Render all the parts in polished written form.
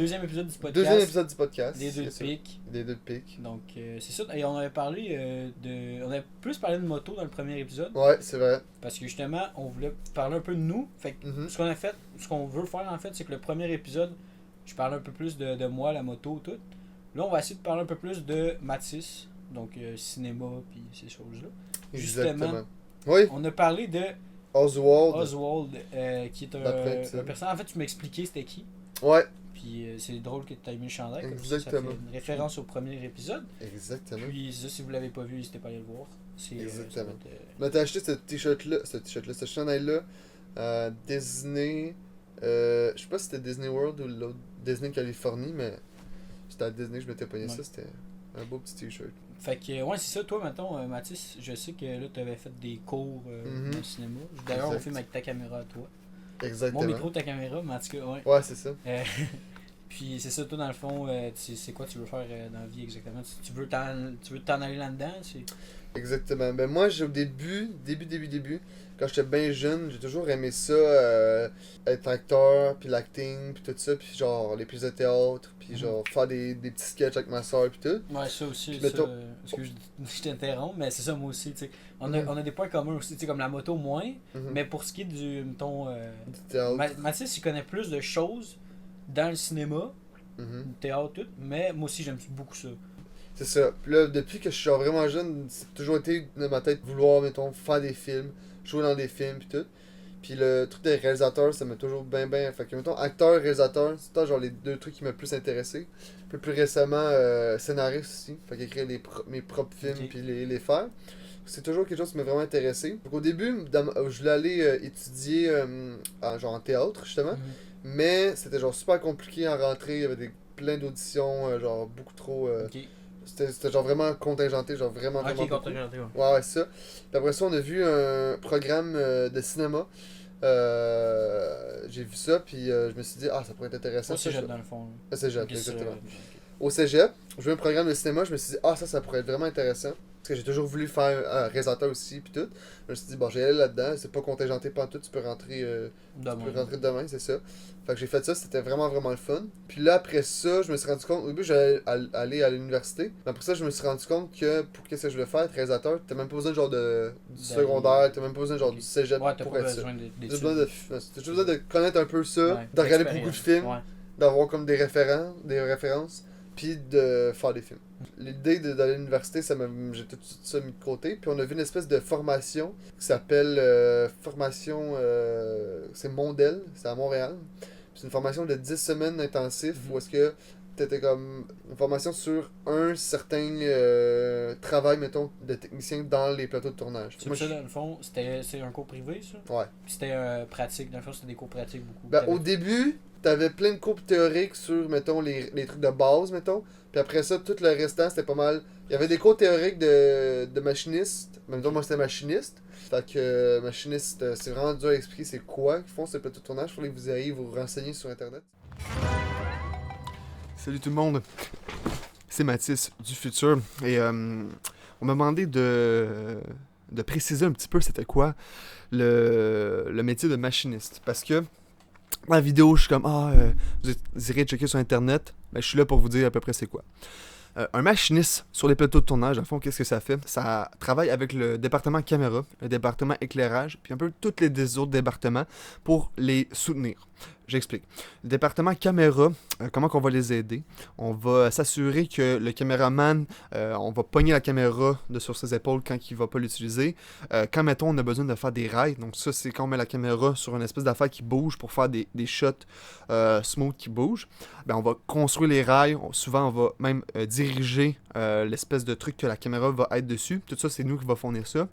deuxième épisode du podcast. Deuxième épisode du podcast. Des deux pics. Des deux pics. Donc, c'est ça. Et on avait parlé de. On avait plus parlé de moto dans le premier épisode. Ouais, c'est vrai. Parce que justement, on voulait parler un peu de nous. Fait que ce qu'on a fait, ce qu'on veut faire en fait, c'est que le premier épisode, je parle un peu plus de moi, la moto, tout. Là, on va essayer de parler un peu plus de Mathis. Donc, cinéma, puis ces choses-là. Justement, oui. on a parlé de Oswald, qui est un personnage. En fait, tu m'expliquais c'était qui. Ouais. Puis c'est drôle que tu aies mis le chandail. Exactement. Ça fait une référence au premier épisode. Exactement. Puis ça, si vous l'avez pas vu, n'hésitez pas à aller le voir. Exactement. Mais t'as acheté ce t-shirt-là, ce chandail-là, Disney. Je sais pas si c'était Disney World ou l'autre Disney Californie, mais c'était à Disney que je m'étais pogné ça. C'était un beau petit t-shirt. Fait que, ouais, c'est ça. Toi, mettons, Mathis, je sais que là, tu avais fait des cours dans le cinéma. D'ailleurs, on filme avec ta caméra à toi. Exactement. Mon micro, ta caméra, mais en tout cas, ouais. Ouais, c'est ça. Puis c'est ça, toi, dans le fond, c'est quoi tu veux faire dans la vie exactement? Tu veux t'en aller là-dedans? Exactement. Ben moi, au début, quand j'étais bien jeune, j'ai toujours aimé ça, être acteur, puis l'acting, puis tout ça, puis genre les pièces de théâtre, puis genre faire des petits sketchs avec ma soeur, puis tout. Ouais, ça aussi, puis ça, excuse, je t'interromps, mais c'est ça moi aussi, tu sais. On a des points communs aussi, tu sais, comme la moto moins, mais pour ce qui est du, mettons, du théâtre. Mathis, il connaît plus de choses dans le cinéma, le théâtre, tout, mais moi aussi, j'aime beaucoup ça. C'est ça. Puis là, depuis que je suis genre vraiment jeune, c'est toujours été dans ma tête vouloir, mettons, faire des films, jouer dans des films, puis tout. Puis le truc des réalisateurs, ça m'a toujours bien. Fait que, mettons, acteur, réalisateur, c'est genre les deux trucs qui m'ont plus intéressé. Puis plus récemment, scénariste aussi. Fait qu'écrire mes propres films, puis les faire. C'est toujours quelque chose qui m'a vraiment intéressé. Donc au début, je voulais aller étudier genre en théâtre, justement. Mais c'était genre super compliqué à rentrer. Il y avait plein d'auditions, genre beaucoup trop. C'était genre vraiment contingenté, genre vraiment contingenté, ouais, c'est ça. Puis après ça, on a vu un programme de cinéma. J'ai vu ça, puis je me suis dit, ça pourrait être intéressant. Au cégep, dans le fond. Au cégep, exactement. Au cégep, je vu un programme de cinéma, je me suis dit, ça pourrait être vraiment intéressant. Parce que j'ai toujours voulu faire un réalisateur aussi, puis tout. Je me suis dit, bon, j'ai allé là-dedans, c'est pas contingenté pantoute, tu peux rentrer demain, c'est ça. Fait que j'ai fait ça, c'était vraiment, vraiment le fun. Puis là, après ça, je me suis rendu compte, au début, j'allais aller à l'université. Mais après ça, je me suis rendu compte que pour qu'est-ce que je voulais faire, être réalisateur, t'as même pas besoin genre du secondaire, t'as même pas besoin genre du cégep pour être ça. T'as juste besoin de connaître un peu ça, de regarder beaucoup de films, d'avoir comme des références, puis de faire des films. L'idée d'aller à l'université, j'ai tout ça mis de côté. Puis on a vu une espèce de formation qui s'appelle formation, c'est Mondel, c'est à Montréal. C'est une formation de 10 semaines intensif où est-ce que t'étais comme une formation sur un certain travail, mettons, de technicien dans les plateaux de tournage. C'est ça, dans le fond, c'est un cours privé, ça? Ouais. Puis c'était pratique, dans le fond, c'était des cours pratiques beaucoup. Ben, au début, t'avais plein de cours théoriques sur, mettons, les trucs de base, mettons. Puis après ça, tout le restant, c'était pas mal. Il y avait des cours théoriques de machiniste. Même moi, c'était machiniste. Fait que machiniste, c'est vraiment dur à expliquer c'est quoi qu'ils font ce plateau de tournage. Il faudrait que vous ayez vous renseigner sur Internet. Salut tout le monde. C'est Mathis du futur. Et on m'a demandé de préciser un petit peu c'était quoi le métier de machiniste. Parce que dans la vidéo, je suis comme vous irez checker sur Internet. Ben, je suis là pour vous dire à peu près c'est quoi. Un machiniste sur les plateaux de tournage, en fond, qu'est-ce que ça fait? Ça travaille avec le département caméra, le département éclairage, puis un peu tous les autres départements pour les soutenir. J'explique. Le département caméra, comment qu'on va les aider? On va s'assurer que le caméraman, on va pogner la caméra sur ses épaules quand il ne va pas l'utiliser. Quand, mettons, on a besoin de faire des rails, donc ça, c'est quand on met la caméra sur une espèce d'affaire qui bouge pour faire des shots smooth qui bougent. Ben, on va construire les rails. Souvent, on va même diriger l'espèce de truc que la caméra va être dessus. Tout ça, c'est nous qui va fournir ça.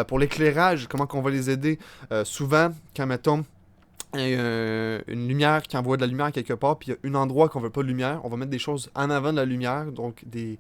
Pour l'éclairage, comment qu'on va les aider? Souvent, quand, mettons, une lumière qui envoie de la lumière quelque part, puis il y a un endroit qu'on veut pas de lumière, on va mettre des choses en avant de la lumière, donc des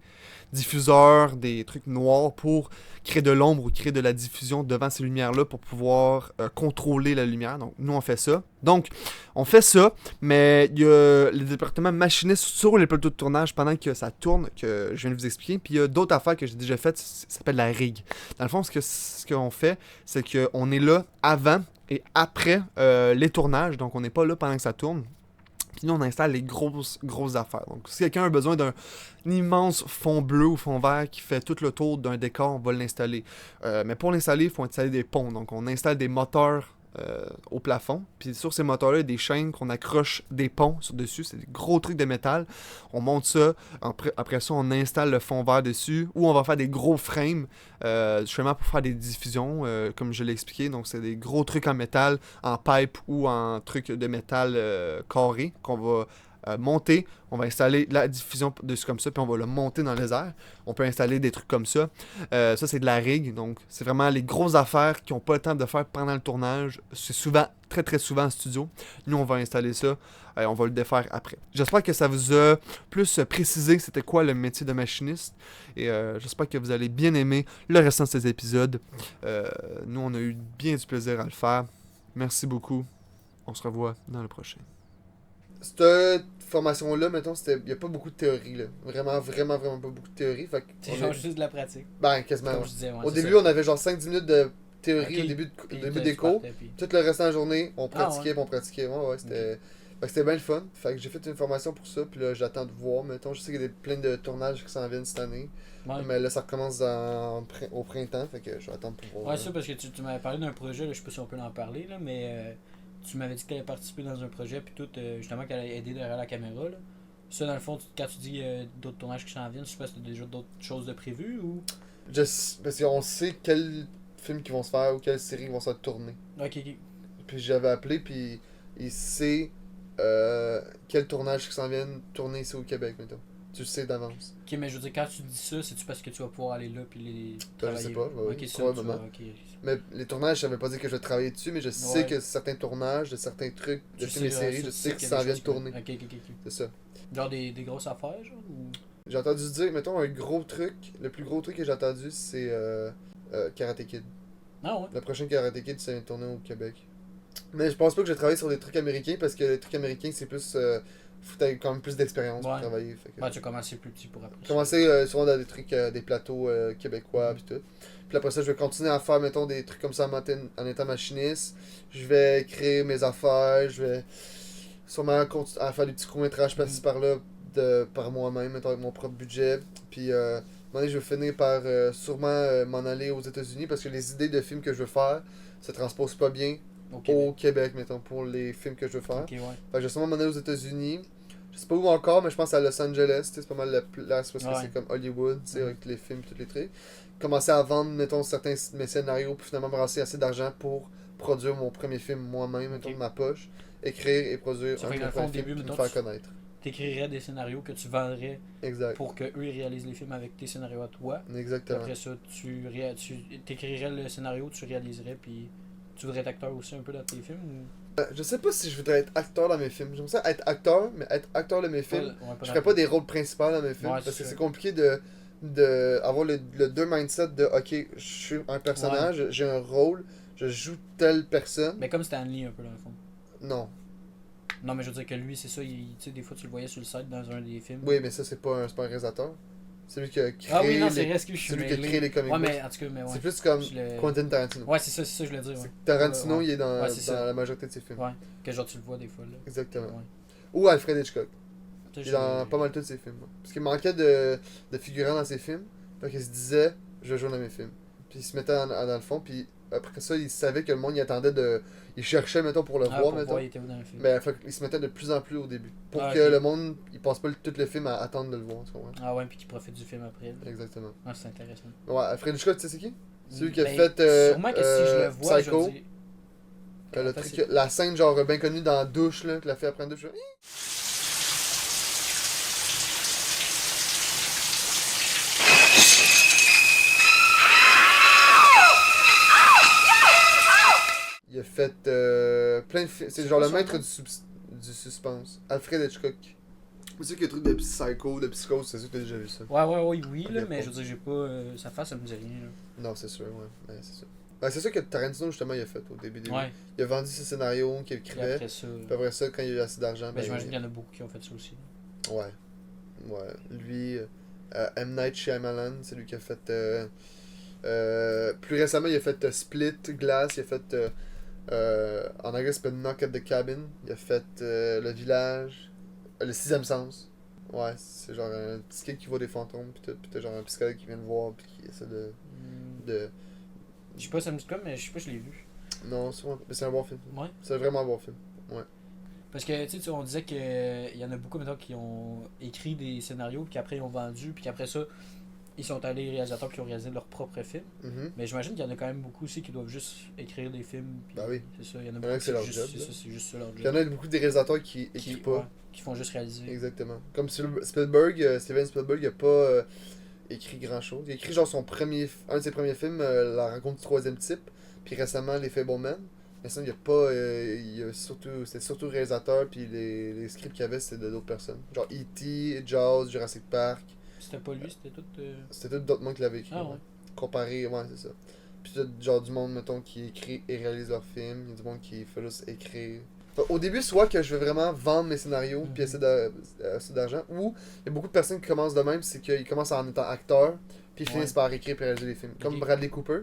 diffuseurs, des trucs noirs pour créer de l'ombre ou créer de la diffusion devant ces lumières-là pour pouvoir contrôler la lumière. Donc nous on fait ça. Donc on fait ça, mais il y a les départements machinistes sur les plateaux de tournage pendant que ça tourne, que je viens de vous expliquer, puis il y a d'autres affaires que j'ai déjà faites, ça s'appelle la rig. Dans le fond, ce qu'on fait, c'est qu'on est là avant et après les tournages, donc on n'est pas là pendant que ça tourne. Puis nous, on installe les grosses affaires. Donc, si quelqu'un a besoin d'un immense fond bleu ou fond vert qui fait tout le tour d'un décor, on va l'installer. Mais pour l'installer, il faut installer des ponts. Donc, on installe des moteurs au plafond. Puis sur ces moteurs-là, il y a des chaînes qu'on accroche des ponts sur-dessus. C'est des gros trucs de métal. On monte ça. Après ça, on installe le fond vert dessus. Ou on va faire des gros frames, justement pour faire des diffusions, comme je l'ai expliqué. Donc, c'est des gros trucs en métal, en pipe ou en trucs de métal carré qu'on va monter. On va installer la diffusion dessus comme ça, puis on va le monter dans les airs. On peut installer des trucs comme ça. Ça, c'est de la rig. Donc, c'est vraiment les grosses affaires qui n'ont pas le temps de faire pendant le tournage. C'est souvent, très très souvent en studio. Nous, on va installer ça. On va le défaire après. J'espère que ça vous a plus précisé c'était quoi le métier de machiniste. Et j'espère que vous allez bien aimer le restant de ces épisodes. Nous, on a eu bien du plaisir à le faire. Merci beaucoup. On se revoit dans le prochain. Cette formation-là, mettons, il n'y a pas beaucoup de théorie, là. Vraiment pas beaucoup de théorie. C'est genre juste de la pratique. Ben, quasiment. Comme je disais, au début, on avait genre 5-10 minutes de théorie au début des cours. Puis... Tout le restant de la journée, on pratiquait, on pratiquait. Ouais, c'était... Fait que c'était bien le fun. Fait que j'ai fait une formation pour ça, puis là, j'attends de voir. Mettons, je sais qu'il y a plein de tournages qui s'en viennent cette année. Ouais. Mais là, ça recommence au printemps, fait que je vais attendre pour voir. Ouais, ça, parce que tu m'avais parlé d'un projet, là, je sais pas si on peut en parler, là, mais tu m'avais dit que tu allais participer dans un projet, puis tout, justement, qu'elle allait aider derrière la caméra, là. Ça, dans le fond, quand tu dis d'autres tournages qui s'en viennent, je sais pas si tu as déjà d'autres choses de prévues ou. Parce qu'on sait quels films qui vont se faire ou quelles séries vont se faire tourner. Ok. Puis j'avais appelé, puis il sait quel tournage qui s'en viennent tourner ici au Québec, mettons. Tu le sais d'avance. Ok, mais je veux dire, quand tu dis ça, c'est-tu parce que tu vas pouvoir aller là puis les travailler? Je sais pas, probablement. Mais les tournages, ça veut pas dire que je vais travailler dessus, mais je sais que certains tournages, de certains trucs, de films et séries, je sais qu'ils s'en viennent tourner. Ok. C'est ça. Genre des grosses affaires, genre ou... J'ai entendu dire, mettons, un gros truc, le plus gros truc que j'ai entendu, c'est Karate Kid. Ah ouais? Le prochain Karate Kid, c'est tourné au Québec. Mais je pense pas que je vais travailler sur des trucs américains, parce que les trucs américains, c'est plus... faut que t'aies quand même plus d'expérience pour travailler. Fait que, tu as commencé plus petit pour après. Commencer souvent dans des trucs, des plateaux québécois pis tout. Puis après ça, je vais continuer à faire, mettons, des trucs comme ça en étant machiniste. Je vais créer mes affaires, je vais sûrement continuer à faire des petits courts-métrages par-ci par-là par moi-même, mettons, avec mon propre budget. Puis à un moment donné, je vais finir par sûrement m'en aller aux États-Unis parce que les idées de films que je veux faire se transposent pas bien au Québec, mettons, pour les films que je veux faire. Okay, ouais. Fait que je vais sûrement m'en aller aux États-Unis. Je sais pas où encore, mais je pense à Los Angeles. C'est pas mal la place parce que c'est comme Hollywood, avec les films, tous les trucs. Commencer à vendre, mettons, certains de mes scénarios pour finalement me ramasser assez d'argent pour produire mon premier film moi-même, mettons, de ma poche. Écrire et produire un premier film et me faire connaître. T'écrirais des scénarios que tu vendrais pour qu'eux ils réalisent les films avec tes scénarios à toi. Exactement. Après ça, tu t'écrirais le scénario, tu réaliserais, puis tu voudrais être acteur aussi un peu dans tes films ou... Je sais pas si je voudrais être acteur dans mes films. J'aimerais ça être acteur, mais être acteur dans mes films, je ferais pas des rôles principaux dans mes films parce que c'est compliqué de avoir le deux mindset de ok, je suis un personnage, j'ai un rôle, je joue telle personne. Mais comme Stanley un peu dans le fond. Non. Non, mais je veux dire que lui, c'est ça, tu sais, des fois tu le voyais sur le site dans un des films. Oui, mais ça, c'est pas un réalisateur. C'est lui qui a créé. Ah oui, non, c'est vrai, que je suis lui qui a créé les comic books. Ouais, mais en tout cas, c'est plus comme Quentin Tarantino. Ouais, c'est ça, je voulais dire. Ouais. Tarantino, il est dans la majorité de ses films. Ouais, que genre tu le vois des fois. Là. Exactement. Ouais. Ou Alfred Hitchcock. Il est dans pas mal de ses films. Parce qu'il manquait de figurants dans ses films. Fait qu'il se disait, je vais jouer dans mes films. Puis il se mettait dans le fond, puis après ça, il savait que le monde y attendait de. Il cherchait, mettons, pour le voir, mettons. Il était où dans le film. Mais il se mettait de plus en plus au début. Pour que le monde, il passe pas tout le film à attendre de le voir, tu comprends? Ah ouais, puis qu'il profite du film après. Là. Exactement. Ah, c'est intéressant. Ouais, Alfred Hitchcock, tu sais c'est qui? C'est lui qui a fait. Sûrement que si je le vois, Psycho. Je veux dire... le truc, la scène, genre, bien connue dans la douche, là, qu'il a fait après la douche. Il a fait plein de films. C'est genre le maître du suspense. Alfred Hitchcock. C'est qu'il y a des trucs de psycho, de psychose, c'est sûr que t'as déjà vu ça. Oui, là, mais je veux dire, j'ai pas. Sa face, ça me dit rien, là. Non, c'est sûr, ouais. Ben, c'est sûr. Ben, c'est sûr que Tarantino, justement, il a fait au début. Ouais. Il a vendu ses scénarios qu'il écrivait. Puis après ça, quand il a eu assez d'argent. Ben, j'imagine qu'il y en a beaucoup qui ont fait ça aussi. Ouais. Ouais. Lui, M. Night Shyamalan, c'est lui qui a fait. Plus récemment, il a fait Split, Glass, il a fait. En anglais, ça s'appelle Knock at the Cabin. Il a fait Le Village. Le sixième sens. Ouais, c'est genre un petit kid qui voit des fantômes, pis t'as genre un psychologue qui vient le voir, pis qui essaie de... Je sais pas, ça me dit comme, mais je sais pas, je l'ai vu. Non, mais c'est un bon film. Ouais. C'est vraiment un bon film. Ouais. Parce que, tu sais, on disait qu'il y en a beaucoup, maintenant qui ont écrit des scénarios, puis qu'après ils ont vendu, puis qu'après ça, ils sont allés réalisateurs qui ont réalisé leur propre film. Mais j'imagine qu'il y en a quand même beaucoup aussi qui doivent juste écrire des films. Bah oui. C'est ça, il y en a beaucoup qui c'est leur job. C'est juste ça leur job. Il y en a beaucoup des réalisateurs qui écrivent pas. Ouais, qui font juste réaliser. Exactement. Comme Spielberg, Steven Spielberg, il a pas écrit grand chose. Il a écrit genre un de ses premiers films, La rencontre du troisième type, puis récemment Les Fableman. Mais ça, il a pas. C'était surtout le réalisateur, puis les scripts qu'il y avait, c'était de d'autres personnes. Genre E.T., Jaws, Jurassic Park. C'était pas lui, c'était tout. C'était tout d'autres monde qui l'avaient écrit. Ah ouais. Comparé, ouais, c'est ça. Puis t'as genre du monde, mettons, qui écrit et réalise leurs films. Il y a du monde qui fait juste écrire. Enfin, au début, soit que je veux vraiment vendre mes scénarios, puis essayer d'argent, ou il y a beaucoup de personnes qui commencent de même, c'est qu'ils commencent en étant acteurs, puis ils finissent par écrire et réaliser des films. Comme Bradley Cooper.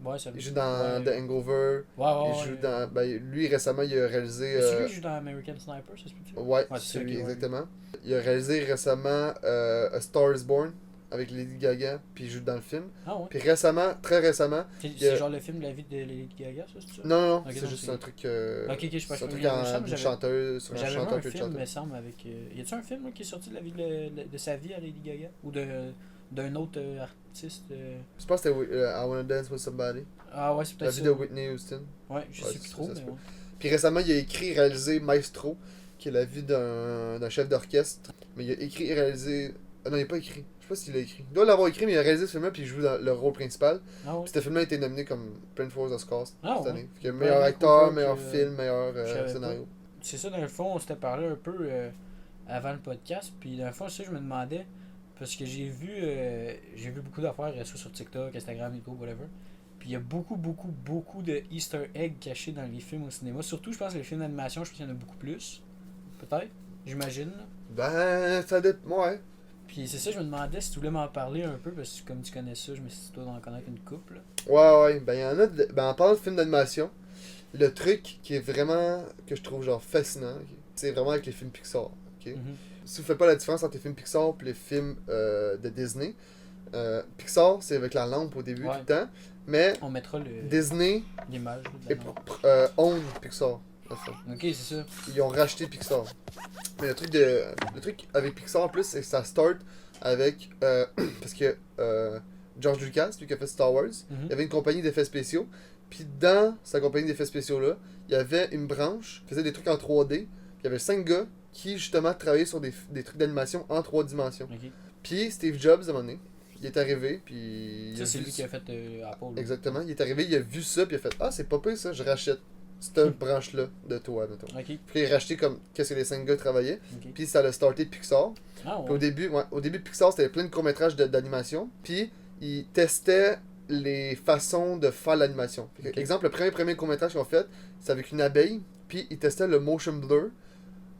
Ouais, ça il joue dans The Hangover. Il joue dans. Ben, lui, récemment, il a réalisé. C'est lui qui joue dans American Sniper, ça se peut-tu? Ouais, c'est lui, exactement. Il a réalisé récemment A Star is Born avec Lady Gaga, puis il joue dans le film. Ah ouais. Puis récemment, très récemment. C'est genre le film de la vie de Lady Gaga, ça, c'est ça? Non, c'est juste un truc. Ok, je sais pas. C'est un truc d'une chanteuse, sur un chanteur puis un film, me semble, avec. Y a-tu un film là, qui est sorti de la vie de sa vie à Lady Gaga? Ou d'un autre artiste? Je pense que c'était I Wanna Dance With Somebody. Ah ouais, c'est peut-être ça. La vie de Whitney Houston. Ouais, je sais plus trop, mais ouais. Puis récemment, il a écrit et réalisé Maestro, qui est la vie d'un chef d'orchestre. Mais il a écrit et réalisé. Ah non, il n'a pas écrit. Je sais pas s'il l'a écrit. Il doit l'avoir écrit, mais il a réalisé ce film-là, puis il joue dans le rôle principal. Ah ouais. Puis ce film-là a été nominé comme plein de fois aux Oscars cette année. Ouais. Meilleur acteur, meilleur film, meilleur scénario. C'est ça, dans le fond, on s'était parlé un peu avant le podcast, puis dans le fond, ça, je me demandais, parce que j'ai vu beaucoup d'affaires sur TikTok, Instagram, YouTube, whatever. Puis il y a beaucoup de Easter eggs cachés dans les films au cinéma. Surtout, je pense que les films d'animation, je pense qu'il y en a beaucoup plus. Peut-être, j'imagine. Ben, ça dépend, ouais. Puis c'est ça, je me demandais si tu voulais m'en parler un peu, parce que comme tu connais ça, je me suis dit, toi, d'en connaître une couple. Ouais, ben il y en a. Ben, en parlant de films d'animation, le truc qui est vraiment. Que je trouve genre fascinant, c'est vraiment avec les films Pixar. Ok? Si vous faites pas la différence entre les films Pixar et les films de Disney, Pixar, c'est avec la lampe au début tout le temps. Mais on mettra Disney l'image own Pixar. Ok, c'est ça. Ils ont racheté Pixar. Mais le truc avec Pixar en plus, c'est que ça start avec parce que George Lucas, lui qui a fait Star Wars, il y avait une compagnie d'effets spéciaux. Puis dans sa compagnie d'effets spéciaux là, il y avait une branche qui faisait des trucs en 3D. Puis il y avait 5 gars qui justement travaillaient sur des trucs d'animation en 3 dimensions. Okay. Puis Steve Jobs, à un moment donné, il est arrivé, puis... Ça, c'est lui qui a fait Apple. Exactement. Il est arrivé, il a vu ça, puis il a fait « Ah, c'est pas pire ça, je rachète cette branche-là de toi, mettons. Okay. » Puis il a racheté comme qu'est-ce que les 5 gars travaillaient. Okay. Puis ça a starté Pixar. Ah, ouais. Puis au début, Pixar, c'était plein de courts-métrages d'animation. Puis il testait les façons de faire l'animation. Okay. Exemple, le premier court-métrage qu'ils ont fait, c'est avec une abeille, puis ils testaient le motion blur.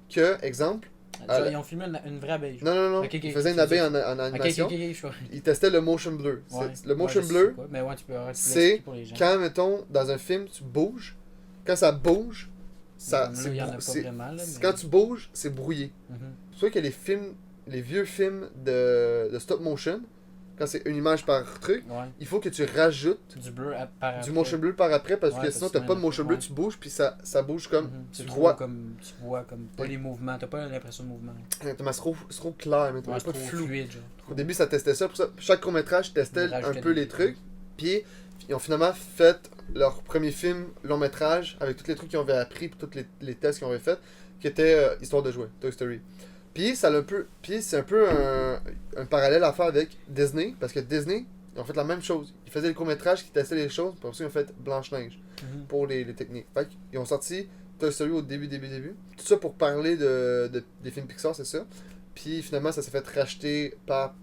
Que, exemple... Ils ont filmé une vraie abeille. Non. Okay, ils faisaient une abeille en animation. Ils testaient le motion blur. Ouais. Le motion blur, c'est quand, mettons, dans un film, tu bouges. Quand ça bouge, quand tu bouges, c'est brouillé. C'est sûr que les vieux films de stop motion, quand c'est une image par truc, il faut que tu rajoutes du motion blur par après, parce que sinon t'as pas de motion blur, tu bouges, puis ça bouge comme tu vois comme pas les mouvements, t'as pas l'impression de mouvement. C'est trop clair, mais t'as pas de flou. Fluide, au début ça testait ça, pour ça chaque court-métrage testait un peu les trucs, puis ils ont finalement fait leur premier film long-métrage avec tous les trucs qu'ils avaient appris, puis tous les tests qu'ils avaient fait, qui était Histoire de jouer, Toy Story. Puis c'est un peu un parallèle à faire avec Disney, parce que Disney, ils ont fait la même chose. Ils faisaient les courts-métrages qui testaient les choses, puis après ils ont fait Blanche-Neige pour les techniques. Fait qu'ils ont sorti Toy Story au début. Tout ça pour parler des films Pixar, c'est ça. Puis finalement, ça s'est fait racheter par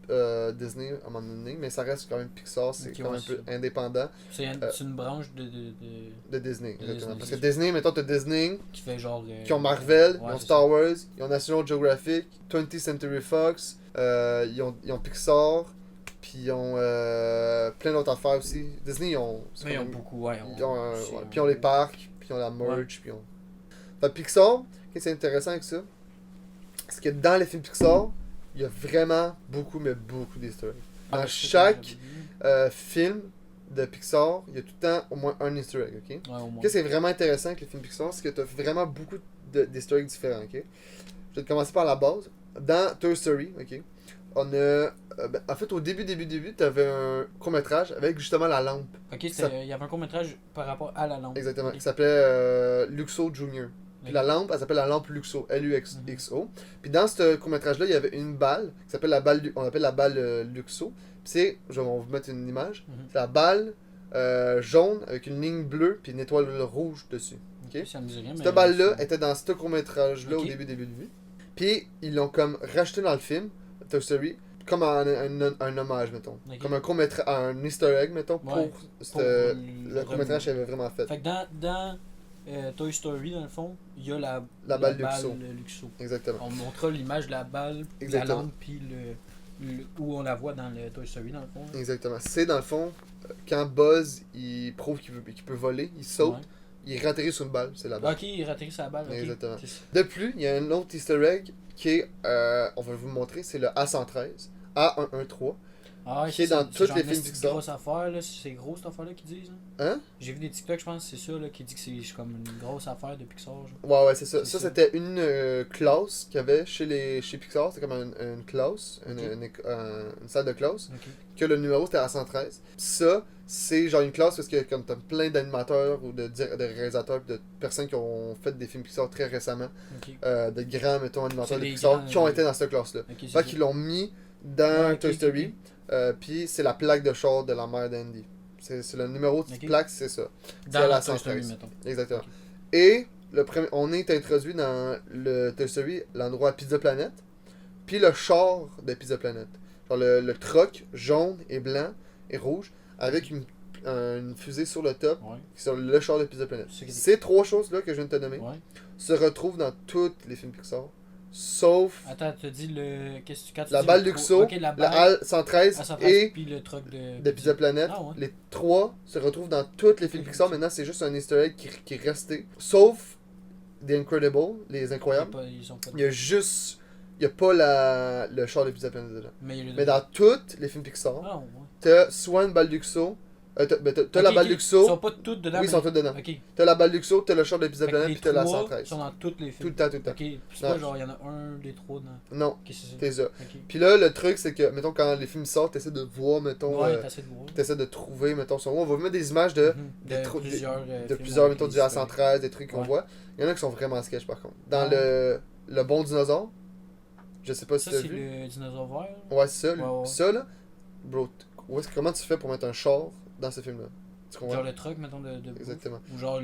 Disney à un moment donné, mais ça reste quand même Pixar, c'est quand même un peu indépendant. C'est une branche de Disney, exactement. Parce que Disney, mettons, t'as Disney, qui fait genre. Qui ont Marvel, ils ont Star Wars, ils ont National Geographic, 20th Century Fox, ils ont Pixar, puis ils ont plein d'autres affaires aussi. Disney, ils ont. Ils ont beaucoup, ouais. Puis ils ont les parcs, puis ils ont la merch, puis ils ont. Fait Pixar, qu'est-ce qui est intéressant avec ça? c'est que dans les films Pixar, il y a vraiment beaucoup, mais beaucoup d'easter eggs. Dans Ah, chaque film de Pixar, il y a tout le temps au moins un easter egg, ok? Ouais, au moins. Qu'est-ce qui est vraiment intéressant avec les films Pixar, c'est que tu as vraiment beaucoup d'easter eggs différents, ok? Je vais te commencer par la base. Dans Toy Story, ok? On a... en fait, au début, tu avais un court-métrage avec justement la lampe. Ok, il y avait un court-métrage par rapport à la lampe. Exactement. Ok. Qui s'appelait Luxo Junior. Puis Ok. la lampe, elle s'appelle la lampe Luxo, Luxo. Puis dans ce court-métrage-là, il y avait une balle qui s'appelle la balle, on appelle la balle Luxo. Puis c'est, on va vous mettre une image, Mhm. c'est la balle jaune avec une ligne bleue puis une étoile rouge dessus. Ok? Ça me dit rien, mais. Cette balle-là était dans ce court-métrage-là Ok. au début. Puis ils l'ont comme rajouté dans le film, Toy Story, comme un hommage, mettons. Ok. Comme un court-métrage, un easter egg, mettons, Ouais, pour pour le court-métrage qu'il avait vraiment fait. Fait que dans Toy Story, dans le fond, il y a La balle Luxo. Luxo. Exactement. On montrera l'image de la balle, Exactement. la lampe, puis où on la voit dans le Toy Story, dans le fond. Exactement. C'est dans le fond, quand Buzz il prouve qu'il peut voler, il saute, Ouais. il ratterrit sur une balle, c'est la balle. Ok, il ratterrit sa balle. ok. Exactement. C'est ça. De plus, il y a un autre easter egg qui est, on va vous le montrer, c'est le A113, A113, Ah, qui est ça, dans c'est toutes genre les une films petite Pixar. grosse affaire, là. C'est gros cette affaire-là qu'ils disent. Hein? Hein? J'ai vu des TikTok, je pense, c'est ça, là, qui dit que c'est comme une grosse affaire de Pixar. Genre. Ouais, c'est ça. C'est Ça, ça. c'était une classe qu'il y avait chez Pixar. C'était comme une classe, une salle de classe, Ok. que le numéro c'était A113. Ça, c'est genre une classe parce que comme t'as plein d'animateurs ou de réalisateurs de personnes qui ont fait des films Pixar très récemment, Ok. de grands, mettons, animateurs C'est de des Pixar grands, qui ont été dans cette classe-là. Ok, c'est Fait ça. qu'ils l'ont mis dans Ouais, ok, Toy ok, Story. ok. Puis c'est la plaque de char de la mère d'Andy. C'est le numéro de Ok. plaque, c'est ça. Dans la la Toy 113. Story, mettons. Exactement. Ok. Et on est introduit dans le Toy Story, l'endroit Pizza Planet, puis le char de Pizza Planet. Genre le truck jaune et blanc et rouge avec une fusée sur le top, Ouais. qui est sur le char de Pizza Planet. C'est- Ces trois choses-là que je viens de te nommer Ouais. se retrouvent dans tous les films Pixar, sauf Attends, tu dit le. Qu'est-ce que quand tu la dis balle le Luxo, Ok, la le balle. A113 À 113, et puis le truc de Pizza Planet. Ah ouais. Les trois se retrouvent dans tous les films Ok, Pixar. ok. Maintenant, c'est juste un easter egg qui est resté. Sauf The Incredible, les Incroyables. Ils sont pas. Il y a juste. Il n'y a pas le char de Pizza Planet dedans. Mais dans tous les films Pixar, Ah ouais. t'as soit une balle Luxo. T'as Ok, la balle ok. Luxo. Ils sont pas toutes dedans. Oui, ils mais- sont tous dedans. Ok. T'as la balle Luxo, t'as le char de Pizza Fait que Planet, les puis t'as la trois 113. sont dans tous les Tout films. le temps, tout le temps. Ok. Puis c'est Non. pas genre, il y en a un, des trois dans. Non, Ok, c'est ça. t'es ça. Ok. Puis là, le truc, c'est que, mettons, quand les films sortent, t'essaies de voir, mettons, Ouais, t'essaies de voir. t'essaies de trouver, mettons, sur on va vous mettre des images de De plusieurs, mettons, du films A113, des trucs qu'on Ouais. voit. Il y en a qui sont vraiment sketch, par contre. Dans Ah. le bon dinosaure, je sais pas si Ça, t'as c'est vu. le dinosaure vert. Ouais, c'est ça. Ouais. Ça, là, bro, comment tu fais pour mettre un char dans ce film-là? Tu comprends? Genre le truc, mettons, de bouffe. Exactement. Ou genre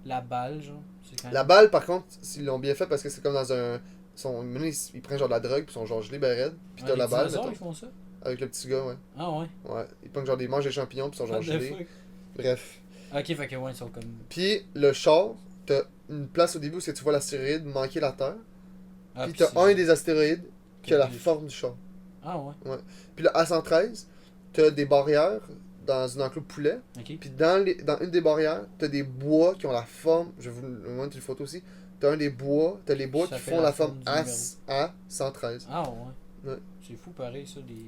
la balle, genre. C'est quand La balle, par contre, ils l'ont bien fait parce que c'est comme dans un. Ils prennent genre de la drogue, puis ils sont genre gelés, ben raides. Puis t'as les la balle, dinosaures, mettons, ils font ça. avec le petit gars, ouais. Ah ouais. Ouais. Ils prennent genre ils mangent des champignons, puis ils sont genre What the gelés. fuck? Bref. Ok, fait que ouais, ils sont comme. Puis le char, t'as une place au début où tu vois l'astéroïde manquer la Terre. Ah, Puis c'est- t'as un des astéroïdes qui a la Ok. forme du char. Ah ouais. Puis le A113, t'as des barrières dans une enclos de poulet. Ok. Puis dans une des barrières, t'as des bois qui ont la forme. Je vais vous montrer une photo aussi. T'as les bois Ça qui fait font la la forme forme du A113. Ah ouais. Ouais. C'est fou pareil, ça. Les...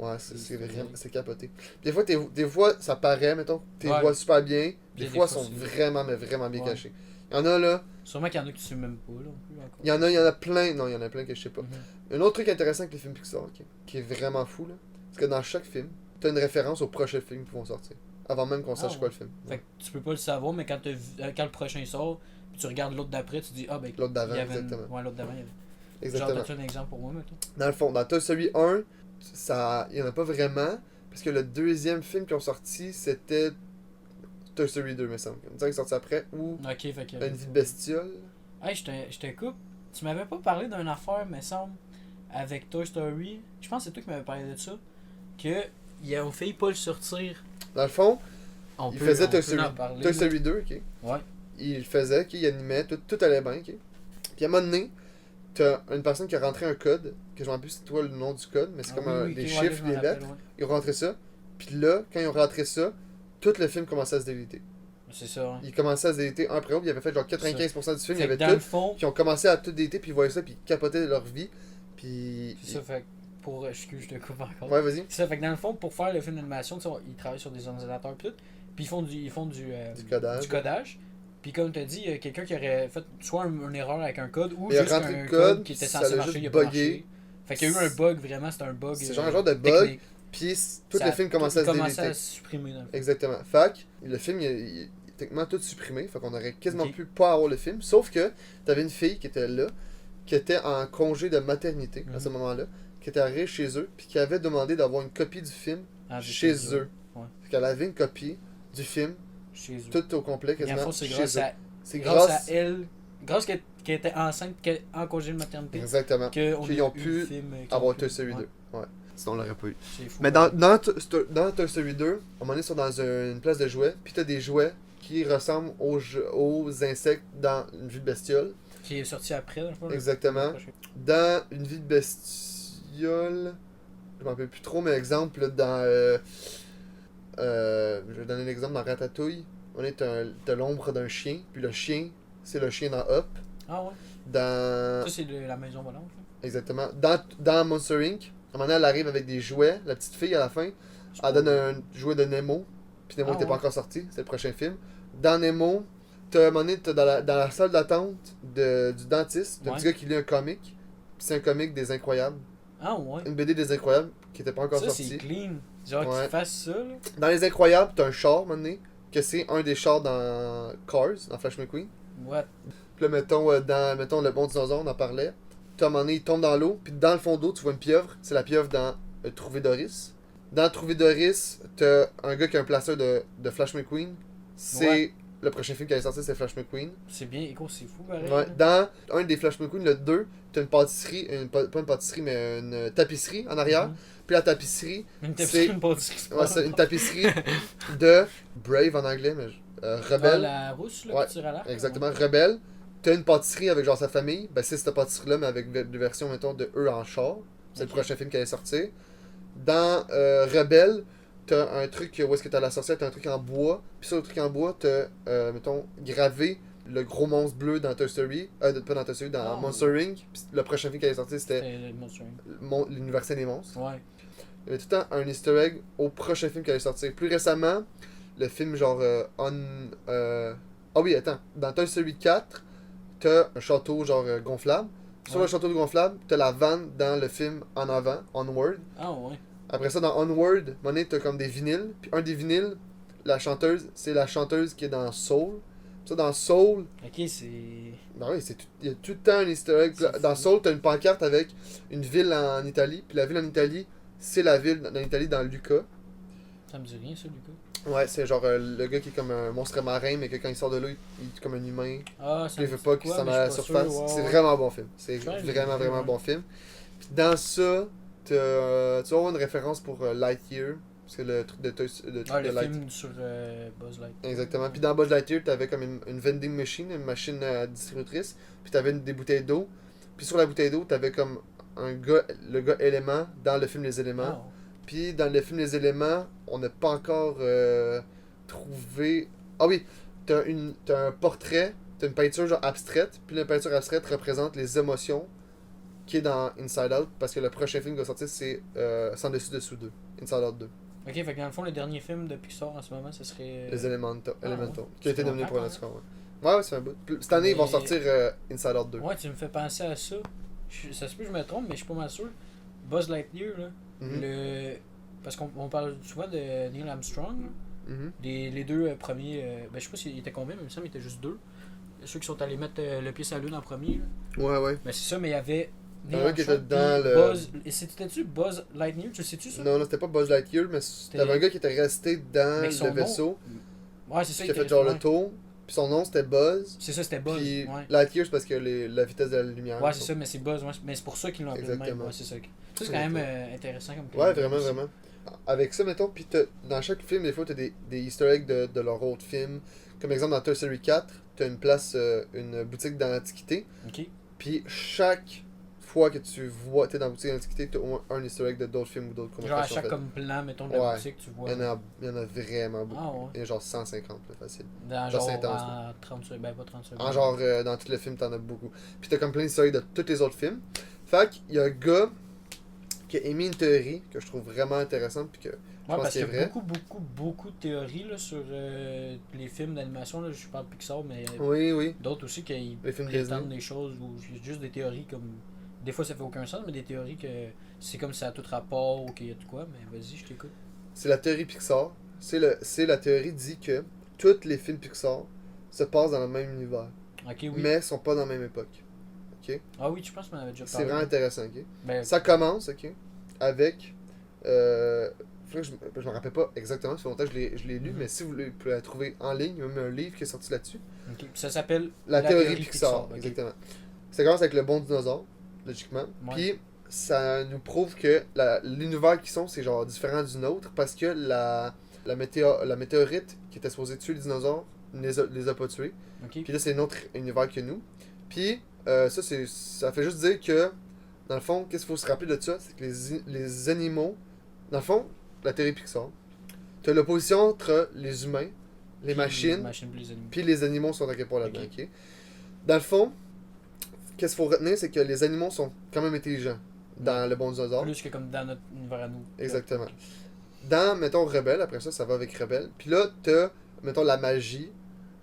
Ouais, c'est C'est vraiment, vrai. c'est capoté. Des fois, des fois, ça paraît, mettons, tu les Ouais. vois super bien. Puis Des fois, ils sont c'est- vraiment, mais vraiment bien Ouais. cachés. Il y en a là, Sûrement qu'il y en a que tu sais même pas, là, non plus, encore. il y en a plein. Non, il y en a plein que je sais pas. Mhm. Un autre truc intéressant avec les films Pixar, qui est vraiment fou, là, c'est que dans chaque film, t'as une référence aux prochains films qui vont sortir. Avant même qu'on sache ouais. quoi le film. Fait que tu peux pas le savoir, mais quand le prochain sort, puis tu regardes l'autre d'après, tu dis, ah ben. L'autre d'avant, il y avait exactement. Ouais, l'autre d'avant, il y avait. Exactement. Genre, t'as-tu un exemple pour moi, mettons? Dans le fond, dans Toy Story 1, il y en a pas vraiment. Parce que le deuxième film qui ont sorti, c'était Toy Story 2, me semble. On dirait qu'il est sorti après. Ou Ok, fait que. Une vie de bestiole. Hey, je te coupe. Tu m'avais pas parlé d'une affaire, me semble, avec Toy Story. Je pense que c'est toi qui m'avais parlé de ça. Que ils ont failli pas le sortir. Dans le fond, On il peut- faisait on Toy peut Story, en parler, Toy là. Story 2, ok. Ouais. Il le faisait, ok, il animait, tout allait bien, ok. Puis à un moment donné, t'as une personne qui a rentré un code, que je me rappelle plus c'est toi le nom du code, mais c'est Ah comme oui, oui, des ok, ouais, chiffres, là, je me des rappelle, lettres. Ils ont rentré ça. Puis là, quand ils ont rentré ça, tout le film commençait à se déliter. C'est ça, ouais. Ils commençaient à se déliter un après l'autre, ils avaient fait genre 95% du film, il y avait dans le tout, fond, qui ont commencé à tout déter, puis ils voyaient ça, puis ils capotaient leur vie, puis... c'est ça, fait que pour... excuse, je te coupe encore. Ouais, vas-y. C'est ça, fait que dans le fond, pour faire le film d'animation, tu sais, ils travaillent sur des ordinateurs pis tout, puis ils font du codage. du codage. Puis comme tu as dit, il y a quelqu'un qui aurait fait soit une erreur avec un code ou Il a juste rentré un le code code, qui était ça censé l'a marcher, juste il a pas buggé. marché. Fait qu'il y a eu un bug, vraiment, c'était un bug. C'est genre un genre de bug, technique. puis tout Ça- le film commençait à se commençait déliter. à se supprimer. Dans le fond. Exactement. Fait que le film, il est techniquement tout supprimé, fait qu'on aurait quasiment Ok. pu pas avoir le film, sauf que t'avais une fille qui était là, qui était en congé de maternité à ce moment-là, qui était arrivée chez eux, puis qui avait demandé d'avoir une copie du film Ah, chez eux. Ouais. Fait qu'elle avait une copie du film, Chez eux. tout au complet, Dans le quasiment fond, c'est chez grâce eux. à, C'est grâce grâce... à elle, grâce qu'elle était enceinte, en congé de maternité, Exactement. qu'on Qu'ils a ont eu pu le film. qu'ils avoir ont pu- Toy Story ouais. 2. Ouais. Sinon, on l'aurait pas eu. C'est fou. Mais dans Toy Story 2, à un moment donné, ils sont dans une place de jouets, puis t'as des jouets qui ressemblent aux insectes dans Une vie de bestiole. Qui est sorti après, dans le fond. là. Exactement. Dans Une vie de bestiole, je m'en rappelle plus trop, mais exemple, là, dans... je vais donner un exemple dans Ratatouille. On est t'as l'ombre d'un chien, puis le chien, c'est le chien dans Up. Ah ouais. Dans... Ça, c'est la maison volante. là. Exactement. Dans Monster Inc., à un moment donné, elle arrive avec des jouets, la petite fille à la fin, elle donne un jouet de Nemo, puis Nemo Ah n'était ouais. pas encore sorti, c'est le prochain film. Dans Nemo, t'as un moment donné, t'as dans la salle d'attente du dentiste, t'as un Ouais. petit gars qui lit un comic, puis c'est un comic des Incroyables, Ah ouais. une BD des Incroyables, qui était pas encore Ça, c'est sortie. clean. Genre Ouais. qu'ils fassent ça, là. Dans Les Incroyables, t'as un char, à un moment donné, que c'est un des chars dans Cars, dans Flash McQueen. What? Puis là, mettons Le Bon Dinosaure, on en parlait. Puis à un moment donné, il tombe dans l'eau. Puis dans le fond d'eau, tu vois une pieuvre. C'est la pieuvre dans Trouver Doris. Dans Trouver Doris, t'as un gars qui a un placeur de Flash McQueen. C'est Ouais. le prochain film qui allait sortir, c'est Flash McQueen. C'est bien, écoute, c'est fou, pareil. Ouais. là. Dans un des Flash McQueen, le 2, t'as une pâtisserie, pas une pâtisserie, mais une tapisserie en arrière. Mhm. Puis la tapisserie, Une c'est- tapisserie, une pâtisserie. ouais, c'est une tapisserie de Brave en anglais, mais Ah, Rebelle. la rousse, là, Ouais, qui tire à l'arc. Exactement, Rebelle. T'as une pâtisserie avec genre sa famille, ben c'est cette pâtisserie-là, mais avec des versions, mettons, de eux en char. C'est Ok. le prochain film qui allait sortir. Dans Rebelle, t'as un truc où est-ce que t'as la sorcière, t'as un truc en bois. Puis sur le truc en bois, t'as, mettons, gravé le gros monstre bleu dans Toy Story. Pas dans Toy Story, dans Oh. Monster Inc. Puis le prochain film qui allait sortir, c'était C'est le Monster Inc. l'Universel des monstres. Ouais. Il y avait tout le temps un easter egg au prochain film qui allait sortir. Plus récemment, le film genre Ah oui, attends. Dans Toy Story 4, t'as un château genre gonflable. Sur Ouais. le château gonflable, t'as la vanne dans le film En avant, Onward. Ah ouais. Après ça, dans Onward, monnaie, t'as comme des vinyles. Puis un des vinyles, la chanteuse, c'est la chanteuse qui est dans Soul. Puis ça, dans Soul, Ok, c'est. ben oui, il y a tout le temps un easter egg. Puis là, C'est dans fou. Soul, t'as une pancarte avec une ville en Italie. Puis la ville en Italie, c'est la ville en Italie dans Lucas. Ça me dit rien, ça, Lucas. Ouais, c'est genre le gars qui est comme un monstre marin, mais que quand il sort de l'eau, il est comme un humain. Ah, ça Puis il me veut dit pas qu'il quoi, s'en mais aille à la je suis pas surface. sûr, ouais, C'est ouais. vraiment un bon film. C'est Ouais, je l'ai vraiment, vu, vraiment ouais. bon film. Puis dans ça, tu vas avoir une référence pour Lightyear. C'est le truc de Toy Ah, de le Light. film sur Buzz Light. Exactement. Puis dans Buzz Lightyear, t'avais comme une vending machine, une machine distributrice. Puis t'avais des bouteilles d'eau. Puis sur la bouteille d'eau, t'avais comme le gars élément dans le film Les Éléments. Ah, Puis dans le film Les Éléments, on n'a pas encore trouvé. Ah oui, t'as un portrait, t'as une peinture genre abstraite, puis la peinture abstraite représente les émotions qui est dans Inside Out, parce que le prochain film qui va sortir, c'est Sans Dessus Dessous 2, Inside Out 2, ok, fait que dans le fond, le dernier film de Pixar en ce moment, ce serait. les Elemental, ah, Elemental ouais. qui a été C'est nominé pour un longtemps, Oscar. Ouais, ouais, c'est un bout. Cette année, ils vont Mais- sortir Inside Out 2. Ouais, tu me fais penser à ça. Ça se peut que je me trompe, mais je suis pas mal sûr. Buzz Lightyear, là. Mhm, Parce qu'on parle souvent de Neil Armstrong. Là. mhm. Les deux premiers. Ben, je sais pas s'il était combien, mais il me semble qu'il était juste deux. Ceux qui sont allés mettre le pied sur la lune en premier. Là. Ouais, ouais. Ben, c'est ça, mais il y avait. Neil Un qui était Armstrong, dans puis le- Buzz. Et c'était-tu Buzz Lightyear? Tu sais-tu ça? Non, non, c'était pas Buzz Lightyear, mais t'avais un gars qui était resté dans Mais son le nom- vaisseau, Ouais, c'est ça. qui a était fait genre resté- le tour, puis son nom c'était Buzz. C'est ça, c'était Buzz. Puis Ouais. Lightyear, c'est parce que la vitesse de la lumière. Ouais, c'est ça, mais c'est Buzz. Ouais. Mais c'est pour ça qu'ils l'ont appelé de même. Exactement. Ouais, c'est ça. Ça, c'est quand même intéressant comme Ouais, film vraiment, aussi. vraiment. Avec ça, mettons, puis dans chaque film, des fois, t'as des easter eggs de leur autre film. Comme exemple, dans Toy Story 4, t'as une place, une boutique dans l'Antiquité. Ok. Puis chaque fois que tu vois, t'es dans la boutique d'antiquité, t'as au moins un easter egg de d'autres films ou d'autres Genre à chaque comme plan, mettons, de la boutique, tu vois. Il y en a vraiment beaucoup. Ah ouais. Il y en a genre 150, là, facile. Dans genre en 30 secondes, ben pas 30 secondes. En genre, dans tout le film, t'en as beaucoup. Puis t'as comme plein d'easter eggs de tous les autres films. Fait qu'il y a un gars qui a émis une théorie que je trouve vraiment intéressante, puis que ouais, parce qu'il y a beaucoup de théories là, sur les films d'animation. Là. Je parle Pixar, mais oui. d'autres aussi qui prétendent des choses ou juste des théories comme. Des fois ça fait aucun sens, mais des théories que c'est comme ça a tout rapport ou qu'il y a de quoi. Mais vas-y, je t'écoute. C'est la théorie Pixar. C'est la théorie dit que tous les films Pixar se passent dans le même univers. Ok, oui. Mais sont pas dans la même époque. Ok? Ah oui, je pense qu'on avait déjà parlé. C'est vraiment intéressant. Ok? Ben, ça commence avec. Je me rappelle pas exactement, ça fait longtemps que je l'ai lu, mais si vous pouvez la trouver en ligne, il y a même un livre qui est sorti là-dessus. Okay. Ça s'appelle La théorie Pixar. Okay. Exactement. Ça commence avec le bon dinosaure, logiquement. Ouais. Puis ça nous prouve que l'univers qu'ils sont, c'est genre différent du nôtre parce que la météorite qui était supposée tuer les dinosaures les a pas tués. Okay. Puis là, c'est un autre univers que nous. Puis ça fait juste dire que, dans le fond, qu'est-ce qu'il faut se rappeler de ça? C'est que les animaux, dans le fond, la théorie Pixar, tu as l'opposition entre les humains, les machines, puis les animaux sont quelque part là-dedans. Okay. Dans le fond, qu'est-ce qu'il faut retenir, c'est que les animaux sont quand même intelligents dans le bon dinosaure. Plus que comme dans notre univers à nous. Exactement. Dans, mettons, Rebelle, après ça va avec Rebelle. Puis là, t'as, mettons, la magie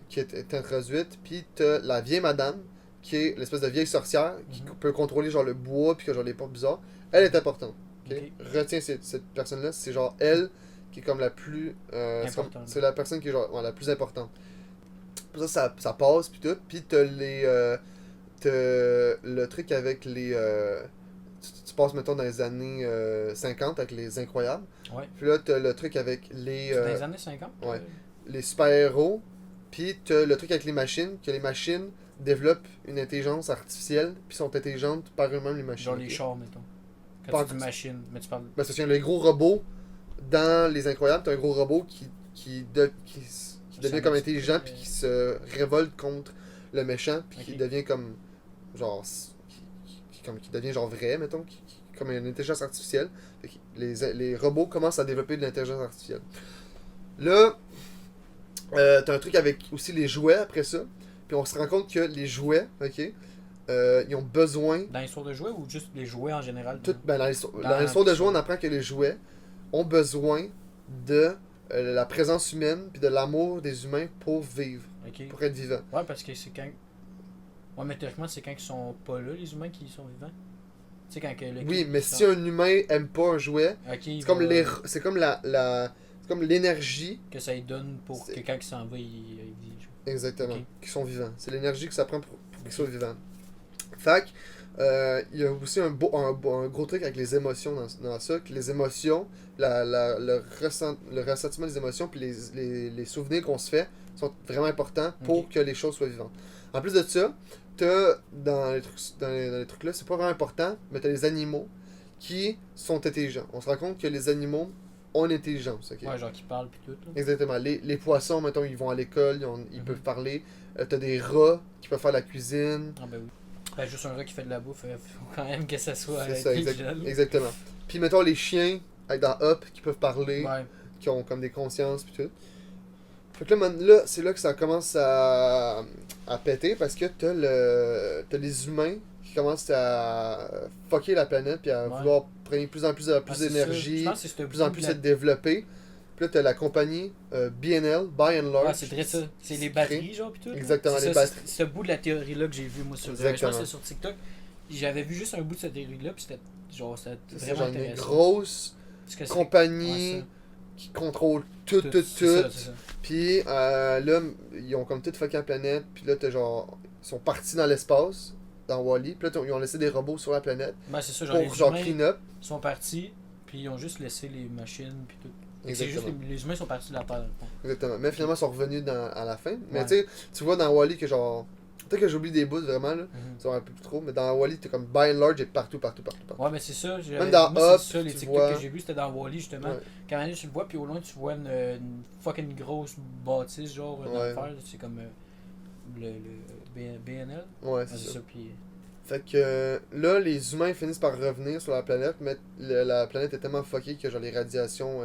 qui est introduite, puis t'as la vieille madame, qui est l'espèce de vieille sorcière, qui peut contrôler genre le bois, puis que genre les portes bizarres. Elle est importante. Okay? Retiens cette personne-là, c'est genre elle qui est comme la plus... c'est la personne qui est genre la plus importante. Pour ça passe, puis tout. Puis t'as le truc avec les... tu passes, mettons, dans les années 50 avec les Incroyables. Ouais. Puis là, t'as le truc avec les... dans les années 50? Ouais. Les super-héros. Puis t'as le truc avec les machines, que les machines développent une intelligence artificielle, puis sont intelligentes par eux-mêmes, les machines. Genre les chars, mettons. Quand tu dis machine, mais tu parles... Ben, c'est le gros robot dans Les Incroyables, t'as un gros robot qui devient comme intelligent, puis qui se révolte contre le méchant, puis qui devient comme... genre... qui devient genre vrai, mettons, comme une intelligence artificielle. Les robots commencent à développer de l'intelligence artificielle. Là, t'as un truc avec aussi les jouets après ça. Puis on se rend compte que les jouets, ils ont besoin... Dans l'histoire de jouets ou juste les jouets en général? Dans l'histoire de jouets, on apprend que les jouets ont besoin de la présence humaine puis de l'amour des humains pour vivre, pour être vivants. Ouais, parce que c'est quand... Ouais, mais théoriquement, c'est quand ils sont pas là, les humains qui sont vivants. Tu sais, quand que oui, mais si un humain aime pas un jouet, c'est comme l'énergie que ça lui donne pour que quand il s'en va, il vit. Exactement, qu'ils sont vivants. C'est l'énergie que ça prend pour qu'ils soient vivants. Fait il y a aussi un gros truc avec les émotions dans ça, que les émotions, le ressentiment des émotions puis les souvenirs qu'on se fait sont vraiment importants pour que les choses soient vivantes. En plus de ça, t'as dans les trucs là, c'est pas vraiment important, mais t'as les animaux qui sont intelligents. On se rend compte que les animaux ont une intelligence. Ouais, genre qui parlent pis tout. Là. Exactement. Les poissons, mettons, ils vont à l'école, ils peuvent parler. T'as des rats qui peuvent faire la cuisine. Ah ben oui. Ben, juste un rat qui fait de la bouffe, faut quand même que ça soit exactement. Puis mettons les chiens, avec dans Up, qui peuvent parler, ouais. Qui ont comme des consciences pis tout. Fait que là, c'est là que ça commence à péter parce que t'as les humains qui commencent à fucker la planète puis à vouloir prendre plus en plus d'énergie, de plus en plus se développer. Puis là, t'as la compagnie BNL, By and Large. Ouais, c'est vrai ça. C'est les batteries, genre, pis tout. Exactement, les batteries. C'est ce bout de la théorie-là que j'ai vu, moi, sur, je pense que c'est sur TikTok. J'avais vu juste un bout de cette théorie-là, puis c'était vraiment intéressant. Une grosse compagnie qui contrôle tout. Puis là, ils ont comme tout fucké la planète. Puis là, t'as genre... Ils sont partis dans l'espace, dans Wall-E. Puis là, ils ont laissé des robots sur la planète. Ben, c'est ça, pour genre clean up. Ils sont partis, puis ils ont juste laissé les machines, puis tout. C'est juste les humains sont partis de la Terre, dans le fond. Exactement. Mais finalement, ils sont revenus à la fin. Mais tu vois dans Wall-E que genre... Peut-être que j'oublie des bouts vraiment, là. C'est un peu plus trop. Mais dans Wall-E, t'es comme by and large et partout. Ouais, mais c'est ça. Même dans Up, c'est ça, les TikTok que j'ai vu, c'était dans Wall-E, justement. Ouais. Quand tu le vois, puis au loin, tu vois une fucking grosse bâtisse, genre, d'affaires. C'est comme le BNL. Ouais, c'est ça. Puis... Fait que là, les humains finissent par revenir sur la planète, mais la planète est tellement fuckée que genre les radiations,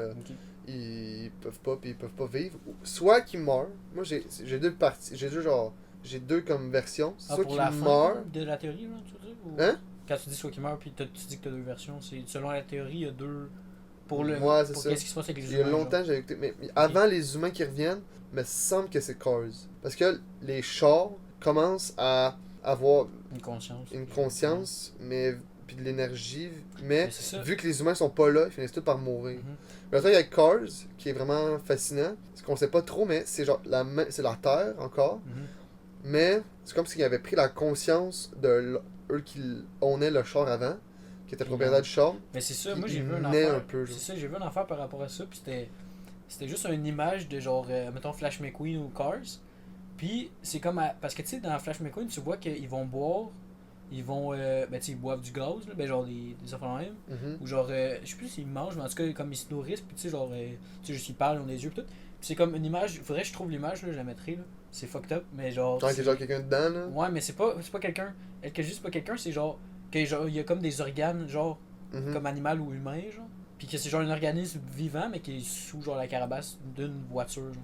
ils peuvent pas, puis ils peuvent pas vivre. Soit qu'ils meurent. Moi, j'ai deux parties, j'ai deux comme versions. Soit pour qu'ils la meurent. fin de la théorie, là, tu veux dire? Hein? Quand tu dis soit qu'il meurt, puis tu dis que t'as deux versions, c'est selon la théorie, il y a deux. Pour Ouais, c'est ça. qu'est-ce qui se passe avec les Il humains? y a longtemps, j'avais écouté. Mais avant les humains qui reviennent, mais il semble que c'est Cars. Parce que les chars commencent à avoir Une conscience. mais puis de l'énergie. Mais c'est ça. vu que les humains sont pas là, ils finissent tous par mourir. Mhm. Le truc avec Cars, qui est vraiment fascinant, c'est qu'on sait pas trop, mais c'est genre c'est la Terre encore. Mhm. Mais c'est comme s'ils avaient pris la conscience de eux qui ownaient le char avant, qui étaient propriétaires du char. Mais c'est ça, Puis moi j'ai il vu un naît affaire. un peu, genre. C'est ça, j'ai vu un affaire par rapport à ça, puis c'était juste une image de genre, mettons Flash McQueen ou Cars. Puis c'est comme, parce que tu sais, dans Flash McQueen, tu vois qu'ils vont boire, ils vont, ben tu sais, ils boivent du gaz, là, ben genre des affaires même. Mhm. Ou genre, je sais plus s'ils mangent, mais en tout cas, comme ils se nourrissent, puis tu sais, genre, tu sais, juste ils parlent, ils ont des yeux, pis tout. Puis c'est comme une image, faudrait que je trouve l'image, là, je la mettrai, là. C'est fucked up, mais genre. Tant qu'il y a genre quelqu'un dedans, là. Ouais, mais c'est pas quelqu'un. Elle que juste pas quelqu'un, c'est genre. Que genre, il y a comme des organes, genre, Mhm. comme animal ou humain, genre. Puis que c'est genre un organisme vivant, mais qui est sous genre la carapace d'une voiture, genre.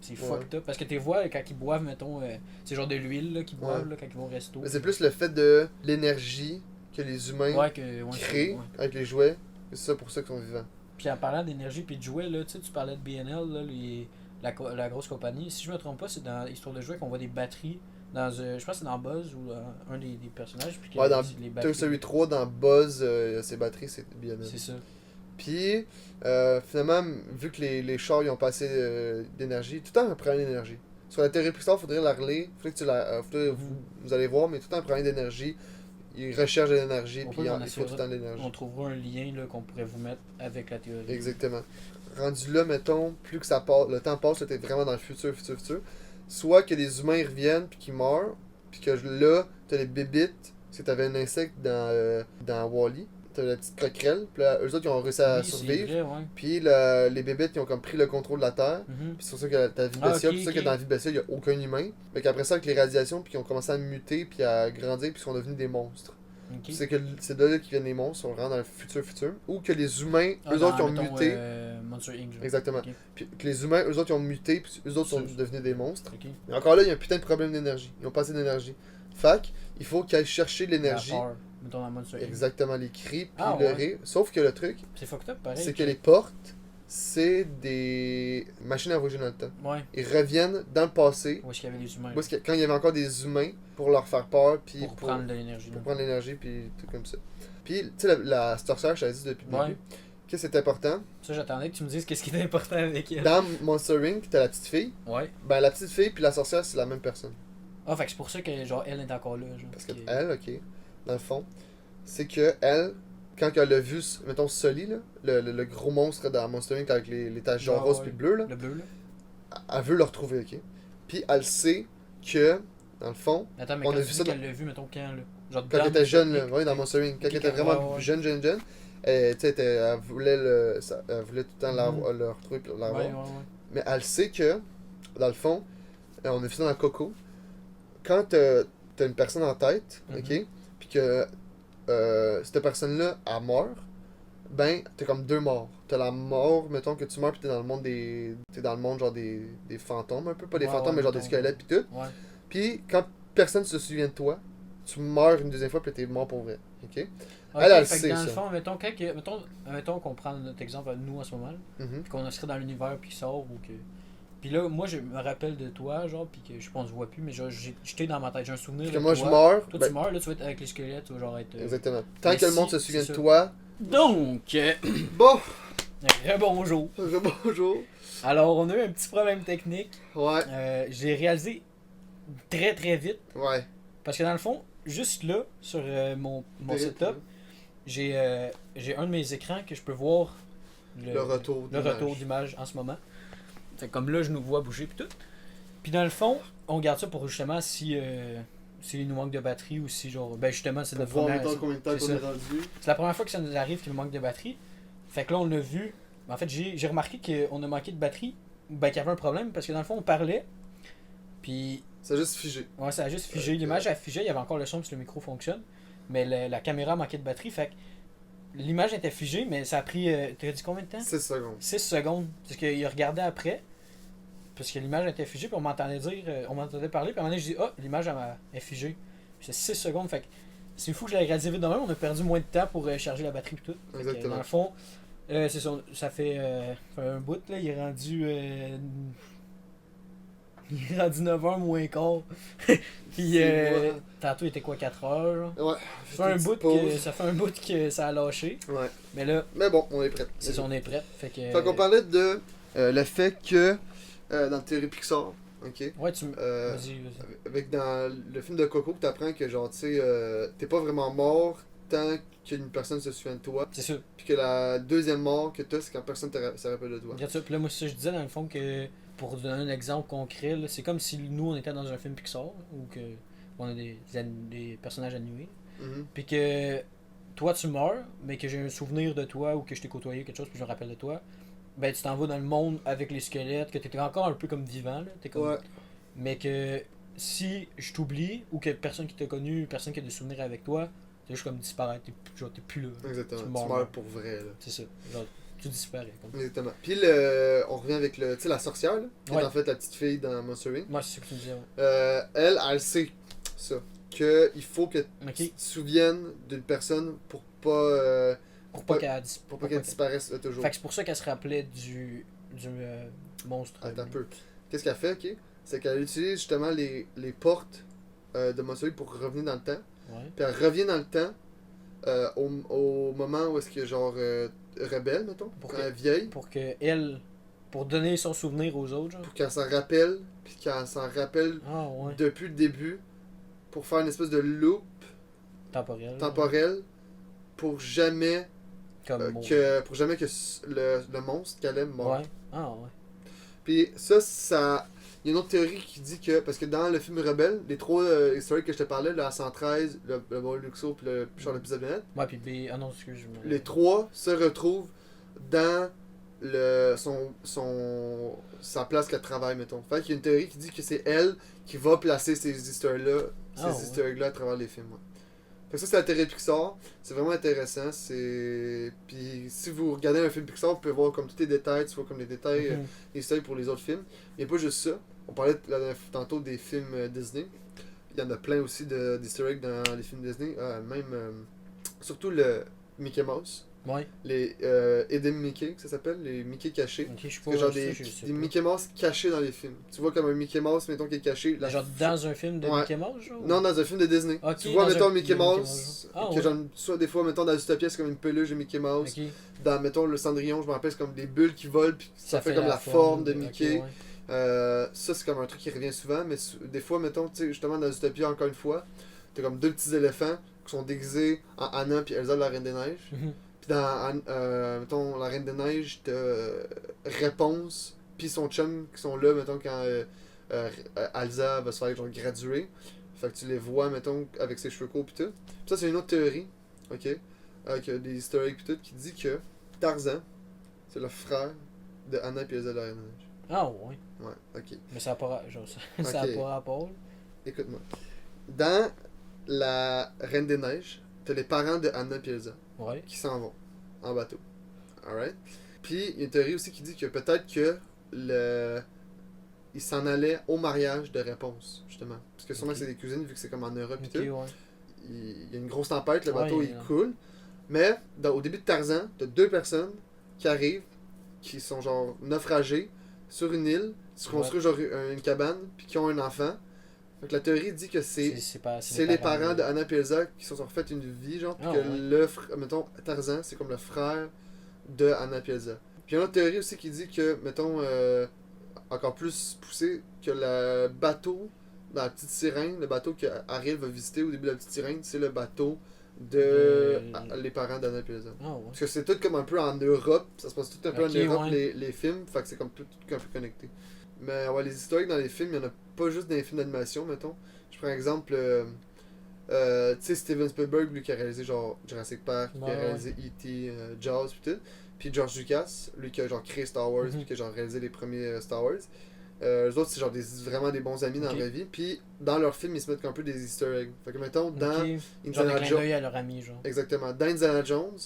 C'est fucked up. Parce que tes vois, quand ils boivent, mettons, c'est genre de l'huile là, qu'ils boivent là, quand ils vont au resto. Mais c'est plus le fait de l'énergie que les humains créent avec les jouets. C'est ça pour ça qu'ils sont vivants. Puis en parlant d'énergie puis de jouets, là, tu parlais de BNL, là, la grosse compagnie. Si je me trompe pas, c'est dans Histoire de jouets qu'on voit des batteries. Je pense que c'est dans Buzz ou un des personnages. Puis Ouais, dans les Toy Story 3, dans Buzz, ses batteries, c'est bien. C'est ça. Puis, finalement, vu que les chars ils ont pas assez d'énergie, tout le temps un problème d'énergie. Sur la théorie Pixar, il faudrait la relayer. Vous allez voir, mais tout le temps un problème d'énergie. Ils recherchent de l'énergie, puis il faut tout le temps de l'énergie. On trouvera un lien là, qu'on pourrait vous mettre avec la théorie. Exactement. Rendu là, mettons, plus que ça passe, le temps passe, t'es vraiment dans le futur. Soit que les humains reviennent, puis qu'ils meurent, puis que là, t'as les bébites, parce que t'avais un insecte dans Wall-E. T'as la petite coquerelle, puis là, eux autres, ils ont réussi à survivre. Vrai, ouais. Puis les bébites, ils ont comme pris le contrôle de la Terre. Puis c'est pour ça que ta vie bestiale, c'est pour ça que dans la vie bestiale, il n'y a aucun humain. Mais qu'après ça, avec les radiations, puis ils ont commencé à muter, puis à grandir, puis ils sont devenus des monstres. C'est de là qu'ils viennent les monstres, on rentre dans le futur. Ou que les humains, eux autres, ils ont muté. Monster Inc. Genre. Exactement. Puis que les humains, eux autres, ils ont muté, puis eux autres sont devenus des monstres. Mais encore là, il y a un putain de problème d'énergie. Ils ont pas assez d'énergie. Fac, il faut qu'ils aillent chercher l'énergie. Mettons dans Monster Inc. Exactement, les cris, puis le rire. Sauf que le truc, c'est fucked up, pareil. C'est que les portes, c'est des machines à voyager dans le temps. Ouais. Ils reviennent dans le passé. Où est-ce qu'il y avait des humains? Quand il y avait encore des humains pour leur faire peur. Puis pour prendre de l'énergie. Pour prendre l'énergie, puis tout comme ça. Puis, tu sais, la sorcière, je t'avais dit depuis le début. Qu'est-ce qui est important? Ça, j'attendais que tu me dises qu'est-ce qui était important avec elle. Dans Monster Inc., t'as la petite fille. Ouais. Ben, la petite fille puis la sorcière, c'est la même personne. Ah, fait que c'est pour ça que, genre, elle est encore là. Genre, parce que elle, ok, dans le fond, c'est que elle, quand elle a vu, mettons, Sully, là, le gros monstre dans Monster Inc. avec les taches jaune, rose puis bleu, là. Le bleu, là. Elle veut le retrouver, ok? Puis elle sait que, dans le fond, attends, mais on quand a tu vu dis ça qu'elle l'a vu, mettons, quand, là? Genre, quand elle était jeune, là, ouais, dans Monster Inc. Quand elle était vraiment jeune. Elle, elle voulait elle voulait tout le temps le retrouver et la voir. Mais elle sait que, dans le fond, on a vu ça dans Coco, quand t'as une personne en tête, ok, puis que cette personne-là, elle meurt, ben, t'as comme deux morts. T'as la mort, mettons que tu meurs pis t'es dans le monde t'es dans le monde genre des fantômes un peu, pas des fantômes, mais genre des squelettes pis tout. Ouais. Pis quand personne se souvient de toi, tu meurs une deuxième fois pis t'es mort pour vrai, ok? Elle sait dans ça. le fond, mettons qu'on prend notre exemple à nous en ce moment, puis qu'on serait dans l'univers puis sort ou que... Puis là, moi, je me rappelle de toi, genre, puis que je pense que je vois plus, mais genre, j'étais dans ma tête, j'ai un souvenir Puis de que moi, toi. je meurs. Toi, tu meurs, là, tu vas être avec les squelettes, tu vas genre être... Exactement. Tant que le monde se souvient de toi... Donc... Bon! Bonjour. Bonjour. Alors, on a eu un petit problème technique. Ouais. J'ai réalisé très très vite. Ouais. Parce que dans le fond, juste là, sur mon setup, j'ai un de mes écrans que je peux voir le retour d'image en ce moment. Fait comme là, je nous vois bouger puis tout. Puis dans le fond, on garde ça pour justement si il nous manque de batterie ou si genre... Ben justement, c'est notre première... C'est la première fois que ça nous arrive qu'il nous manque de batterie. Fait que là, on l'a vu. En fait, j'ai remarqué qu'on a manqué de batterie. Ben, qu'il y avait un problème parce que dans le fond, on parlait. Puis. Ça a juste figé. Ouais, ça a juste figé. L'image a figé, il y avait encore le son parce que le micro fonctionne. Mais la caméra manquait de batterie, fait que l'image était figée, mais ça a pris. T'as dit combien de temps? 6 secondes. 6 secondes. Parce qu'il regardait après. Parce que l'image était figée, puis on m'entendait dire. On m'entendait parler, puis à un moment donné, je dis, ah, l'image est figée. Puis c'est 6 secondes, fait que c'est fou que je l'ai réalisé vite de même. On a perdu moins de temps pour charger la batterie et tout. Exactement. Dans le fond, c'est ça fait un bout, là. Il est rendu. Il est rendu 9h moins quart. Puis tantôt il était quoi, 4h? Ouais. Ça fait un bout que ça a lâché. Ouais. Mais là. Mais bon, on est prêt. C'est ça, on est prêt. Fait qu'on parlait de le fait que dans la théorie Pixar, ok? Ouais, vas-y. Avec dans le film de Coco, que t'apprends que genre, tu sais, t'es pas vraiment mort tant qu'une personne se souvient de toi. C'est ça. Puis que la deuxième mort que t'as, c'est quand personne se rappelle de toi. Regarde ça. Puis là, moi, ça, je disais dans le fond que, pour donner un exemple concret, là, c'est comme si nous, on était dans un film Pixar, ou que on a des personnages animés. Puis que toi, tu meurs, mais que j'ai un souvenir de toi, ou que je t'ai côtoyé quelque chose, puis je me rappelle de toi. Ben, tu t'en vas dans le monde avec les squelettes, que t'étais encore un peu comme vivant, là. T'es comme... Ouais. Mais que si je t'oublie, ou que personne qui t'a connu, personne qui a des souvenirs avec toi, t'es juste comme disparaître, t'es plus là. Exactement, tu meurs pour vrai, là. C'est ça, genre, tu disparais. Comme. Exactement. Puis on revient avec tu sais, la sorcière, là, qui est en fait la petite fille dans Monster Inc. Moi, c'est ce que tu me disais, ouais. Elle sait ça, qu'il faut que tu te souviennes d'une personne pour pas... Pour pas qu'elle disparaisse toujours. Fait que c'est pour ça qu'elle se rappelait du monstre. Attends un peu. Qu'est-ce qu'elle fait, ok? C'est qu'elle utilise justement les portes de Monster Inc. pour revenir dans le temps. Ouais. Puis elle revient dans le temps au moment où est-ce que genre rebelle, mettons, quand elle est vieille. Pour donner son souvenir aux autres, genre. Pour qu'elle s'en rappelle, puis qu'elle s'en rappelle depuis le début, pour faire une espèce de loop temporel pour jamais pour jamais que le monstre qu'elle aime meure. Ouais. Ah ouais. Puis ça il y a une autre théorie qui dit que, parce que dans le film Rebelle, les trois historiques que je te parlais, le A113, le Bon Luxo puis le Charles Bizabinette, ouais, puis ah non, excuse-moi. Les trois se retrouvent dans sa place qu'elle travaille, mettons. Fait qu'il y a une théorie qui dit que c'est elle qui va placer ces easter eggs-là à travers les films. Ouais. Fait que ça, c'est la théorie de Pixar. C'est vraiment intéressant. Puis si vous regardez un film Pixar, vous pouvez voir comme tous les détails, tu vois comme les détails, les easter eggs pour les autres films. Il n'y a pas juste ça. On parlait tantôt des films Disney. Il y en a plein aussi d'easter eggs dans les films Disney. Surtout le Mickey Mouse. Ouais. Les Hidden Mickey, ça s'appelle, les Mickey cachés. Okay, c'est genre des Mickey Mouse cachés dans les films. Tu vois comme un Mickey Mouse, mettons, qui est caché. Genre dans un film de Mickey Mouse, genre? Non, dans un film de Disney. Okay, tu vois, mettons, Mickey Mouse, que genre, soit des fois, mettons, dans Zootopia, c'est comme une peluche de Mickey Mouse. Okay. Dans, mettons, le Cendrillon, je me rappelle, c'est comme des bulles qui volent, puis ça fait comme la forme de Mickey. Okay, ça, c'est comme un truc qui revient souvent, mais des fois, mettons, tu sais, justement, dans Zootopia, encore une fois, t'as comme deux petits éléphants qui sont déguisés en Anna puis Elsa, la Reine des Neiges. Dans, mettons, La Reine des Neiges, t'as Réponse, puis son chum qui sont là, mettons, quand Elsa va se faire genre graduer. Fait que tu les vois, mettons, avec ses cheveux courts, pis tout. Pis ça, c'est une autre théorie, ok, avec des easter eggs, pis tout, qui dit que Tarzan, c'est le frère de Anna et Elsa de la Reine des Neiges. Ah, ouais. Ouais, ok. Mais ça n'a pas, ça a pas rapport. Écoute-moi. Dans La Reine des Neiges, t'as les parents de Anna et Elsa. Ouais. Qui s'en vont en bateau. Alright? Puis, il y a une théorie aussi qui dit que peut-être que il s'en allait au mariage de Réponse, justement. Parce que sûrement que c'est des cousines, vu que c'est comme en Europe et tout. Ouais. Il y a une grosse tempête, le bateau il coule. Mais, au début de Tarzan, t'as deux personnes qui arrivent, qui sont genre naufragées sur une île, qui se construisent genre une cabane, puis qui ont un enfant. Donc la théorie dit que c'est les parents de Anna et Elsa qui se sont refait une vie, genre, puis que mettons, Tarzan, c'est comme le frère de Anna et Elsa. Puis il y a une autre théorie aussi qui dit que, mettons, encore plus poussé, que le bateau dans La Petite Sirène, le bateau qu'Ariel va visiter au début de La Petite Sirène, c'est le bateau de les parents d'Anna et Elsa. Parce que c'est tout comme un peu en Europe, ça se passe tout un peu en Europe, les films, fait que c'est comme tout un peu connecté. Mais ouais, les historiques dans les films, il n'y en a pas juste dans les films d'animation, mettons. Je prends exemple, tu sais, Steven Spielberg, lui qui a réalisé genre Jurassic Park, qui a réalisé E.T., Jaws, pis tout. Puis George Lucas, lui qui a genre créé Star Wars, puis qui a genre réalisé les premiers Star Wars. Eux autres, c'est genre vraiment des bons amis dans la vraie vie. Puis dans leur film, ils se mettent un peu des easter eggs. Fait que mettons, dans Indiana Jones. Genre des à leur ami, genre. Exactement. Dans Indiana Jones,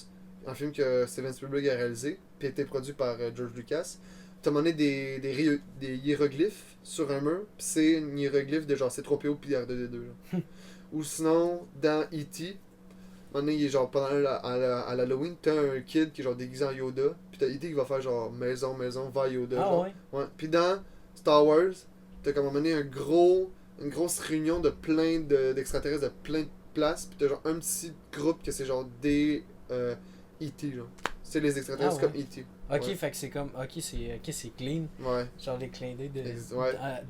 un film que Steven Spielberg a réalisé, puis a été produit par George Lucas, t'as donné des hiéroglyphes sur un mur, puis c'est un hiéroglyphe de genre C3PO puis R2D2. Ou sinon, dans E.T., il est genre pendant à l'Halloween, t'as un kid qui est genre déguisé en Yoda, puis t'as E.T. qui va faire genre maison, va Yoda. Ah genre. Ouais. Puis dans Star Wars, t'as comme amené une grosse réunion de plein d'extraterrestres de plein de places, puis t'as genre un petit groupe que c'est genre des E.T. genre. C'est les extraterrestres comme E.T. Ok, fait que c'est comme. Ok, c'est clean. Ouais. Genre les clins d'œil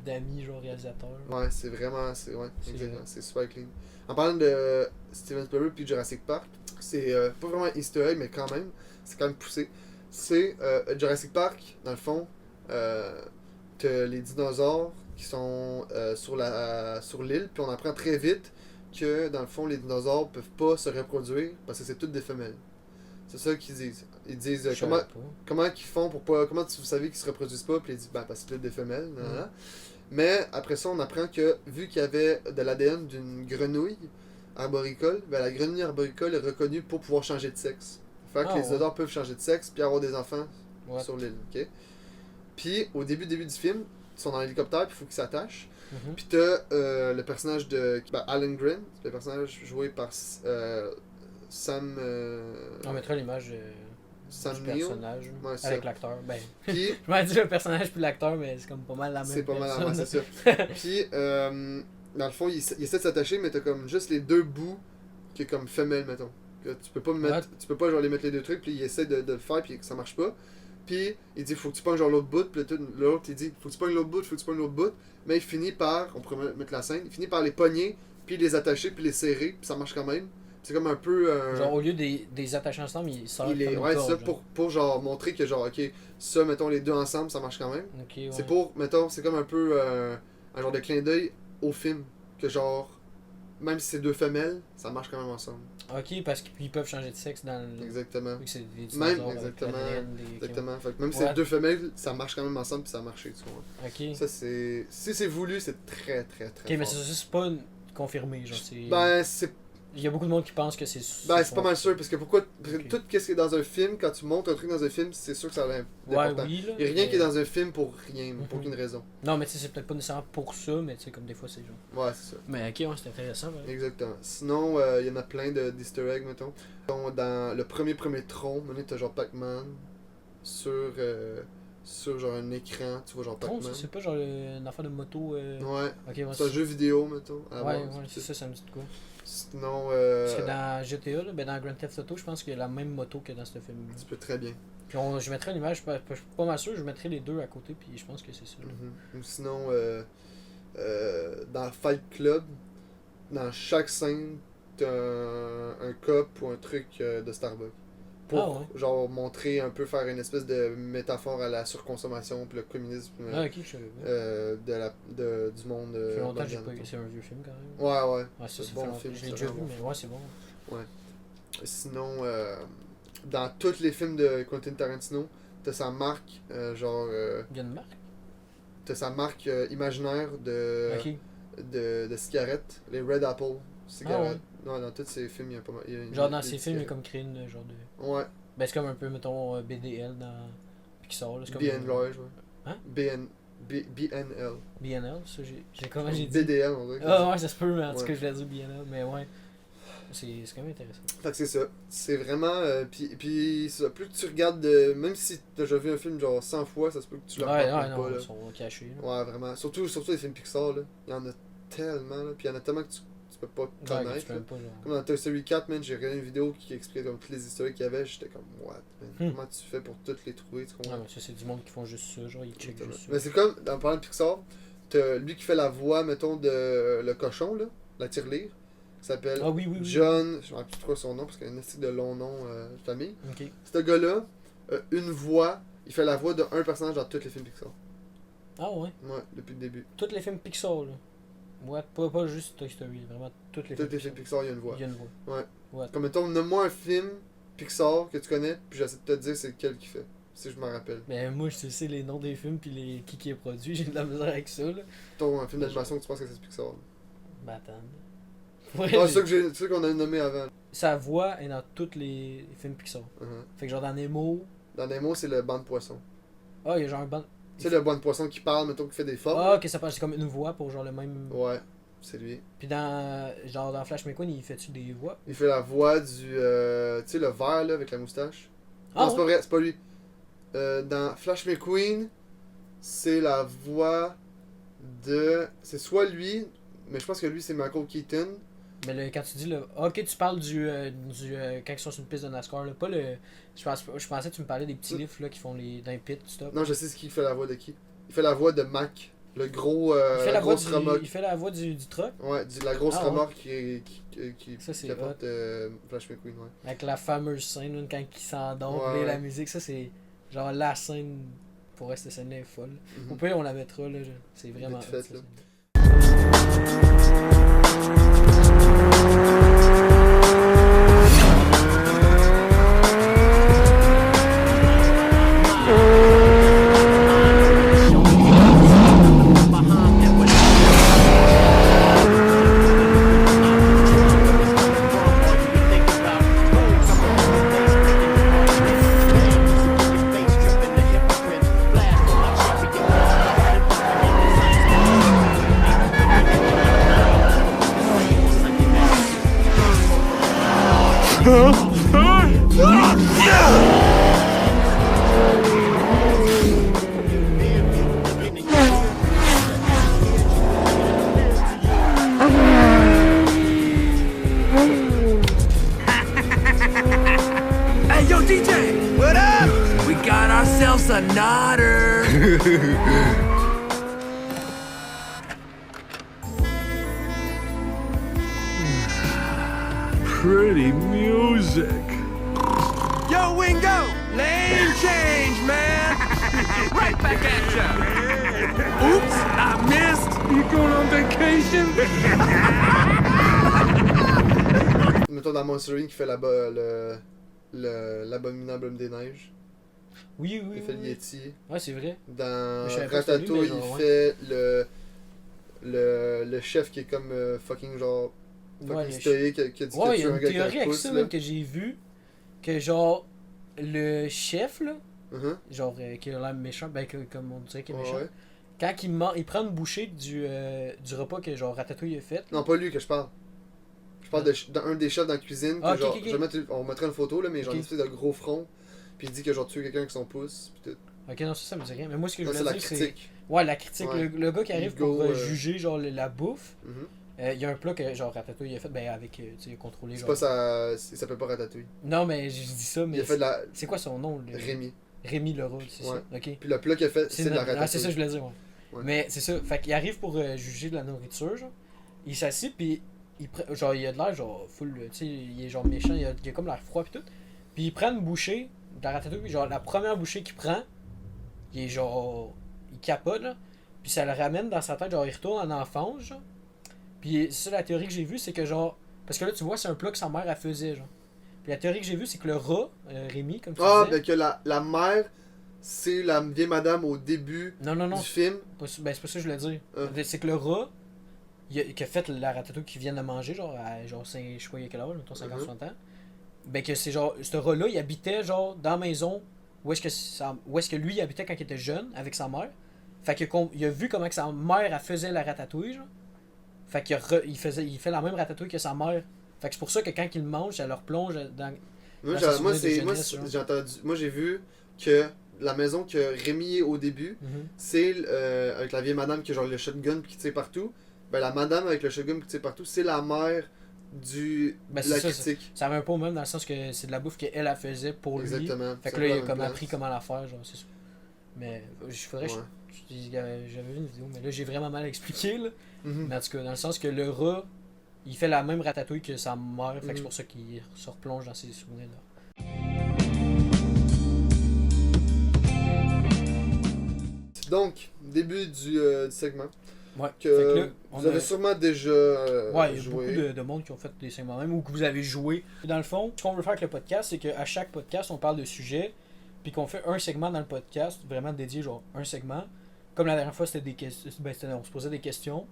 d'amis, genre réalisateurs. Ouais, c'est vraiment. C'est super clean. En parlant de Steven Spielberg puis Jurassic Park, c'est pas vraiment Easter egg, mais quand même, c'est quand même poussé. C'est Jurassic Park, dans le fond, t'as les dinosaures qui sont sur l'île, puis on apprend très vite que, dans le fond, les dinosaures peuvent pas se reproduire parce que c'est toutes des femelles. C'est ça qu'ils disent. Ils disent comment ils font pour pas. Comment vous savez qu'ils se reproduisent pas, puis ils disent parce que c'est toutes des femelles. Mais après ça, on apprend que vu qu'il y avait de l'ADN d'une grenouille arboricole, ben la grenouille arboricole est reconnue pour pouvoir changer de sexe. Fait que les dinosaures peuvent changer de sexe puis avoir des enfants sur l'île. Ok. Puis au début du film, ils sont dans l'hélicoptère puis il faut qu'ils s'attachent. Puis t'as le personnage de Alan Grant, le personnage joué par Sam. On mettra l'image Sam du personnage avec l'acteur. Ben, puis, je m'en dis le personnage puis l'acteur, mais c'est comme pas mal la même c'est pas personne. mal, c'est ça. Puis, dans le fond, il essaie de s'attacher, mais t'as comme juste les deux bouts qui est comme femelle, mettons. Que tu peux pas mettre, tu peux pas genre les mettre les deux trucs, puis il essaie de le faire, puis ça marche pas. Puis il dit faut que tu pognes genre l'autre bout, puis l'autre il dit faut que tu pognes l'autre bout, faut que tu pognes l'autre bout. Mais il finit par, on pourrait mettre la scène, il finit par les pogner, puis les attacher, puis les serrer, puis ça marche quand même. C'est comme un peu. Genre, au lieu des attacher ensemble, il sort comme une ouais, corde, ça, pour genre montrer que, genre, ok, ça, mettons, les deux ensemble, ça marche quand même. Okay, c'est pour, mettons, c'est comme un peu un genre de clin d'œil au film. Que, genre, même si c'est deux femelles, ça marche quand même ensemble. Ok, parce qu'ils peuvent changer de sexe dans le. Exactement. Vu que c'est des même, exactement. Exactement. Fait que même si c'est deux femelles, ça marche quand même ensemble, puis ça a marché, tu vois. Ok. Ça, c'est. Si c'est voulu, c'est très, très, très. Ok, mais c'est pas confirmé, genre, c'est. Ben, c'est. Il y a beaucoup de monde qui pense que c'est. Ben, c'est pas mal sûr, parce que pourquoi. Parce que tout ce qui est dans un film, quand tu montes un truc dans un film, c'est sûr que ça a l'important. Oui, là. Il y a rien qui est dans un film pour rien, pour aucune raison. Non, mais tu sais, c'est peut-être pas nécessairement pour ça, mais tu sais, comme des fois, c'est genre. Ouais, c'est ça. Mais ok, ouais, c'est intéressant, ouais. Exactement. Sinon, il y en a plein d'easter eggs, mettons. Dans le premier Tron, t'as genre Pac-Man sur genre un écran, tu vois genre Pac-Man. Tron, c'est pas genre une affaire de moto. Ouais. Okay, c'est un jeu vidéo, mettons. Ouais, c'est ça me dit de quoi. Sinon. Parce que dans GTA, là, ben dans Grand Theft Auto, je pense qu'il y a la même moto que dans ce film. Tu peux très bien. Puis je mettrais l'image, je suis pas mal sûr, je mettrais les deux à côté, puis je pense que c'est ça. Ou sinon, dans Fight Club, dans chaque scène, t'as un cup ou un truc de Starbucks. Pour genre montrer un peu, faire une espèce de métaphore à la surconsommation puis le communisme du monde. Ça fait longtemps que j'ai pas. C'est un vieux film quand même. Ouais. C'est bon film. Je l'ai déjà vu, mais ouais, c'est bon. Ouais. Sinon, dans tous les films de Quentin Tarantino, t'as sa marque, genre. Il y a une marque? T'as sa marque imaginaire de cigarettes, les Red Apple cigarettes. Non, dans tous ces films, il y a pas mal. Genre dans ces films, il y a comme créé une genre de. Ouais. Ben c'est comme un peu, mettons, BDL dans Pixar. Là, BNL, ouais. Hein? BNL. BNL, ça j'ai comment j'ai dit? BDL, on dirait. Ah ouais, ça se peut, mais en tout cas, je l'ai dit BNL, mais ouais. C'est quand même intéressant. Fait que c'est ça. C'est vraiment. Puis ça, plus que tu regardes. Même si t'as déjà vu un film genre 100 fois, ça se peut que tu le regardes pas. Ils sont cachés. Là. Ouais, vraiment. Surtout les films Pixar, là. Il y en a tellement, là. Puis il y en a tellement que tu peux pas connaître. Comme dans Toy Story 4, man, j'ai regardé une vidéo qui expliquait comme toutes les histoires qu'il y avait. J'étais comme, what, man. Comment tu fais pour toutes les trouver, tu comprends? Ouais, ça, c'est du monde qui font juste ça. Genre, ils checkent juste ça. Mais c'est comme, dans parlant de Pixar, t'as lui qui fait la voix, mettons, de le cochon, là, la tirelire. Qui s'appelle John, je me rappelle plus trop son nom parce qu'il y a un assez de long nom de famille. Okay. Ce gars-là, une voix, il fait la voix d'un personnage dans tous les films Pixar. Ah ouais? Ouais, depuis le début. Tous les films Pixar, là. Ouais, pas juste Toy Story, vraiment tous les films Pixar, il y a une voix. Il y a une voix. Ouais. Comme mettons, nomme-moi un film Pixar que tu connais, puis j'essaie de te dire c'est lequel qui fait. si je m'en rappelle. Mais moi, je sais les noms des films puis qui est produit, j'ai de la misère avec ça, là. Ton film d'animation, tu penses que c'est Pixar? Ben, attends. Ouais, c'est ça qu'on a nommé avant. Sa voix est dans tous les films Pixar. Fait que genre dans Nemo... Dans Nemo, c'est le banc de poisson. Ah, il y a genre un banc... Tu sais, le banc de poisson qui parle, mettons, qui fait des formes. Ah, ok, ça passe, c'est comme une voix pour genre le même... Ouais, c'est lui. Puis dans Flash McQueen, il fait-tu des voix? Il fait la voix du... tu sais, le vert, là, avec la moustache. Ah, Non, c'est pas vrai, c'est pas lui. Dans Flash McQueen, c'est la voix de... C'est soit lui, mais je pense que lui, c'est Michael Keaton. Mais quand tu dis le... Ok, tu parles du quand ils sont sur une piste de NASCAR, là. Pas le... Je pensais que tu me parlais des petits livres là, qui font dans les pits, stop. Non, je sais ce qu'il fait la voix de qui. Il fait la voix de Mac. Le gros... il fait la grosse remorque. Il fait la voix du truck. Ouais, la grosse Ah, remorque qui ça, c'est apporte Flash McQueen, ouais. Avec la fameuse scène, là, quand il s'endort, Ouais. et la musique, ça c'est genre la scène, pour rester cette scène-là est folle. Mhm. Au pire, on la mettra, là, c'est vraiment Vite fait, hot, ça, là. Hey, yo, DJ! What up? We got ourselves a nodder. Pretty music. Yo, Wingo! Lane change, man! Right back at ya! Oops, I missed! You going on vacation? Mettons dans Monster Inc. qui fait l'abominable homme des neiges. Oui, oui, Il fait oui, le oui. Yeti. Ouais, c'est vrai. Dans Mais je savais pas que c'était lui, Ratatouille, mais il genre, fait le chef qui est comme fucking genre fucking Ouais, stoïque qui a dit Ouais, que il y tu a un une gars théorie qui a avec pouce, ça, là. même, que j'ai vu, que genre, le chef, là, Mhm. genre, qui a l'air méchant, ben, comme on dirait qu'il est Ouais, méchant, ouais. quand il prend une bouchée du repas que genre Ratatouille a fait. Non, pas lui que je parle. Je parle d'un des chefs dans la cuisine. Que Ah, ok, genre, ok, ok. on mettra une photo, là, mais genre Ok. une espèce de gros front. Puis il dit que genre tué quelqu'un avec son pouce. Puis tout. Ok, non, ça me dit rien. Mais moi, ce que je Ça, c'est voulais la dire, c'est. critique. Ouais, la critique. Ouais. Le gars qui arrive Ego, pour juger genre la bouffe, Mhm. il y a un plat que genre Ratatouille a fait, ben avec, tu sais, contrôlé C'est genre. pas ça. Il s'appelle pas Ratatouille. Non, mais je dis ça, mais. Il a fait de la. C'est quoi son nom, Rémi. Rémi Leroy, c'est Ouais. ça. Ok. Puis le plat qu'il a fait, c'est de la Ratatouille. Ah, c'est ça que je voulais dire, ouais. Ouais. Mais c'est ça. Fait qu'il arrive pour juger de la nourriture, genre. Il s'assied, puis genre, il a de l'air, genre, full, tu sais, il est genre méchant, il a comme l'air froid, puis tout. Puis il prend une bouchée de la ratatouille, puis genre, la première bouchée qu'il prend, il est genre. Il capote, là. Puis ça le ramène dans sa tête, genre, il retourne en enfance, genre. Puis ça, la théorie que j'ai vue, c'est que genre. Parce que là, tu vois, c'est un plat que sa mère, elle faisait, genre. Puis la théorie que j'ai vue, c'est que le rat, Rémi, comme tu Ah, disais. ben que la mère, c'est la vieille madame au début Non, non, non. du film. Ben, c'est pas ça que je voulais dire. Ah. C'est que le rat, qui a fait la ratatouille qu'il vient de manger, genre, à genre, je sais pas, il y a quel âge, mettons 50-60 ans. Ben, que c'est genre, ce rat-là, il habitait, genre, dans la maison où est-ce que lui, il habitait quand il était jeune, avec sa mère. Fait que, il a vu comment que sa mère, elle faisait la ratatouille, genre. Fait qu'il il fait la même ratatouille que sa mère. Fait que c'est pour ça que quand il le mange, ça leur plonge dans. Moi, Dans sa moi, souvenir de c'est, moi, jeunesse, genre. j'ai entendu, moi j'ai vu que la maison que Rémi est au début, c'est avec la vieille madame qui a genre le shotgun puis qui tire partout. Ben la madame avec le shotgun qui tire partout, c'est la mère Ben, de la c'est ça, critique. Ça va un peu au même dans le sens que c'est de la bouffe qu'elle elle faisait pour lui. Exactement. Fait que C'est là, il la a même comme place. appris comment la faire, genre, c'est ça. Mais il faudrait que Ouais. j'avais vu une vidéo, mais là j'ai vraiment mal expliqué, là. Mhm. Mais en tout cas, dans le sens que le rat, il fait la même ratatouille que sa mère, fait que c'est Mhm. pour ça qu'il se replonge dans ses souvenirs-là. Donc, début du segment. Ouais, Que fait que là, vous avez sûrement déjà Ouais, il y a joué. beaucoup de monde qui ont fait des segments même ou que vous avez joué. Dans le fond, ce qu'on veut faire avec le podcast, c'est qu'à chaque podcast, on parle de sujets puis qu'on fait un segment dans le podcast, vraiment dédié, genre un segment. Comme la dernière fois, c'était des questions. Ben, on se posait des questions.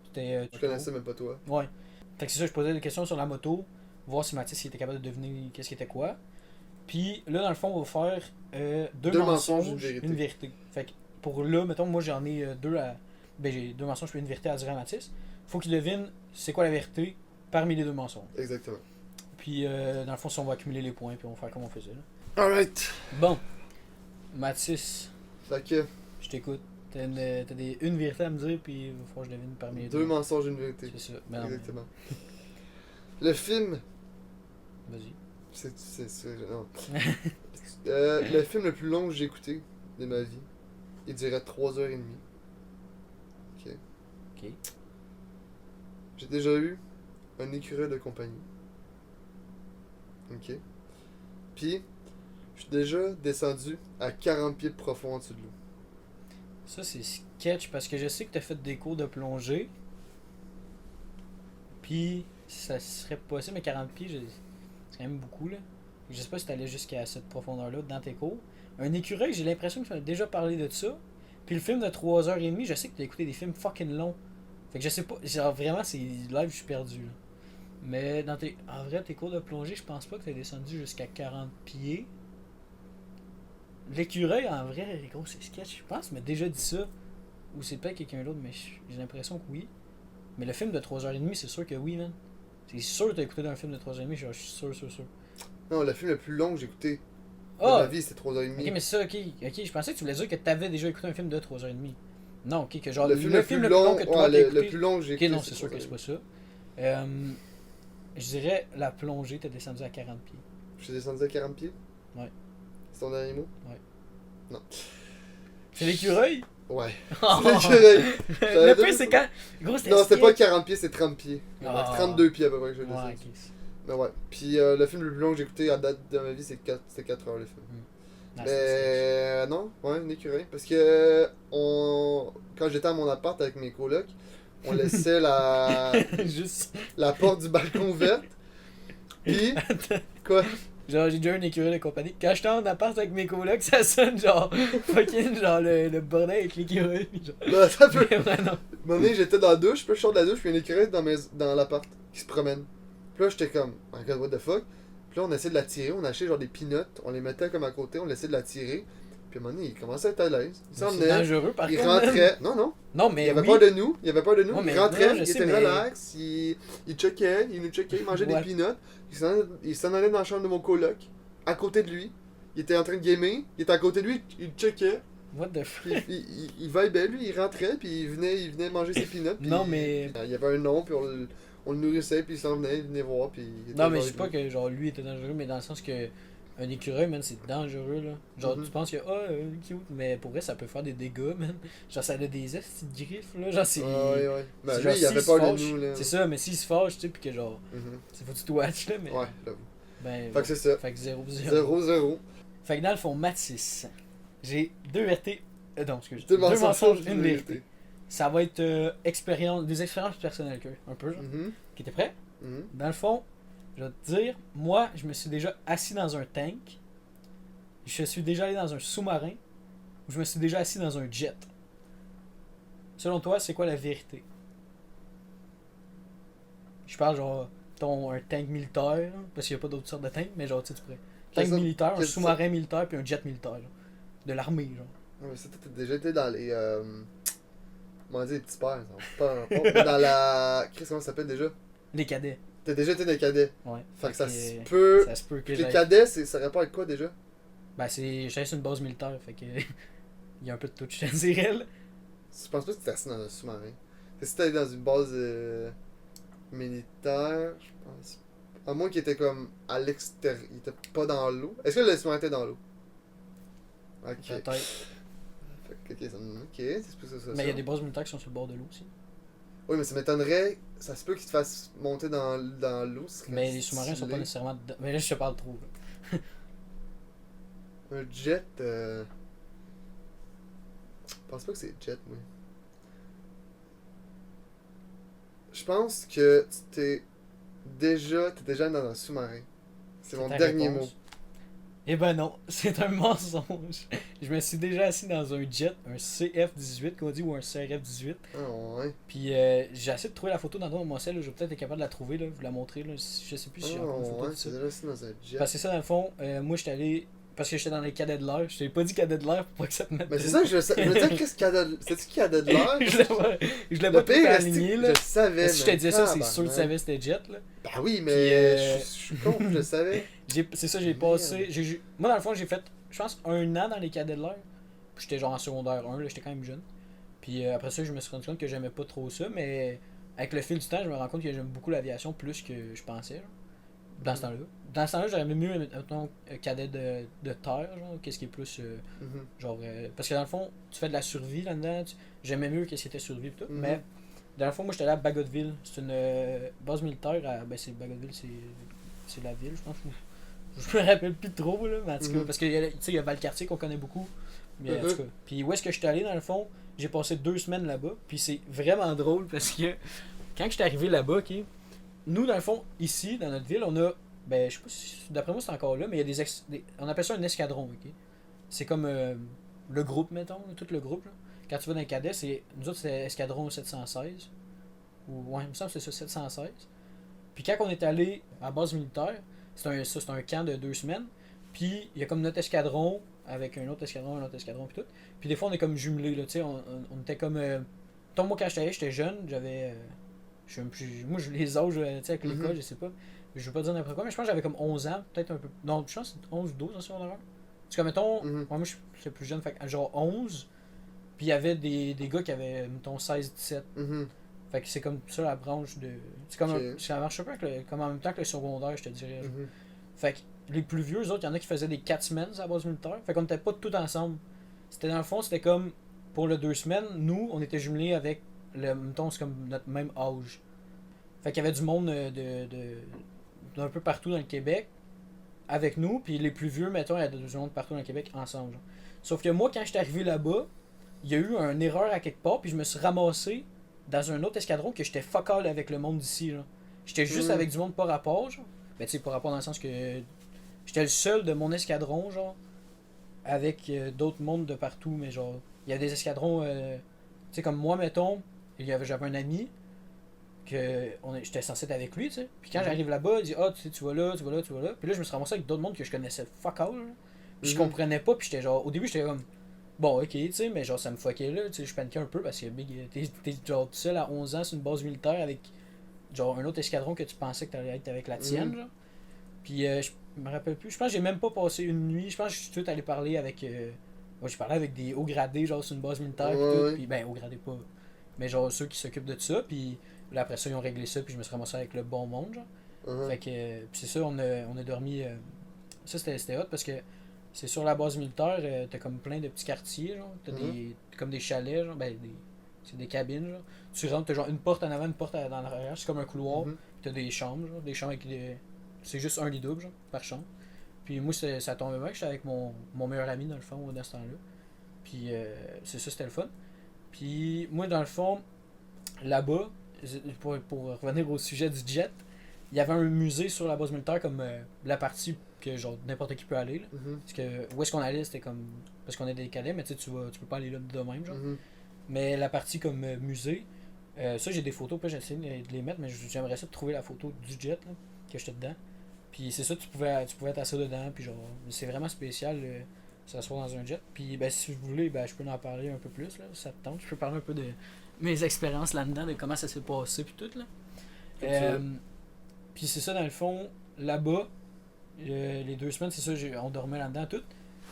C'était. Je connaissais même pas toi. Ouais. Fait que c'est ça, je posais des questions sur la moto, voir si Mathis il était capable de deviner qu'est-ce qui était quoi. Puis là, dans le fond, on va faire deux mensonges, une vérité. Fait que pour là, mettons, moi j'en ai deux à. Ben, j'ai deux mensonges puis une vérité à dire à Mathis. Faut qu'il devine c'est quoi la vérité parmi les deux mensonges. Exactement. Puis dans le fond, si on va accumuler les points, puis on va faire comme on faisait. Là. Alright. Bon. Mathis, Fait que, je t'écoute. T'as une vérité à me dire, puis il faut que je devine parmi les deux. deux mensonges, une vérité. C'est ça. Ben non, Exactement. Le film. Vas-y. Non. Le film le plus long que j'ai écouté de ma vie, il durait 3h30. Ok. Ok. J'ai déjà eu un écureuil de compagnie. Ok. Puis, je suis déjà descendu à 40 pieds de profond en dessous de l'eau. Ça, c'est sketch parce que je sais que t'as fait des cours de plongée. Puis, ça serait possible, mais 40 pieds, c'est quand même beaucoup, là. Je sais pas si t'allais jusqu'à cette profondeur-là dans tes cours. Un écureuil, j'ai l'impression que tu as déjà parlé de ça. Puis le film de 3h30, je sais que t'as écouté des films fucking longs. Fait que je sais pas, genre vraiment, c'est live, je suis perdu, là. Mais en vrai, tes cours de plongée, je pense pas que t'es descendu jusqu'à 40 pieds. L'écureuil, en vrai, gros, c'est sketch. Je pense, mais déjà dit ça. Ou c'est peut-être quelqu'un d'autre, mais j'ai l'impression que oui. Mais le film de 3h30, c'est sûr que oui, man. C'est sûr que t'as écouté un film de 3h30, genre, je suis sûr. Non, le film le plus long que j'ai écouté de Ah! ma vie, c'était 3h30. Ok, mais c'est ça, ok, je pensais que tu voulais dire que t'avais déjà écouté un film de 3h30. Non, ok, que genre le film le plus long que toi t'as le écouté. plus long que j'ai Ok, écouté. non, c'est sûr que c'est pas ça. Je dirais la plongée, t'es descendu à 40 pieds. Je suis descendu à 40 pieds? Ouais. C'est ton dernier mot? Ouais. Non. C'est l'écureuil? Ouais. Oh. C'est l'écureuil. Le pire, c'est quand. Gros, c'était Non, c'était sketch. pas 40 pieds, c'est 30 pieds. Ah. 32 pieds à peu près que j'ai Ouais, descendu. ok. Mais ouais. Puis le film le plus long que j'ai écouté à date de ma vie, c'était 4 heures le film. Ah, c'est Non, ouais, une écureuil. Parce que quand j'étais à mon appart avec mes colocs, on laissait Juste. la porte du balcon ouverte. Puis, quoi? Genre, j'ai déjà un écureuil de compagnie. Quand j'étais en appart avec mes colocs, ça sonne genre. Fucking genre le bordel avec l'écureuil. Genre. Non, ça peut. Mais ouais, non. Un moment donné, j'étais dans la douche, puis je sors de la douche, puis il y a un écureuil dans l'appart qui se promène. Puis là, j'étais comme, oh god, what the fuck? Puis là, on essayait de la tirer, on achetait genre des peanuts, on les mettait comme à côté, on essayait de la tirer. Puis à un moment donné, il commençait à être à l'aise. Il s'en C'est venait, dangereux par il contre. rentrait. Non, Non, mais. il avait oui. peur de nous, Ouais, il mais- rentrait, non, je il sais, était mais- relax, il checkait, il nous checkait, il mangeait Ouais. des peanuts. Il s'en allait dans la chambre de mon coloc, à côté de lui. Il était en train de gamer, il était à côté de lui, il checkait. What the Puis fuck? il vibait, lui, il rentrait, puis il venait manger ses peanuts. Puis Non, mais- il y avait un nom, puis on le nourrissait, puis il s'en venait, il venait voir, puis il était Non, mais genre je dis pas avec nous. que genre lui était dangereux, mais dans le sens que. Un écureuil, man, c'est dangereux, là. Genre, Mhm. tu penses que, cute, mais pour vrai, ça peut faire des dégâts, man. Genre, ça a des estis de griffes, là. Genre, c'est. Ah, ouais. Ben, c'est lui, genre, il avait s'il peur se de fâche, nous, là. C'est ça, mais s'il se fâche, tu sais, pis que genre. Mhm. C'est faut que tu te watches, là, mais. Ouais, j'avoue. Ben. Fait que c'est ça. Fait que 0-0. 0-0. Fait que dans le fond, Mathis, j'ai deux vérités. Non, excuse. Deux Deux mensonges, mensonges, une une vérité. vérité. Ça va être des expériences personnelles, un peu, genre. Mhm. Qui était prêt? Mhm. Dans le fond, je vais te dire, moi, je me suis déjà assis dans un tank. Je suis déjà allé dans un sous-marin. Ou je me suis déjà assis dans un jet. Selon toi, c'est quoi la vérité? Je parle genre, un tank militaire, parce qu'il n'y a pas d'autres sortes de tanks, mais genre, tu sais, tu pourrais. Tank Qu'est-ce que- militaire, un qu'est-ce que sous-marin militaire, puis un jet militaire. Genre. De l'armée, genre. Ouais, mais ça, t'as déjà été dans les. Comment dire, les petits pères, pas dans la. Comment ça s'appelle déjà? Les cadets. T'as déjà été des cadets. Ouais. Fait que ça se que, peut. ça se peut que Les j'aille. cadets, ça répond avec quoi déjà? Ben, j'allais sur une base militaire, fait que. Il y a un peu de tout, je te dirais, là. Je pense pas que tu t'es assis dans un sous-marin. Si t'es dans une base militaire, je pense. À moins qu'il était comme à l'extérieur. Il était pas dans l'eau. Est-ce que le sous-marin était dans l'eau? Ok. Peut-être. Ok, c'est plus ça. Mais il y a des bases militaires qui sont sur le bord de l'eau aussi. Oui, mais ça m'étonnerait. Ça se peut qu'ils te fassent monter dans l'eau. ce serait Mais les sous-marins sont stylé. pas nécessairement dedans. Mais là, je te parle trop. Là. Un jet. Je pense pas que c'est jet, moi. Je pense que t'es déjà dans un sous-marin. C'est mon ta dernier réponse. Eh ben non, c'est un mensonge. Je me suis déjà assis dans un jet, un CF-18 qu'on dit, ou un CRF-18. Ah ouais. Puis j'ai essayé de trouver la photo dans mon cell, là, je vais peut-être être capable de la trouver, là, vous la montrer. Là. Je sais plus si j'ai encore une photo ouais, de ça. c'est déjà assis dans un jet. Parce que c'est ça, dans le fond, moi j'étais allé. Parce que j'étais dans les cadets de l'air. Je t'avais pas dit cadet de l'air pour pas que ça te mette. Mais c'est ça que je me disais, Chris, c'est-tu qui cadet de l'air? Je l'ai Le pas tout pire, aligné, là. je savais. Si je te disais ça, c'est tabarnak. sûr que tu savais c'était jet, là. Ben oui, mais Puis, je suis con, je le savais. C'est ça, j'ai passé. Moi, dans le fond, j'ai fait, je pense, 1 an dans les cadets de l'air. Puis j'étais genre en secondaire 1, là, j'étais quand même jeune. Puis après ça, je me suis rendu compte que j'aimais pas trop ça, mais avec le fil du temps, je me rends compte que j'aime beaucoup l'aviation plus que je pensais, genre, dans ce temps-là. Dans ce temps-là, j'aurais mieux, mettons, cadet de terre, genre, qu'est-ce qui est plus, genre, parce que dans le fond, tu fais de la survie là-dedans, j'aimais mieux qu'est-ce qui était survie et tout, mais dans le fond, moi, j'étais allé à Bagotville, c'est une base militaire, ben c'est Bagotville, c'est la ville, je pense, je me rappelle plus trop, là, mais en tout cas, parce que, tu sais, il y a Valcartier qu'on connaît beaucoup, mais en tout cas, puis où est-ce que je suis allé, dans le fond, j'ai passé 2 semaines là-bas, puis c'est vraiment drôle, parce que, quand j'étais arrivé là-bas, ok, nous, dans le fond, ici, dans notre ville, on a, ben, je sais pas si, d'après moi, c'est encore là, mais il y a on appelle ça un escadron, ok? C'est comme le groupe, mettons, tout le groupe, là. Quand tu vas dans les cadets, nous autres, c'est escadron 716, ou, ouais, il me semble que c'est ça, 716. Puis quand on est allé à la base militaire, c'est un camp de 2 semaines, puis il y a comme notre escadron, avec un autre escadron, puis tout. Puis des fois, on est comme jumelés, là, tu sais, on était comme... moi, quand j'étais jeune, j'avais... moi, les âges, tu sais, avec l'école, je sais pas. Je veux pas dire n'importe quoi, mais je pense que j'avais comme 11 ans, peut-être un peu. Non, je pense que c'est 11 ou 12 en secondaire. Parce que, mettons, moi, je suis plus jeune, fait que, genre 11, puis il y avait des gars qui avaient, mettons, 16-17. Fait que c'est comme ça la branche de. C'est comme ça marche un peu comme en même temps que le secondaire, je te dirais. Fait que les plus vieux, eux autres, il y en a qui faisaient des 4 semaines à la base militaire. Fait qu'on était pas tous ensemble. C'était dans le fond, c'était comme pour le 2 semaines, nous, on était jumelés avec mettons, c'est comme notre même âge. Fait qu'il y avait du monde d'un peu partout dans le Québec avec nous, puis les plus vieux, mettons, il y a du monde partout dans le Québec ensemble. Genre. Sauf que moi, quand j'étais arrivé là-bas, il y a eu une erreur à quelque part, puis je me suis ramassé dans un autre escadron que j'étais fuck all avec le monde d'ici. J'étais juste avec du monde pas rapport, genre. Ben, tu sais, pas rapport dans le sens que j'étais le seul de mon escadron, genre, avec d'autres mondes de partout, mais genre, il y a des escadrons, tu sais, comme moi, mettons, j'avais un ami que j'étais censé être avec lui, tu sais. Puis quand j'arrive là-bas, il dit ah, tu vas là, tu vas là, tu vas là. Puis là, je me suis ramassé avec d'autres mondes que je connaissais fuck all. Puis je comprenais pas, puis j'étais genre, au début, j'étais comme, bon, ok, tu sais, mais genre, ça me fuckait là, tu sais, je paniquais un peu parce que t'es genre tout seul à 11 ans sur une base militaire avec genre un autre escadron que tu pensais que t'allais être avec la tienne, genre. Puis je me rappelle plus, je pense que j'ai même pas passé une nuit, je pense que je suis tout allé parler avec. Moi, j'ai parlé avec des hauts gradés, genre sur une base militaire, pis tout, puis ben, hauts gradés pas. Mais genre ceux qui s'occupent de ça, puis là après ça, ils ont réglé ça, puis je me suis ramassé avec le bon monde, genre. Fait que, pis c'est ça, on a dormi. Ça, c'était hot parce que c'est sur la base militaire, t'as comme plein de petits quartiers, genre. T'as comme des chalets, genre, ben, c'est des cabines, genre. Tu rentres, t'as genre une porte en avant, une porte dans l'arrière, c'est comme un couloir, pis t'as des chambres, genre, des chambres avec des. C'est juste un lit double, genre, par chambre. Puis moi, ça tombait bien que j'étais avec mon meilleur ami, dans le fond, dans ce temps-là. Puis c'est ça, c'était le fun. Puis moi, dans le fond, là-bas, pour revenir au sujet du jet, il y avait un musée sur la base militaire comme la partie que genre n'importe qui peut aller. Là. Parce que où est-ce qu'on allait, c'était comme. Parce qu'on est des cadets, mais tu peux pas aller là de même, genre. Mais la partie comme musée, ça j'ai des photos, puis j'essaie de les mettre, mais j'aimerais ça de trouver la photo du jet là, que j'étais dedans. Puis c'est ça, tu pouvais être assis dedans, puis genre, c'est vraiment spécial s'asseoir dans un jet. Puis ben si vous voulez, ben je peux en parler un peu plus, là, ça te tente. Je peux parler un peu de mes expériences là-dedans, de comment ça s'est passé, puis tout, là. Puis c'est ça, dans le fond, là-bas, les 2 semaines, c'est ça, on dormait là-dedans, tout.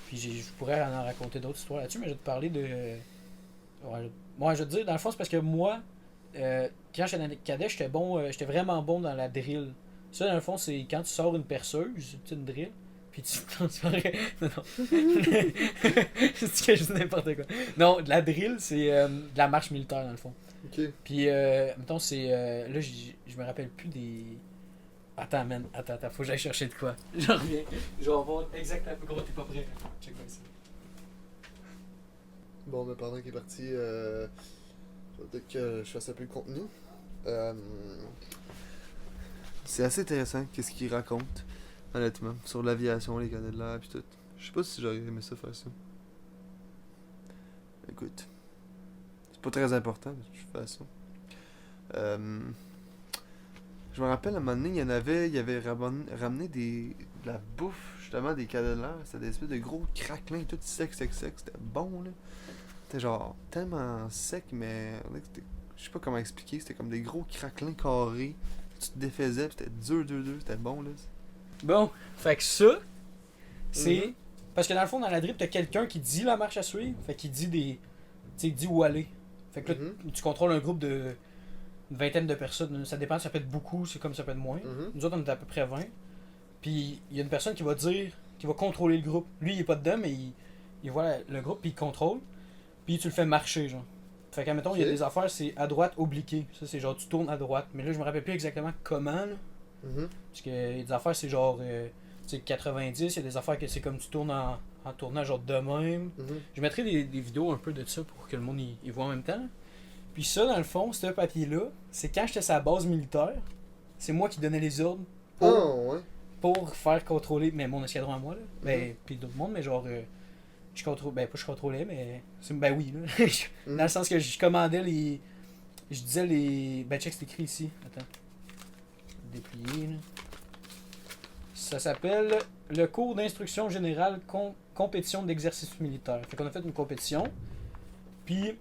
Puis je pourrais en raconter d'autres histoires là-dessus, mais je vais te parler de... Moi, je vais te dire, dans le fond, c'est parce que moi, quand j'étais dans les cadets, j'étais vraiment bon dans la drill. Ça, dans le fond, c'est quand tu sors une perceuse, tu sais, une drill, puis tu transférais. Non. C'est que je dis n'importe quoi. Non, la drill, c'est de la marche militaire, dans le fond. Ok. Puis, mettons, c'est. Là, je me rappelle plus des. Attends, man. Attends, faut que j'aille chercher de quoi. Je reviens. Je vais voir exactement. Gros, t'es pas prêt. Check moi ici. Bon, mais pendant qu'il est parti, peut-être que je fasse un peu de contenu. C'est assez intéressant, qu'est-ce qu'il raconte. Honnêtement. Sur l'aviation, les cadets de l'air, pis tout. Je sais pas si j'aurais aimé ça faire ça. Écoute. C'est pas très important, mais je fais ça. Je me rappelle, à un moment donné, il y avait ramené de la bouffe, justement, des cadets de l'air. C'était des espèces de gros craquelins, tout sec. C'était bon, là. C'était genre tellement sec, mais je sais pas comment expliquer. C'était comme des gros craquelins carrés. Tu te défaisais, pis c'était dur. C'était bon, là. Bon, fait que ça, c'est. Parce que dans le fond, dans la drip, t'as quelqu'un qui dit la marche à suivre. Fait qu'il dit des. Tu sais, il dit où aller. Fait que là, tu contrôles un groupe de. Une vingtaine de personnes. Ça dépend, ça peut être beaucoup, c'est comme ça peut être moins. Nous autres, on était à peu près 20. Puis il y a une personne qui va dire. Qui va contrôler le groupe. Lui, il est pas dedans, mais il voit le groupe, puis il contrôle. Puis tu le fais marcher, genre. Fait qu'à mettons, il y a des affaires, c'est à droite obliqué. Ça, c'est genre, tu tournes à droite. Mais là, je me rappelle plus exactement comment, là. Parce que y a des affaires, c'est genre. Tu sais, 90, il y a des affaires que c'est comme tu tournes en tournant genre de même. Je mettrai des vidéos un peu de ça pour que le monde y voit en même temps. Puis ça, dans le fond, ce papier-là, c'est quand j'étais sur la base militaire, c'est moi qui donnais les ordres pour faire contrôler mon escadron à moi, là. Ben, puis d'autres mondes, mais genre, je contrôlais, ben pas je contrôlais, mais, ben oui, là. Dans le sens que je commandais les, je disais les, ben check, c'est écrit ici, attends, déplier, là. Ça s'appelle le cours d'instruction générale compétition d'exercice militaire. Fait qu'on a fait une compétition, puis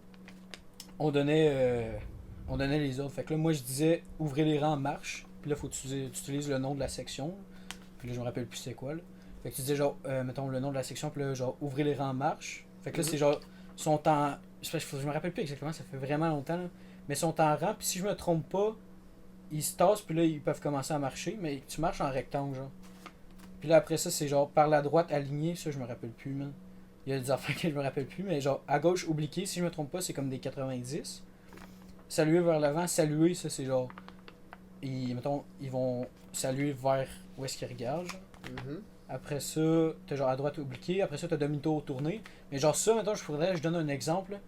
on donnait les ordres. Fait que là, moi, je disais ouvrez les rangs en marche. Puis là, faut que tu utilises le nom de la section. Puis là, je me rappelle plus c'est quoi, là. Fait que tu disais genre, mettons le nom de la section, puis là, genre, ouvrez les rangs en marche. Fait que là, c'est genre, sont en. Je me rappelle plus exactement, ça fait vraiment longtemps, là. Mais ils sont en rang, puis si je me trompe pas, ils se tassent, puis là, ils peuvent commencer à marcher. Mais tu marches en rectangle, genre. Puis là, après ça, c'est genre par la droite alignée, ça, je me rappelle plus, man. Il y a des affaires que je me rappelle plus, mais genre à gauche obliqué, si je me trompe pas, c'est comme des 90. Saluer vers l'avant, saluer, ça c'est genre. Mettons, ils vont saluer vers où est-ce qu'ils regardent. Genre. Après ça, t'as genre à droite obliqué, après ça, t'as demi-tour tourné. Mais genre ça, mettons, je donne un exemple. Là.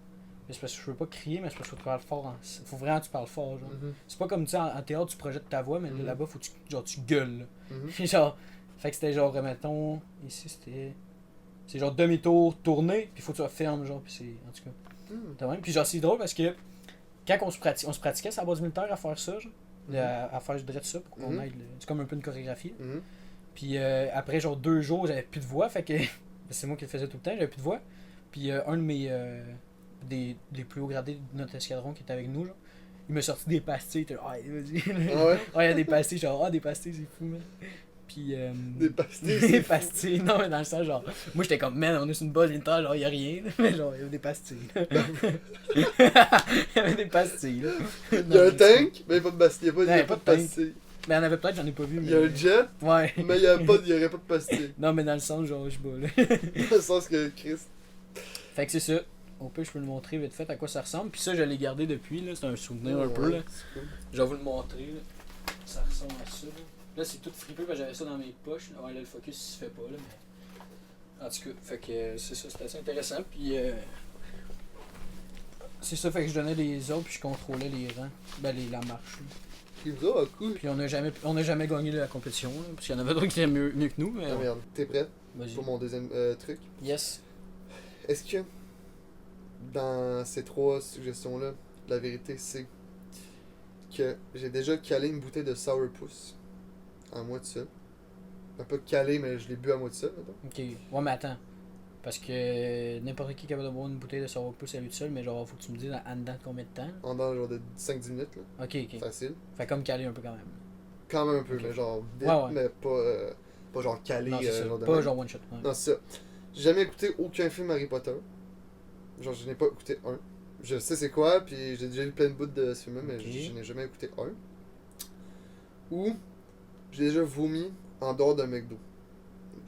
Mais c'est parce que je veux pas crier, mais c'est parce que tu parles fort. Faut vraiment que tu parles fort. Genre. C'est pas comme tu sais, en théâtre, tu projettes ta voix, mais là-bas, faut que tu gueules. Genre, fait que c'était genre, mettons, ici c'était. C'est genre demi-tour, tourné, puis faut que tu sois ferme, genre, puis c'est. En tout cas. Même. Puis genre, c'est drôle parce que quand on se pratiquait sur la base militaire à faire ça, genre, à faire de ça pour qu'on aille. C'est comme un peu une chorégraphie. Puis après, genre 2 jours, j'avais plus de voix, fait que. C'est moi qui le faisais tout le temps, j'avais plus de voix. Puis un de mes. Des plus hauts gradés de notre escadron qui était avec nous, genre, il m'a sorti des pastilles, il était genre, vas-y. Ah ouais? Il y a des pastilles, genre, des pastilles, c'est fou, man. Puis, des pastilles. Des pastilles, non, mais dans le sens, genre, moi j'étais comme, man, on est sur une base militaire, genre, y'a rien, mais genre, il y avait des pastilles. Il y avait des pastilles, là. Il y a un tank, mais il n'y a pas de pastilles. Il n'y a pas de pastilles. Mais il y en avait peut-être, j'en ai pas vu. Il y a un jet, ouais. Mais il n'y aurait pas de pastilles. Non, mais dans le sens, genre, je bats, là. Dans le sens que Christ. Fait que c'est ça. Au peu, je peux le montrer vite fait à quoi ça ressemble. Puis ça, je l'ai gardé depuis, là. C'est un souvenir un peu, là. Cool. Je vais vous le montrer, là. Ça ressemble à ça, là. Là, c'est tout fripé parce que j'avais ça dans mes poches. Ouais, là, le focus, il se fait pas, là. Mais... En tout cas, fait que c'est ça, c'est assez intéressant. Puis, c'est ça, fait que je donnais les ordres, puis je contrôlais les rangs. Ben, la marche. Cool. Puis, on a jamais gagné la compétition, là. Parce qu'il y en avait d'autres qui étaient mieux que nous. Mais... Ah, merde. T'es prêt Vas-y. pour mon deuxième truc? Yes. Est-ce que dans ces 3 suggestions-là, la vérité c'est que j'ai déjà calé une bouteille de sourpuss à moi de ça. Pas calé, mais je l'ai bu à moi de ça, mettons. Ok, ouais, mais attends. Parce que n'importe qui est capable de boire une bouteille de sourpuss à lui seul, mais genre, faut que tu me dises en dedans de combien de temps. En dedans, genre de 5-10 minutes, là. Ok. Facile. Fait comme calé un peu quand même. Quand même un peu, Okay. mais genre vite, Ouais. mais pas genre calé. Non, c'est ça. Genre de Pas même. genre one shot. Ouais. Non, c'est ça. J'ai jamais écouté aucun film Harry Potter. Genre, je n'ai pas écouté un. Je sais c'est quoi, puis j'ai déjà lu plein de bouts de ce film, mais Ok. je n'ai jamais écouté un. Ou j'ai déjà vomi en dehors d'un McDo.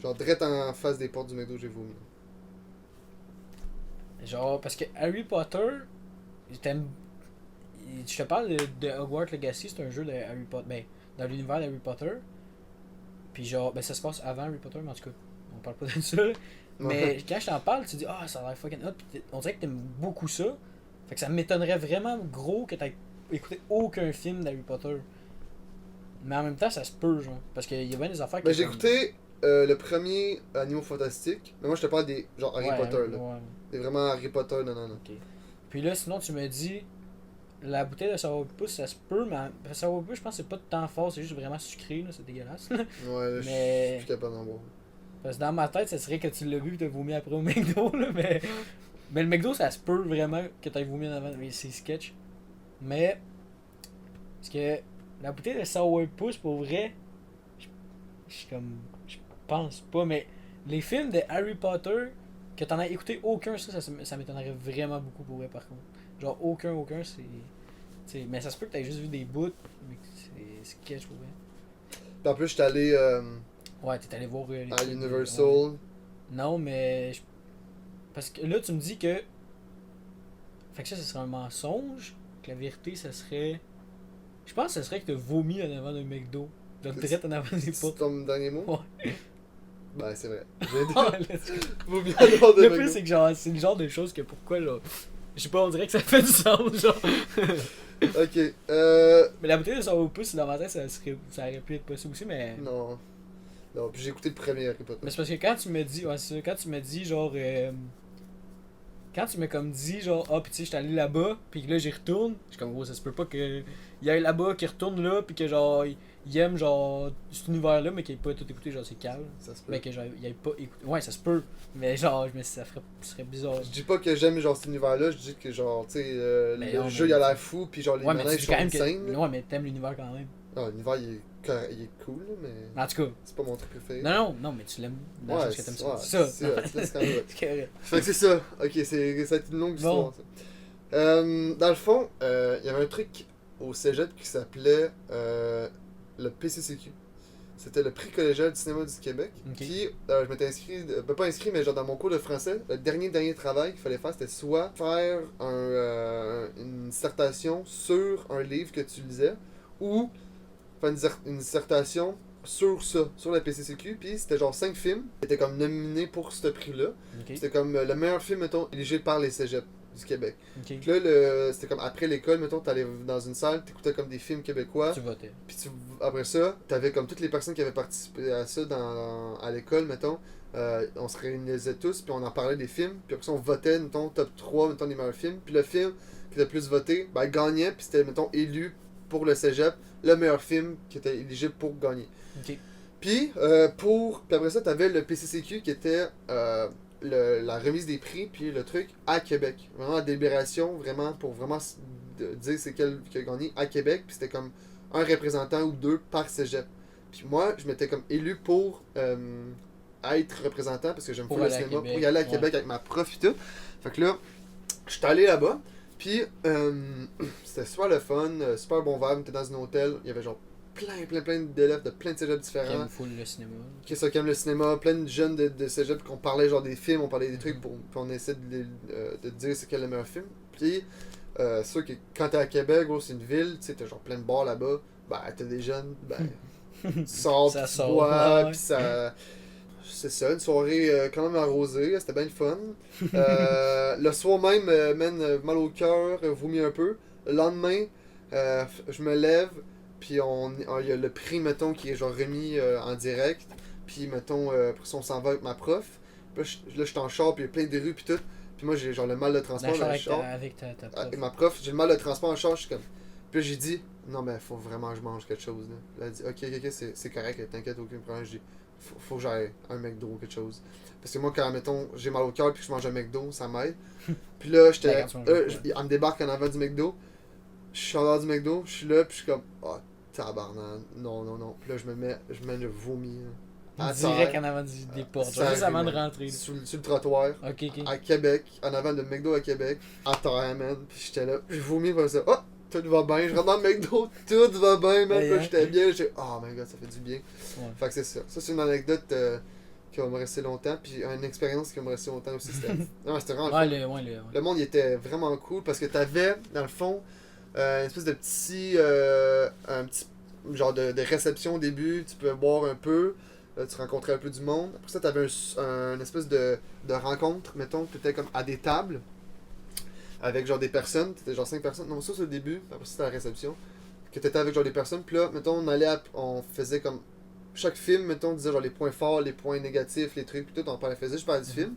Genre, direct en face des portes du McDo, j'ai vomi. Genre, parce que Harry Potter, je te parle de Hogwarts Legacy, c'est un jeu de Harry Potter, ben, dans l'univers d'Harry Potter. Puis genre, ben ça se passe avant Harry Potter, mais en tout cas, on parle pas de ça. Là. Mais quand je t'en parle, tu dis, ça a l'air fucking hot, pis on dirait que t'aimes beaucoup ça. Fait que ça m'étonnerait vraiment gros que t'aies écouté aucun film d'Harry Potter. Mais en même temps, ça se peut, genre. Parce qu'il y a bien des affaires Ben, qui. j'ai écouté le premier Animaux Fantastiques, mais moi je te parle des genre Harry Potter, là. Ouais. Des vraiment Harry Potter, non. Ok. Puis là, sinon, tu me dis. La bouteille de sourpuss, ça se peut, mais le sourpuss, je pense que c'est pas de temps fort, c'est juste vraiment sucré, là, c'est dégueulasse. Là. Ouais, là, Mais- je suis plus capable d'en boire. Parce que dans ma tête, ça serait que tu l'as vu et t'as vomi après au McDo, là, mais. Mais le McDo, ça se peut vraiment que t'aies vomi en avant, mais c'est sketch. Mais. Parce que la bouteille de sourpuss, pour vrai, je suis comme. Je pense pas, mais les films de Harry Potter, que t'en as écouté aucun, ça m'étonnerait vraiment beaucoup pour vrai, par contre. Genre, aucun, c'est. T'sais, mais ça se peut que t'aies juste vu des bouts, mais que c'est sketch pour vrai. Puis en plus, j'étais allé Ouais, t'es allé voir les à trucs, Universal. ouais. Non, mais. Parce que là, tu me dis que. Fait que ça serait un mensonge. Que la vérité, ça serait. Je pense que ça serait que t'as vomi en avant d'un McDo. Genre, direct en avant des C'est portes. ton dernier mot? Ouais. Ben, c'est vrai. Ah, let's go. Vaut mieux avoir de Le McDo. plus, c'est que genre, c'est le genre de choses que pourquoi, là. Je sais pas, on dirait que ça fait du sens, genre. Ok, Mais la bouteille de sourpuss, dans ma tête, ça aurait pu être possible aussi, mais. non. Non, puis j'ai écouté le premier Harry Potter. Mais c'est parce que quand tu me dis, ouais, c'est ça, quand tu me dis genre, quand tu m'as comme dit genre, ah, pis tu sais, j'étais allé là-bas, pis que là j'y retourne, je suis comme, gros, ça se peut pas que il aille là-bas, qu'il retourne là, pis que genre, il aime genre cet univers-là, mais qu'il ait pas tout écouté, genre c'est calme. Ça se peut. Mais que genre, il ait pas écouté. Ouais, ça se peut, mais genre, je me suis dit, ça serait bizarre. Je dis pas que j'aime genre cet univers-là, je dis que genre, tu sais, Mais le non, jeu mais- il a l'air fou, puis genre les Ouais, mais tu manèges dis sont quand même que. insane. Ouais, mais t'aimes l'univers quand même. Ah, l'univers il est cool, là, mais En tout cas, c'est pas mon truc préféré. non, mais tu l'aimes dans le Ouais, sens que t'aimes ça. ouais, C'est ça. c'est ça, c'est quand même vrai. C'est correct. Fait que c'est ça, ok, ça a été une longue histoire. Bon. Ça. Dans le fond, il y avait un truc au cégep qui s'appelait le PCCQ. C'était le prix collégial du cinéma du Québec. Ok. Puis je m'étais inscrit, pas inscrit, mais genre dans mon cours de français, le dernier travail qu'il fallait faire, c'était soit faire une dissertation sur un livre que tu lisais, ou faire une dissertation sur ça, sur la PCCQ. Puis c'était genre 5 films qui étaient comme nominés pour ce prix-là. Ok. C'était comme le meilleur film, mettons, éligé par les cégeps du Québec. Ok. Puis là, c'était comme après l'école, mettons, t'allais dans une salle, t'écoutais comme des films québécois. Tu votais. Puis après ça, t'avais comme toutes les personnes qui avaient participé à ça à l'école, mettons. On se réunissait tous, puis on en parlait des films. Puis après ça, on votait, mettons, top 3, mettons, des meilleurs films. Puis le film qui était le plus voté, ben, gagnait, puis c'était, mettons, élu pour le cégep, le meilleur film qui était éligible pour gagner. Ok. Puis, puis après ça, t'avais le PCCQ qui était la remise des prix, puis le truc à Québec. Vraiment, la délibération, vraiment, pour vraiment dire c'est quel qui a gagné à Québec. Puis c'était comme un représentant ou deux par cégep. Puis moi, je m'étais comme élu pour être représentant, parce que j'aime Pour pas le aller à cinéma, Québec, pour y aller à ouais. Québec avec ma prof et tout. Fait que là, je suis allé là-bas. Puis, c'était super le fun, super bon vibe. On était dans un hôtel, il y avait genre plein d'élèves de plein de cégeps Qui différents. aime full le cinéma. Qui aiment le cinéma, plein de jeunes de cégep, qu'on parlait genre des films, on parlait des trucs, puis on essaie de dire c'est quel le meilleur film. Puis, c'est sûr que quand t'es à Québec, gros, c'est une ville, tu sais, t'as genre plein de bars là-bas, ben t'as des jeunes, ben, tu sors, Ça puis tu sort, bois, ouais. puis ça. C'est ça, une soirée quand même arrosée, c'était bien le fun. Le soir même, mal au cœur, vomi un peu. Le lendemain, je me lève, puis il y a le prix, mettons, qui est genre remis en direct. Puis, mettons, après ça, on s'en va avec ma prof. Puis là, je suis en char, puis il y a plein de rues, puis tout. Puis moi, j'ai genre le mal de transport dans le char. Avec ta prof. Avec ma prof, j'ai le mal de transport en char, je suis comme. Puis là, j'ai dit, non, mais faut vraiment que je mange quelque chose. Là. Puis là, elle dit, ok, c'est correct, t'inquiète, aucun problème. Je dis, faut que j'aille un McDo ou quelque chose. Parce que moi, quand, mettons, j'ai mal au cœur puis que je mange un McDo, ça m'aide. Puis là, j'étais. Ben, quand tu manges Elle me débarque en avant du McDo. Je suis en dehors du McDo, je suis là, puis je suis comme, oh, tabarnak, non. Puis là, je me mets le vomi. À Direct terre, en avant des portes. ça Juste avant de arrive, rentrer. sur le trottoir. Ok. À Québec, en avant de McDo à Québec, à terre, man. Puis j'étais là, je vomis comme ça. Oh, tout va bien. Je rentre dans le McDo, tout va bien, man. Puis là, j'étais bien. J'étais, oh my god, ça fait du bien. Ouais. Fait que c'est ça. Ça, c'est une anecdote qui va me rester longtemps. Puis une expérience qui va me rester longtemps aussi. C'était vraiment Ouais, le fun. ouais. Le monde, il était vraiment cool parce que t'avais, dans le fond, une espèce de un petit genre de réception au début. Tu pouvais boire un peu. Tu rencontrais un peu du monde. Après ça, t'avais une espèce de rencontre, mettons, tu étais comme à des tables avec genre des personnes, t'étais genre 5 personnes. Non, ça c'est le début, après ça c'était la réception. que t'étais avec genre des personnes, puis là, mettons, on faisait comme. Chaque film, mettons, on disait genre les points forts, les points négatifs, les trucs, puis tout, je parlais du film.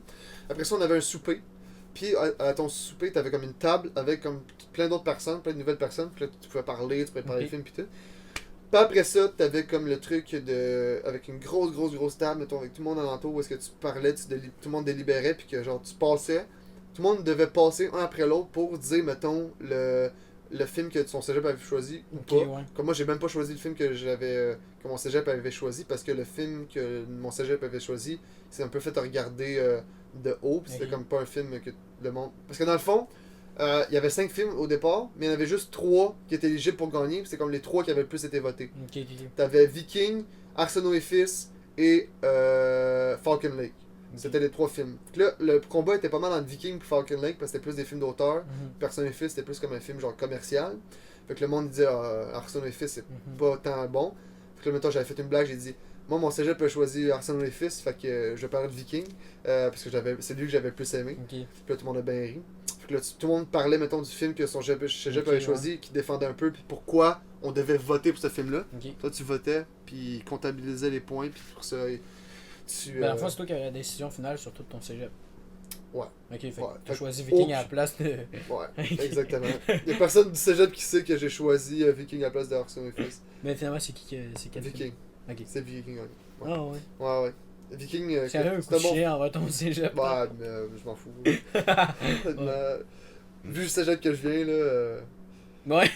Après ça, on avait un souper. Puis à ton souper, t'avais comme une table avec comme plein d'autres personnes, plein de nouvelles personnes. Puis là, tu pouvais parler, tu pouvais parler du film, puis tout. Puis après ça, t'avais comme le truc de. Avec une grosse table, mettons, avec tout le monde alentour, où est-ce que tu parlais, tout le monde délibérait, puis que genre tu passais. Tout le monde devait passer un après l'autre pour dire, mettons, le film que son cégep avait choisi ou pas. Ouais. Comme moi, j'ai même pas choisi le film que mon cégep avait choisi, parce que le film que mon cégep avait choisi, c'est un peu fait à regarder de haut, puis c'était comme pas un film que le monde. Parce que dans le fond, il y avait 5 films au départ, mais il y en avait juste 3 qui étaient éligibles pour gagner, puis c'était comme les 3 qui avaient le plus été votés. T'avais Viking, Arsenault et Fils et Falcon Lake. C'était les 3 films. Donc là, le combat était pas mal entre Viking et Falcon Lake, parce que c'était plus des films d'auteur. Arsenault et Fils, c'était plus comme un film genre commercial. Fait que le monde disait Arsenault et Fils, c'est pas tant bon. Fait que là, mettons, j'avais fait une blague, j'ai dit moi, mon cégep a choisi Arsenault et Fils, fait que je parlais de Viking, parce que c'est lui que j'avais le plus aimé. Puis là, tout le monde a bien ri. Fait que là, tout le monde parlait, mettons, du film que son cégep avait choisi, qui défendait un peu, puis pourquoi on devait voter pour ce film-là. Toi, tu votais, puis comptabilisais les points, puis pour ça, la fois, c'est toi qui avais la décision finale sur tout ton cégep. Ouais. Ok, fait t'as choisi Viking à la place de. Ouais, exactement. Il y a personne du cégep qui sait que j'ai choisi Viking à la place de Arsenault et Fils. Mais finalement, c'est qui c'est quel Viking. film? Okay. C'est Viking, ouais. Ah ouais. Ouais. Viking. C'est un coup de chien envers ton cégep. Ouais, mais je m'en fous. Vu le cégep que je viens, là. Ouais.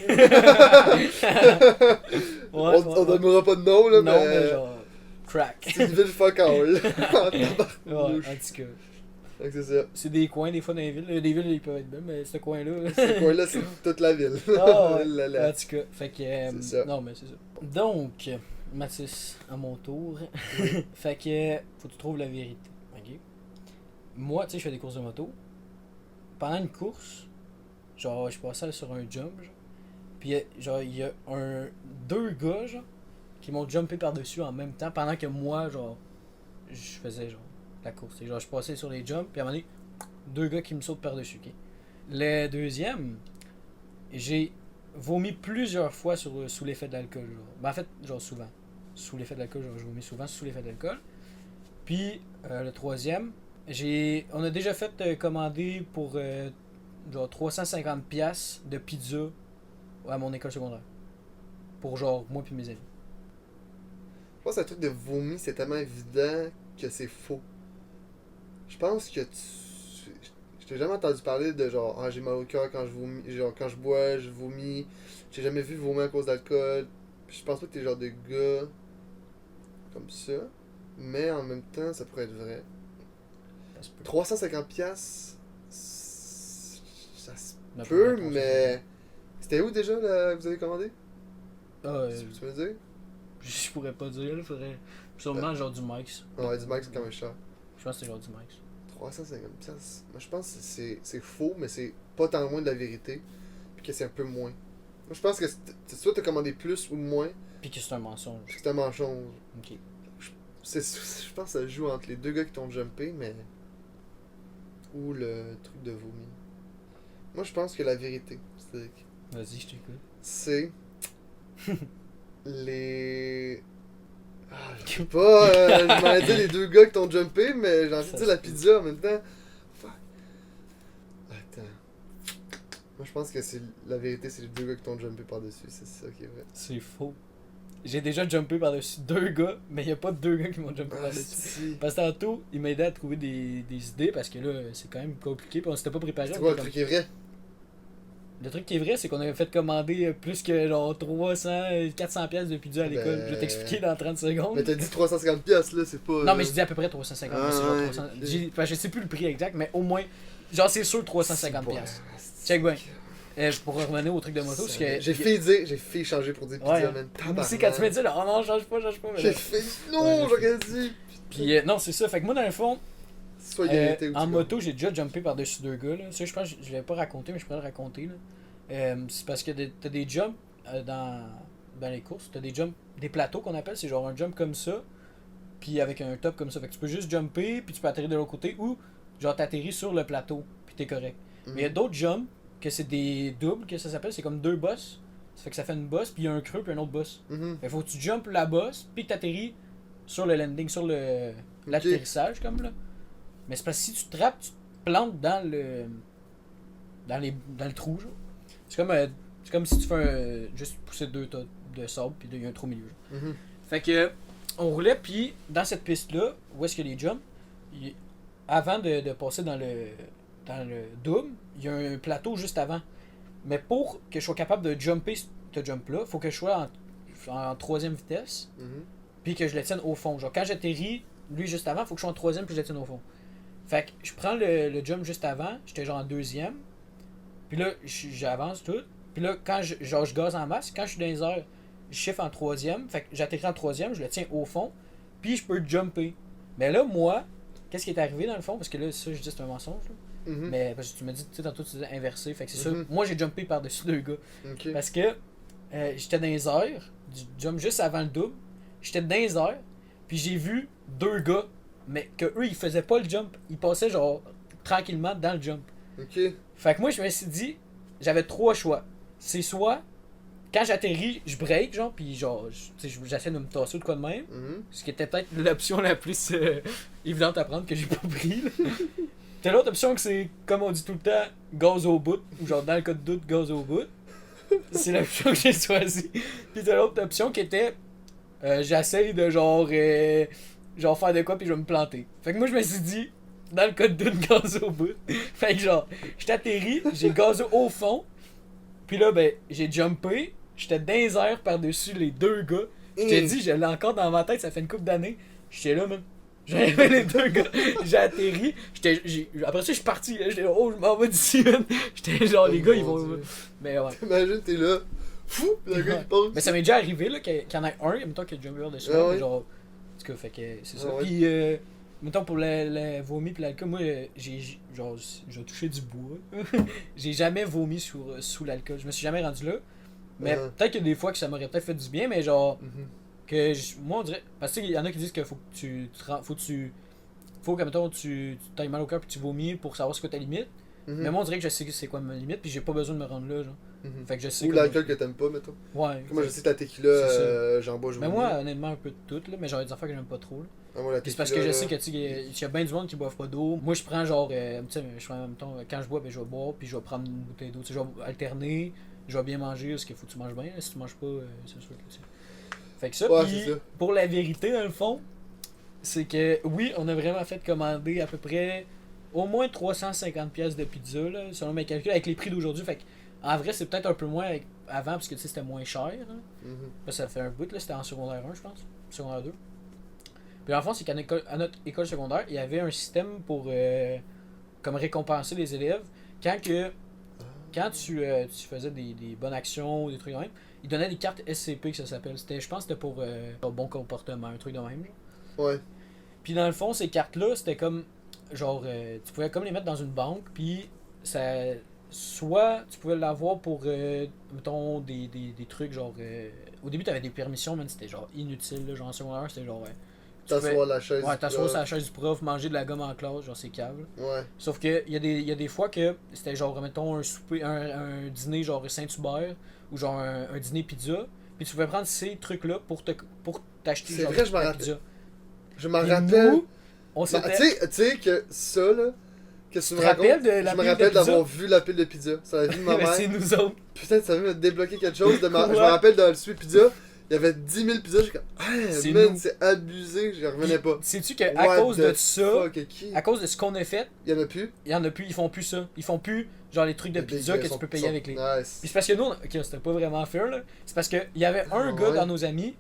On donnera pas de nom, là, mais genre. Crack. C'est une ville fuck all. Ouais, en tout cas. Donc c'est ça. C'est des coins des fois dans les villes. Des villes ils peuvent être belles, mais ce coin-là. Ce coin-là, c'est toute la ville. Ah ouais. En tout cas. Fait que. C'est ça. Non, mais c'est ça. Donc, Mathis, à mon tour. Fait que. Faut que tu trouves la vérité. Ok? Moi, tu sais, je fais des courses de moto. Pendant une course, genre, je passais sur un jump, genre. Puis, genre, il y a deux gars, genre, qui m'ont jumpé par-dessus en même temps pendant que moi, genre, je faisais, genre, la course. Et genre, je passais sur les jumps, puis à un moment donné, 2 gars qui me sautent par-dessus, ok? Le deuxième, j'ai vomi plusieurs fois sous l'effet de l'alcool, genre. Ben, en fait, genre, souvent. Sous l'effet de l'alcool, genre, je vomis souvent sous l'effet de l'alcool. Puis, le troisième, on a déjà fait commander pour, genre, 350$ de pizza à mon école secondaire. Pour, genre, moi puis mes amis. Je pense que le truc de vomi, c'est tellement évident que c'est faux. Je pense que je t'ai jamais entendu parler de genre, j'ai mal au cœur quand je vomis, genre quand je bois, je vomis. J'ai jamais vu vomir à cause d'alcool. Je pense pas que t'es genre de gars comme ça. Mais en même temps, ça pourrait être vrai. 350$, ça se peut, mais. C'était où déjà là, que vous avez commandé? Tu veux dire? Je pourrais pas dire, là, faudrait. Sûrement genre du Mike's. Ouais, du Mike's c'est quand même cher. Je pense que c'est genre du Mike's. 350$. Moi je pense que c'est faux, mais c'est pas tant loin de la vérité. Puis que c'est un peu moins. Moi je pense que soit t'as commandé plus ou moins. Puis que c'est un mensonge. Puis que c'est un mensonge. Ok. Je pense que ça joue entre les 2 gars qui t'ont jumpé, mais. Ou le truc de vomi. Moi je pense que la vérité, Vas-y, je t'écoute. C'est. Les. Je sais pas, je m'en ai dit les 2 gars qui t'ont jumpé, mais j'ai envie de dire la pizza en même temps. Fuck. Attends. Moi je pense que c'est la vérité, c'est les 2 gars qui t'ont jumpé par-dessus, c'est ça qui est vrai. C'est faux. J'ai déjà jumpé par-dessus 2 gars, mais il n'y a pas 2 gars qui m'ont jumpé par-dessus. Si. Parce que tantôt, il m'a aidé à trouver des idées parce que là, c'est quand même compliqué, puis on s'était pas préparé. C'est quoi le truc qui est vrai? Le truc qui est vrai, c'est qu'on avait fait commander plus que genre 400$ de pizza à l'école. Je vais t'expliquer dans 30 secondes. Mais t'as dit 350$, là, c'est pas. Non, mais je dis à peu près 350$. C'est genre 300. Je sais plus le prix exact, mais au moins, genre c'est sûr 350$. Check bien. Je pourrais revenir au truc de moto. Parce que j'ai fait changer pour dire pizza, man. Moi aussi, quand tu m'as dit, là, oh non, change pas. J'ai fait, non, j'aurais dit. Puis non, c'est ça. Fait que moi, dans le fond, en moto, j'ai déjà jumpé par-dessus 2 gars. Là. Ça, je pense que je l'avais pas raconté, mais je pourrais le raconter. Là. C'est parce que t'as des jumps dans les courses. T'as des jumps, des plateaux qu'on appelle. C'est genre un jump comme ça, puis avec un top comme ça. Fait que tu peux juste jumper, puis tu peux atterrir de l'autre côté, ou genre t'atterris sur le plateau, puis t'es correct. Mais il y a d'autres jumps, que c'est des doubles, que ça s'appelle. C'est comme 2 bosses. Ça fait que ça fait une bosse, puis il y a un creux, puis un autre bosse. Mhm. Fait faut que tu jumpes la bosse, puis que t'atterris sur le landing, sur l'atterrissage, comme là. Mais c'est parce que si tu te trappes, tu te plantes dans le. Dans le trou, genre. C'est comme si tu fais juste pousser 2 tas de sable, puis il y a un trou au milieu. Genre. Mhm. Fait que. On roulait, puis dans cette piste-là, où est-ce qu'il y a les jumps, avant de passer dans le double, il y a un plateau juste avant. Mais pour que je sois capable de jumper ce jump-là, faut que je sois en 3e vitesse, Mhm. puis que je le tienne au fond. Genre, quand j'atterris, lui juste avant, faut que je sois en 3e, puis je le tienne au fond. Fait que je prends le jump juste avant, j'étais genre en 2e, puis là, j'avance tout. Puis là, quand je gaze en masse, quand je suis dans les airs, je shift en 3e, fait que j'atterris en 3e, je le tiens au fond, puis je peux jumper. Mais là, moi, qu'est-ce qui est arrivé dans le fond? Parce que là, ça, je dis c'est un mensonge, là. Mhm. Mais parce que tu me dis, tu sais, tantôt tu disais inversé, fait que c'est Mhm. ça. Moi, j'ai jumpé par-dessus 2 gars. Ok. Parce que j'étais dans les airs, du jump juste avant le double, j'étais dans les airs, puis j'ai vu 2 gars, mais que eux ils faisaient pas le jump, ils passaient genre tranquillement dans le jump. Ok. Fait que moi, je me suis dit, j'avais 3 choix. C'est soit, quand j'atterris, je break, genre, puis genre, tu sais, j'essaie de me tasser ou de quoi de même. Mhm. Ce qui était peut-être l'option la plus évidente à prendre que j'ai pas pris. Là. T'as l'autre option que c'est, comme on dit tout le temps, gaz au bout, ou genre dans le cas de doute, gaz au bout. C'est l'option que j'ai choisie. Puis t'as l'autre option qui était, j'essaye de genre faire de quoi puis je vais me planter. Fait que moi je me suis dit, dans le cas de doute, gaz au bout. Fait que genre, j'étais atterri, j'ai gazé au fond, puis là ben, j'ai jumpé, j'étais dans les airs par-dessus les 2 gars. Je t'ai dit, je l'ai encore dans ma tête, ça fait une couple d'années. J'étais là, man. J'avais les 2 gars. J'ai atterri. Après ça, je suis parti. J'étais là, oh, je m'en vais d'ici, man. J'étais genre, les gars, ils vont. Dieu. Mais ouais. T'imagines, t'es là. Fou! Le gars, il passe. Mais ça m'est déjà arrivé, là, qu'il y en a un, mettons, qui a jumpé par-dessus. Ah ouais. Mais genre. En tout cas, fait que c'est ça. Ah ouais. Puis, mettons, pour le vomi puis l'alcool, moi, j'ai touché du bois. J'ai jamais vomi sous l'alcool. Je me suis jamais rendu là. Mais peut-être que des fois que ça m'aurait peut-être fait du bien, mais genre. Mhm. Moi on dirait parce qu'il y en a qui disent qu'il faut que faut que mettons tu t'ailles mal au cœur puis tu vomis pour savoir ce que ta limite. Mhm. Mais moi on dirait que je sais c'est quoi ma limite puis j'ai pas besoin de me rendre là genre. Mhm. Fait que je sais Ou comment- l'alcool que t'aimes pas, mettons. Ouais. Moi, je sais que la tequila, C'est ça. j'en bois, je Mais moi honnêtement un peu de tout là, mais genre des affaires que j'aime pas trop là. Ah, moi, la Puis c'est tequila, parce que je là, sais que tu sais il y a bien du monde qui boivent pas d'eau. Moi je prends genre tu sais je prends en même temps quand je bois ben je vais boire puis je vais prendre une bouteille d'eau, tu sais je vais alterner, je vais bien manger parce qu'il faut que tu manges bien, là. Si tu manges pas c'est sûr que tu sais. Fait que ça, Ouais, puis c'est ça. pour la vérité, dans le fond, c'est que oui, on a vraiment fait commander à peu près au moins 350 pièces de pizza, là, selon mes calculs, avec les prix d'aujourd'hui. Fait que, en vrai, c'est peut-être un peu moins avant, parce que tu sais, c'était moins cher. Hein. Mhm. Parce que ça fait un bout, là, c'était en secondaire 1, je pense. Secondaire 2. Puis en fond, c'est qu'à notre école secondaire, il y avait un système pour comme récompenser les élèves. Quand tu faisais des bonnes actions ou des trucs de même, ils donnaient des cartes SCP que ça s'appelle. Je pense que c'était pour bon comportement, un truc de même. Genre. Ouais. Puis dans le fond, ces cartes-là, c'était comme genre tu pouvais comme les mettre dans une banque, puis ça soit tu pouvais l'avoir pour mettons des trucs genre au début t'avais des permissions, mais c'était genre inutile là, genre en secondaire, c'était genre tu pouvais- T'asseoir la chaise. ouais, du t'asseoir prof. sur la chaise du prof, manger de la gomme en classe, genre c'est câble. Ouais. Sauf que il y a des fois que c'était genre mettons un souper un dîner genre Saint-Hubert ou genre un dîner pizza, puis tu pouvais prendre ces trucs là pour t'acheter C'est genre vrai, je m'en ta rappelle. pizza. Je m'en Puis rappelle. nous, on Bah, s'était tu sais que ça, là, que tu me te rappelles racontes, de la je me pile de rappelle pizza? d'avoir vu la pile de pizza. C'est la vie de ma Mais mère. c'est nous autres. Putain, ça veut me débloquer quelque chose. Je me Ouais. rappelle dans le Sweet Pizza, il y avait 10 000 pizzas. Je suis comme, C'est man, nous. c'est abusé. Je revenais pas. Sais-tu qu'à What cause the de ça, fuck, qui? à cause de ce qu'on a fait, Il y en a plus. il y en a plus, ils font plus ça. Ils font plus genre les trucs de pizza que tu peux payer avec les. Nice. Puis c'est parce que nous, ok, c'était pas vraiment fair là. C'est parce que il y avait un Ah gars ouais. dans nos amis,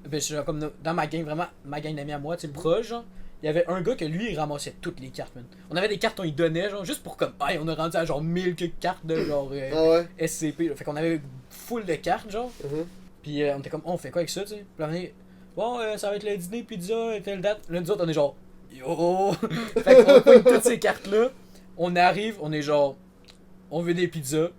ben c'est genre comme dans ma gang, vraiment ma gang d'amis à moi, tu sais, proche, genre. Il y avait un gars que lui, il ramassait toutes les cartes, man. On avait des cartes, on y donnait, genre, juste pour comme, hey, on a rendu à genre 1000 quelques cartes de genre Ah ouais. SCP. Là. Fait qu'on avait full de cartes, genre. Mhm. Puis on était comme, on fait quoi avec ça, tu sais? Puis là, on est, bon, ça va être le dîner pizza, telle date. Là, nous autres, on est genre, yo! Fait qu'on pointe toutes ces cartes-là. On arrive, on est genre, on veut des pizzas.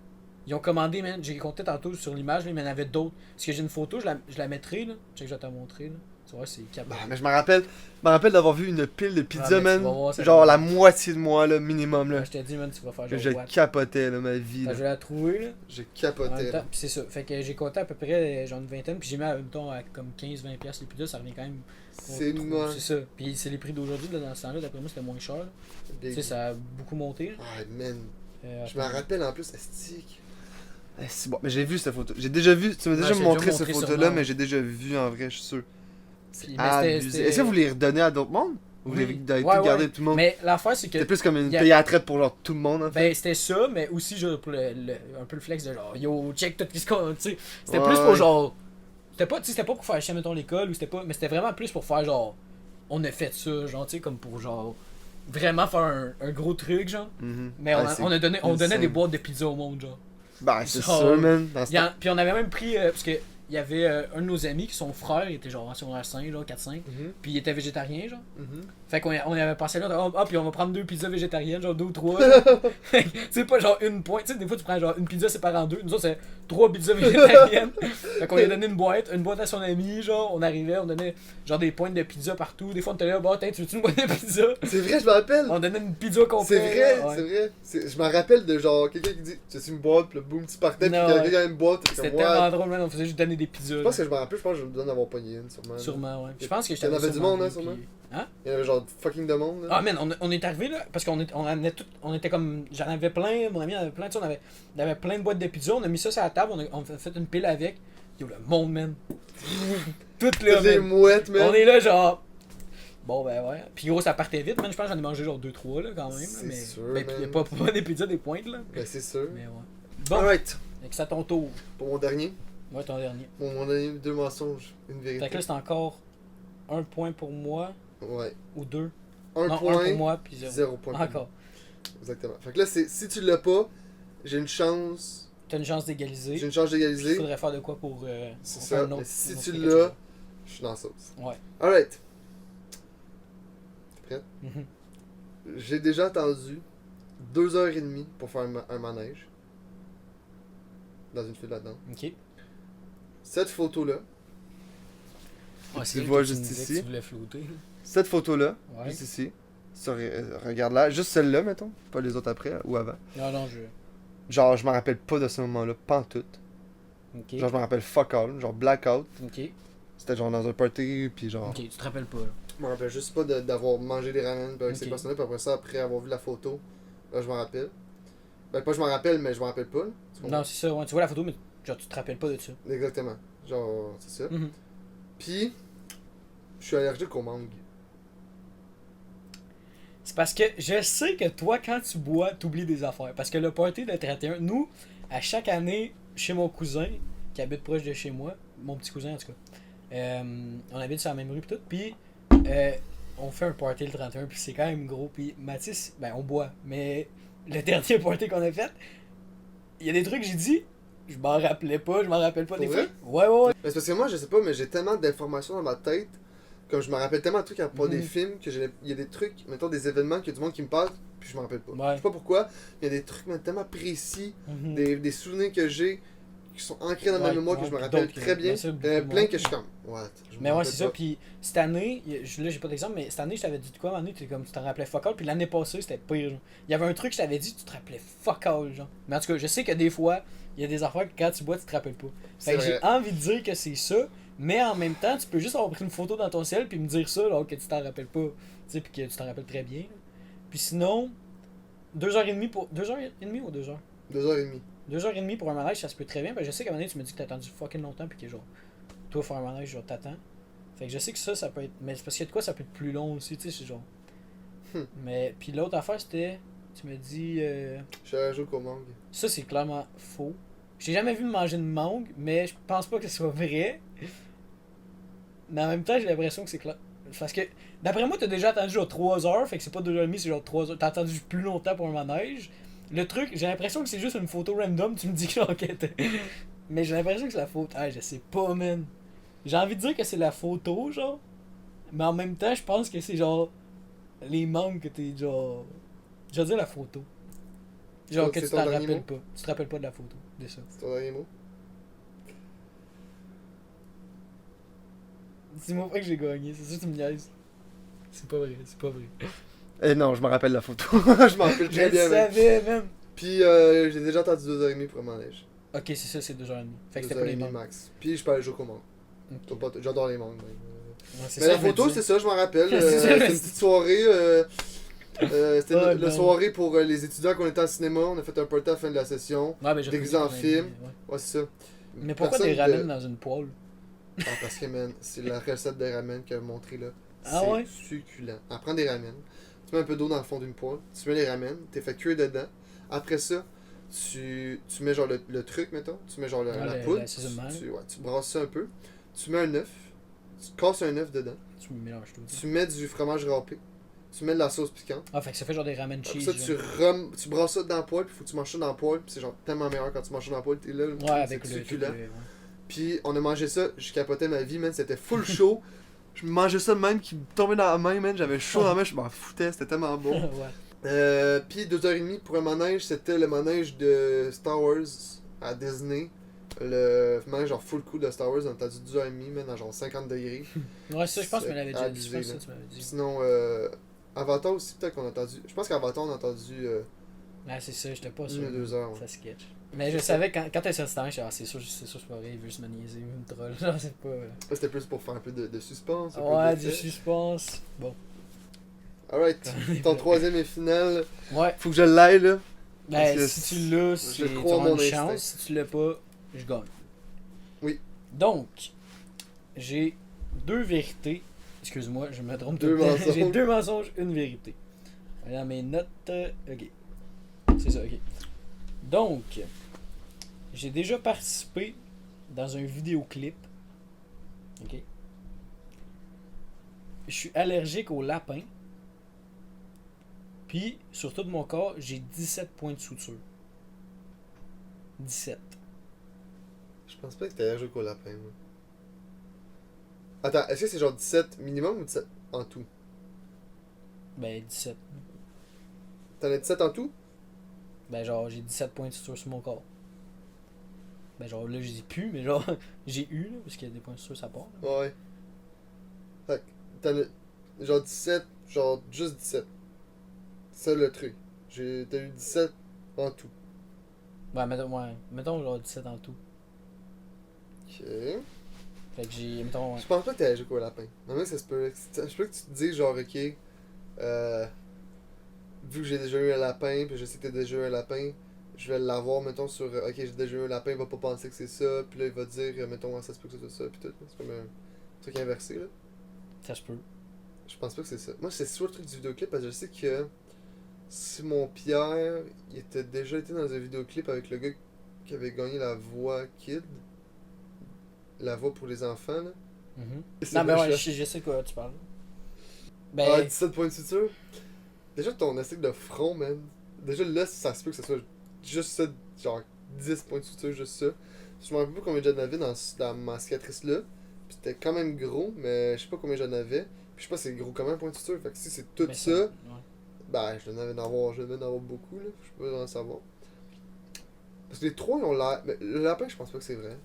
Ils ont commandé, man. J'ai compté tantôt sur l'image, mais il y en avait d'autres. Parce que j'ai une photo, je la mettrai, là. Je sais que je vais te la montrer, là. Tu vois, c'est capable. Bah, mais je me rappelle d'avoir vu une pile de pizza, mais tu man. vas voir, ça Genre va. la moitié de moi, là, minimum, là. Je t'ai dit, man, tu vas faire Que genre je what? capotais, là, ma vie, Fait là. que je vais la trouver, là. Je En même capotais, temps, là. pis c'est ça. Fait que j'ai compté à peu près genre une vingtaine, puis j'ai mis à, mettons, à comme 15-20$ les pizzas, ça revient quand même. C'est trop- moi. C'est ça. Puis c'est les prix d'aujourd'hui, là, dans ce temps-là, d'après moi, c'était moins cher. Là. Tu sais, ça a beaucoup monté. Là. Ah, man. Je Attends. me rappelle en plus, estique. Ah, c'est bon, mais j'ai vu cette photo. J'ai déjà vu, tu m'as Ouais, déjà j'ai montré déjà cette montré photo-là, sûrement, mais ouais. j'ai déjà vu en vrai, je suis sûr. C'est Puis, mais c'était- abusé. c'était- Est-ce que vous les redonnez à d'autres mondes? Ou vous Oui. avez Ouais, tout gardé ouais. tout le monde? Mais l'affaire, c'est que. C'était plus comme une y a- paye à la traite pour genre tout le monde, en fait. Ben, c'était ça, mais aussi, genre, pour un peu le flex de genre, yo, check tout ce qu'on. Tu sais, c'était Ouais, plus pour ouais. genre. C'était pas, tu sais, c'était pas pour faire chier, mettons, l'école, ou c'était pas. Mais c'était vraiment plus pour faire genre. On a fait ça, genre, tu sais, comme pour genre. Vraiment faire un gros truc, genre. Mhm. Mais Ah, c'est on donnait insane. des boîtes de pizza au monde, genre. Ben, c'est Genre, sûr, man. Dans ce temps- Puis on avait même pris. Parce que. Il y avait un de nos amis qui son frère, il était genre en secondaire 5, genre 4-5, Mhm, puis il était végétarien, genre. mhm. Fait qu'on on avait pensé là, puis on va prendre 2 pizzas végétariennes, genre 2 ou 3. Tu sais, pas genre une pointe, tu sais, des fois tu prends genre une pizza séparée en 2, nous autres c'est 3 pizzas végétariennes. Fait qu'on lui a donné une boîte à son ami, genre, on arrivait, on donnait genre des pointes de pizza partout. Des fois on était là, bon, tu veux-tu une boîte de pizza? C'est vrai, je me rappelle. On donnait une pizza complète. C'est vrai, là, ouais. c'est vrai. Je me rappelle de genre quelqu'un qui dit tu une boîte, puis le boom, tu partais, puis Non, quelqu'un ouais. qui a une boîte, puis C'était comme tellement what? drôle, man, on faisait juste donner des pizzas. Je pense que je me rappelle, je pense que je me donne d'avoir pogné une, sûrement. Sûrement, ouais. Je pense que Il y en avait du monde, hein, sûrement. Hein? Il y avait genre fucking de monde, là. Ah man, on est arrivé là, parce on était comme, j'en avais plein, mon ami en avait plein, tu sais, on avait plein de boîtes de pizza, on a mis ça sur la table, on a fait une pile avec, yo le monde man, tout là Toutes les man, mouettes, man. on est là genre, bon ben ouais, puis gros ça partait vite man, je pense que j'en ai mangé genre 2-3 là quand même, là, C'est mais sûr, ben, pis y a man. pas des pizzas des pointes là, Ben, c'est sûr. mais ouais. Bon, Alright, fait que c'est à ton tour, pour mon dernier. ouais ton dernier, Mon dernier, 2 mensonges, une fait que vérité. là c'est encore 1 point pour moi, Ouais. ou 2, 1 non 1 point, pour moi, puis 0, 0 point. pour moi. encore, Exactement. Fait que là, si tu l'as pas, j'ai une chance. t'as une chance d'égaliser. J'ai une chance Il d'égaliser. faudrait faire de quoi pour. C'est pour ça. faire un autre- Mais si un autre tu quelque l'as, chose. je suis dans la sauce. Ouais. Alright. T'es prête? Mhm. J'ai déjà attendu 2h30 pour faire un manège. Dans une file là-dedans. Ok. Cette photo-là, Ouais, tu vrai vois que juste me disais ici. que tu voulais flotter. cette photo-là, Ouais. juste ici, regarde-la, juste celle-là, mettons, pas les autres après ou avant. Non, non, je. Genre, je me rappelle pas de ce moment-là, pantoute. Ok. Genre, je me rappelle fuck all, genre blackout. Ok. C'était genre dans un party, puis genre. Ok, tu te rappelles pas là. Je me rappelle juste pas d'avoir mangé des ramen avec ces Ok. personnes-là, puis après ça, après avoir vu la photo, là, je me rappelle. Ben, pas je me rappelle, mais je me rappelle pas. Là. Tu comprends? Non, c'est ça, ouais. Tu vois la photo, mais genre, tu te rappelles pas de ça. Exactement. Genre, c'est ça. Mhm. Puis, je suis allergique aux mangues. C'est parce que je sais que toi, quand tu bois, t'oublies des affaires. Parce que le party de 31, nous, à chaque année, chez mon cousin, qui habite proche de chez moi, mon petit cousin en tout cas, on habite sur la même rue pis tout, puis on fait un party le 31, puis c'est quand même gros. Puis Mathis, ben on boit, mais le dernier party qu'on a fait, il y a des trucs que j'ai dit, je m'en rappelais pas, je m'en rappelle pas Pour des vrai? fois. Ouais. Mais c'est parce que moi, je sais pas, mais j'ai tellement d'informations dans ma tête, comme je me rappelle tellement de trucs à propos des Mhm. films, que il y a des trucs, mettons des événements, qu'il y a du monde qui me parle, puis je me rappelle pas. Ouais. Je sais pas pourquoi, il y a des trucs mais, tellement précis, Mhm. des souvenirs que j'ai, qui sont ancrés dans ma Ouais, mémoire, que ouais, je me puis rappelle d'autres, très bien. bien sûr, Il y en a beaucoup plein moins. que je suis comme, what? Je me Mais ouais, rappelle c'est ça. pas. Puis cette année, là, j'ai pas d'exemple, mais cette année, je t'avais dit de quoi, Manu, tu t'en rappelais fuck all. Puis l'année passée, c'était pire. Genre. Il y avait un truc que je t'avais dit, tu te rappelais fuck all. Genre. Mais en tout cas, je sais que des fois, il y a des affaires que quand tu bois, tu te rappelles pas. Fait C'est que j'ai vrai. envie de dire que c'est ça, mais en même temps, tu peux juste avoir pris une photo dans ton ciel puis me dire ça, alors que tu t'en rappelles pas. Tu sais, puis que tu t'en rappelles très bien. Là. Puis sinon, 2h30 pour. 2h30 ou 2h 2h30. 2h30 pour un manège, ça se peut très bien. Parce que je sais qu'à un moment donné, tu me dis que t'as attendu fucking longtemps, puis que genre, toi, faire un manège, genre, t'attends. Fait que je sais que ça peut être. Mais c'est parce qu'il y a de quoi, ça peut être plus long aussi, tu sais, c'est genre. Mais, puis l'autre affaire, c'était. Tu me dis. Je suis allergique aux mangues. Ça, c'est clairement faux. J'ai jamais vu manger une mangue, mais je pense pas que ce soit vrai. Mais en même temps, j'ai l'impression que c'est clair. Parce que, d'après moi, t'as déjà attendu genre 3 heures, fait que c'est pas 2h30, c'est genre 3 heures. T'as attendu plus longtemps pour un manège. Le truc, j'ai l'impression que c'est juste une photo random, tu me dis que l'enquête. Mais j'ai l'impression que c'est la faute. Ah, je sais pas, man. J'ai envie de dire que c'est la photo, genre. Mais en même temps, je pense que c'est genre. Les mangues que t'es genre. Je veux dire la photo. Genre que C'est tu ton t'en dernier rappelles mot? pas. Tu te rappelles pas de la photo, de ça. C'est ton dernier mot? Dis-moi pas que j'ai gagné, c'est sûr que tu me niaises. C'est pas vrai, c'est pas vrai. Eh non, je me rappelle la photo. Je m'en rappelle Je très le bien. Même. savais, même. Puis j'ai déjà attendu 2h30 pour mon neige. Ok, c'est ça, c'est 2h30. Fait que c'était pas les 2h30 mangues. max. Puis je peux aller jouer au mangue. Ok. J'adore les mangues. Ouais, c'est Mais ça, la je me photo, disais. c'est ça, je m'en rappelle. C'est ça, C'était je me une dis. petite soirée. C'était Oh, la non. soirée pour les étudiants qu'on était en cinéma. On a fait un party à la fin de la session. Ouais, ben j'ai déguisé en reconnu, film. ouais. Ouais, c'est ça. Mais pourquoi Personne des ramen de- dans une poêle? Ah, parce que, man, c'est la recette des ramen qu'elle a montré là. Ah C'est ouais? succulent. Elle prend des ramen. Tu mets un peu d'eau dans le fond d'une poêle. Tu mets les ramen. T'es fait cuire dedans. Après ça, tu mets genre le truc, mettons. Tu mets genre la poudre. l'assaisonnement. Tu brasses ça un peu. Tu mets un œuf. Tu casses un œuf dedans. Tu me mélanges tout. Tu mets du fromage râpé. Tu mets de la sauce piquante. Ah, fait que ça fait genre des ramen Après cheese. ça, genre. tu brasses ça dans la poêle. Puis faut que tu manges ça dans la poêle. Puis c'est genre tellement meilleur quand tu manges ça dans la poêle. T'es là. Ouais, c'est avec le. succulent. Ouais. Puis on a mangé ça, je capotais ma vie, man, c'était full chaud. Je mangeais ça de même qui me tombait dans la main, man, j'avais chaud dans la main, je m'en foutais, c'était tellement bon. Ouais. Puis 2h30 pour un manège, c'était le manège de Star Wars à Disney. Le manège genre full cool de Star Wars, on a entendu 2h30, man, à genre 50 degrés. Ouais, ça, je pense que tu me l'avais déjà dit. abusé, Je pense que là. ça, tu m'avais dit. Sinon, Avatar aussi, peut-être qu'on a entendu. Je pense qu'Avatar, on a entendu Ah, c'est ça, j'étais pas 1 sûr. ou 2 heures. Ouais. Ça sketch. Mais je savais quand t'es sur ce temps, je disais, ah, c'est sûr, c'est pas vrai, il veut se me niaiser, il veut me troll. Genre, c'est pas. Là, c'était plus pour faire un peu de suspense. un peu Ouais, d'effet. du suspense. Bon. Alright, ton troisième et final. Ouais. Faut que je l'aille là. Parce Ben, que si tu l'as, je tu crois en as mon une instinct. chance. Si tu l'as pas, je gagne. Oui. Donc, j'ai 2 vérités. Excuse-moi, je me trompe tout Deux le temps. mensonges. J'ai 2 mensonges, une vérité. Dans mes notes. Ok. C'est ça, ok. Donc, j'ai déjà participé dans un vidéoclip. Ok. Je suis allergique aux lapins. Puis, sur tout mon corps, j'ai 17 points de suture. 17. Je pense pas que t'es allergique au lapin, moi. Attends, est-ce que c'est genre 17 minimum ou 17 en tout? Ben, 17. T'en as 17 en tout? Ben, genre, j'ai 17 points de suture sur mon corps. Ben, genre, là, j'ai plus, mais genre, j'ai eu, là, parce qu'il y a des points de suture, ça part. Là. Ouais. Fait que t'en as genre 17, genre juste 17. C'est ça le truc. T'as eu 17 en tout. Ouais, mettons genre 17 en tout. Ok. Fait que j'ai, mettons, ouais. Je pense pas que t'es allergique au lapin. Mais ça se peut. Je peux que tu te dises genre, ok, vu que j'ai déjà eu un lapin, puis je sais que t'as déjà eu un lapin, je vais l'avoir, mettons, sur, ok, j'ai déjà eu un lapin, il va pas penser que c'est ça, puis là, il va dire, mettons, ça se peut que c'est ça, puis tout. C'est comme un truc inversé, là. Ça se peut. Je pense pas que c'est ça. Moi, c'est soit le truc du vidéoclip, parce que je sais que Simon Pierre, il était déjà été dans un vidéoclip avec le gars qui avait gagné la voix kid. La voix pour les enfants, là. C'est Non, mais ouais, méchant. je sais de quoi tu parles. Ah, Ben, 17 points de suture. Déjà, ton astic de front, man. Déjà, là, ça se peut que ce soit juste ça, genre 10 points de suture, juste ça. Je me rappelle pas combien j'en avais dans ma cicatrice-là. Puis c'était quand même gros, mais je sais pas combien j'en avais. Puis je sais pas si c'est gros comme un point de suture. Fait que si c'est tout ben, ça, ouais. ben, je devais en avoir beaucoup, là. Je peux pas en savoir. Parce que les trois, ils ont l'air. Mais le lapin, je pense pas que c'est vrai.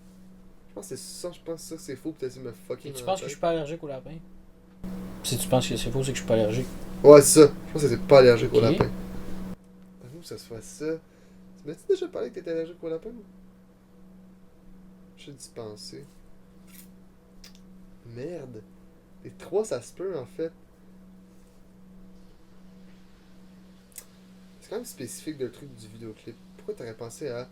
Je pense que c'est ça, je pense que ça c'est faux, peut-être me fucking. Et tu dans penses la que je tête. suis pas allergique au lapin? Si tu penses que c'est faux, c'est que je suis pas allergique. Ouais, c'est ça. Je pense que c'est pas allergique au Ok. lapin. Où ça se fait ça? Tu m'as-tu déjà parlé que t'étais allergique au lapin? J'ai dû penser. Merde. Les trois, ça se peut en fait. C'est quand même spécifique le truc du vidéoclip. Pourquoi t'aurais pensé à.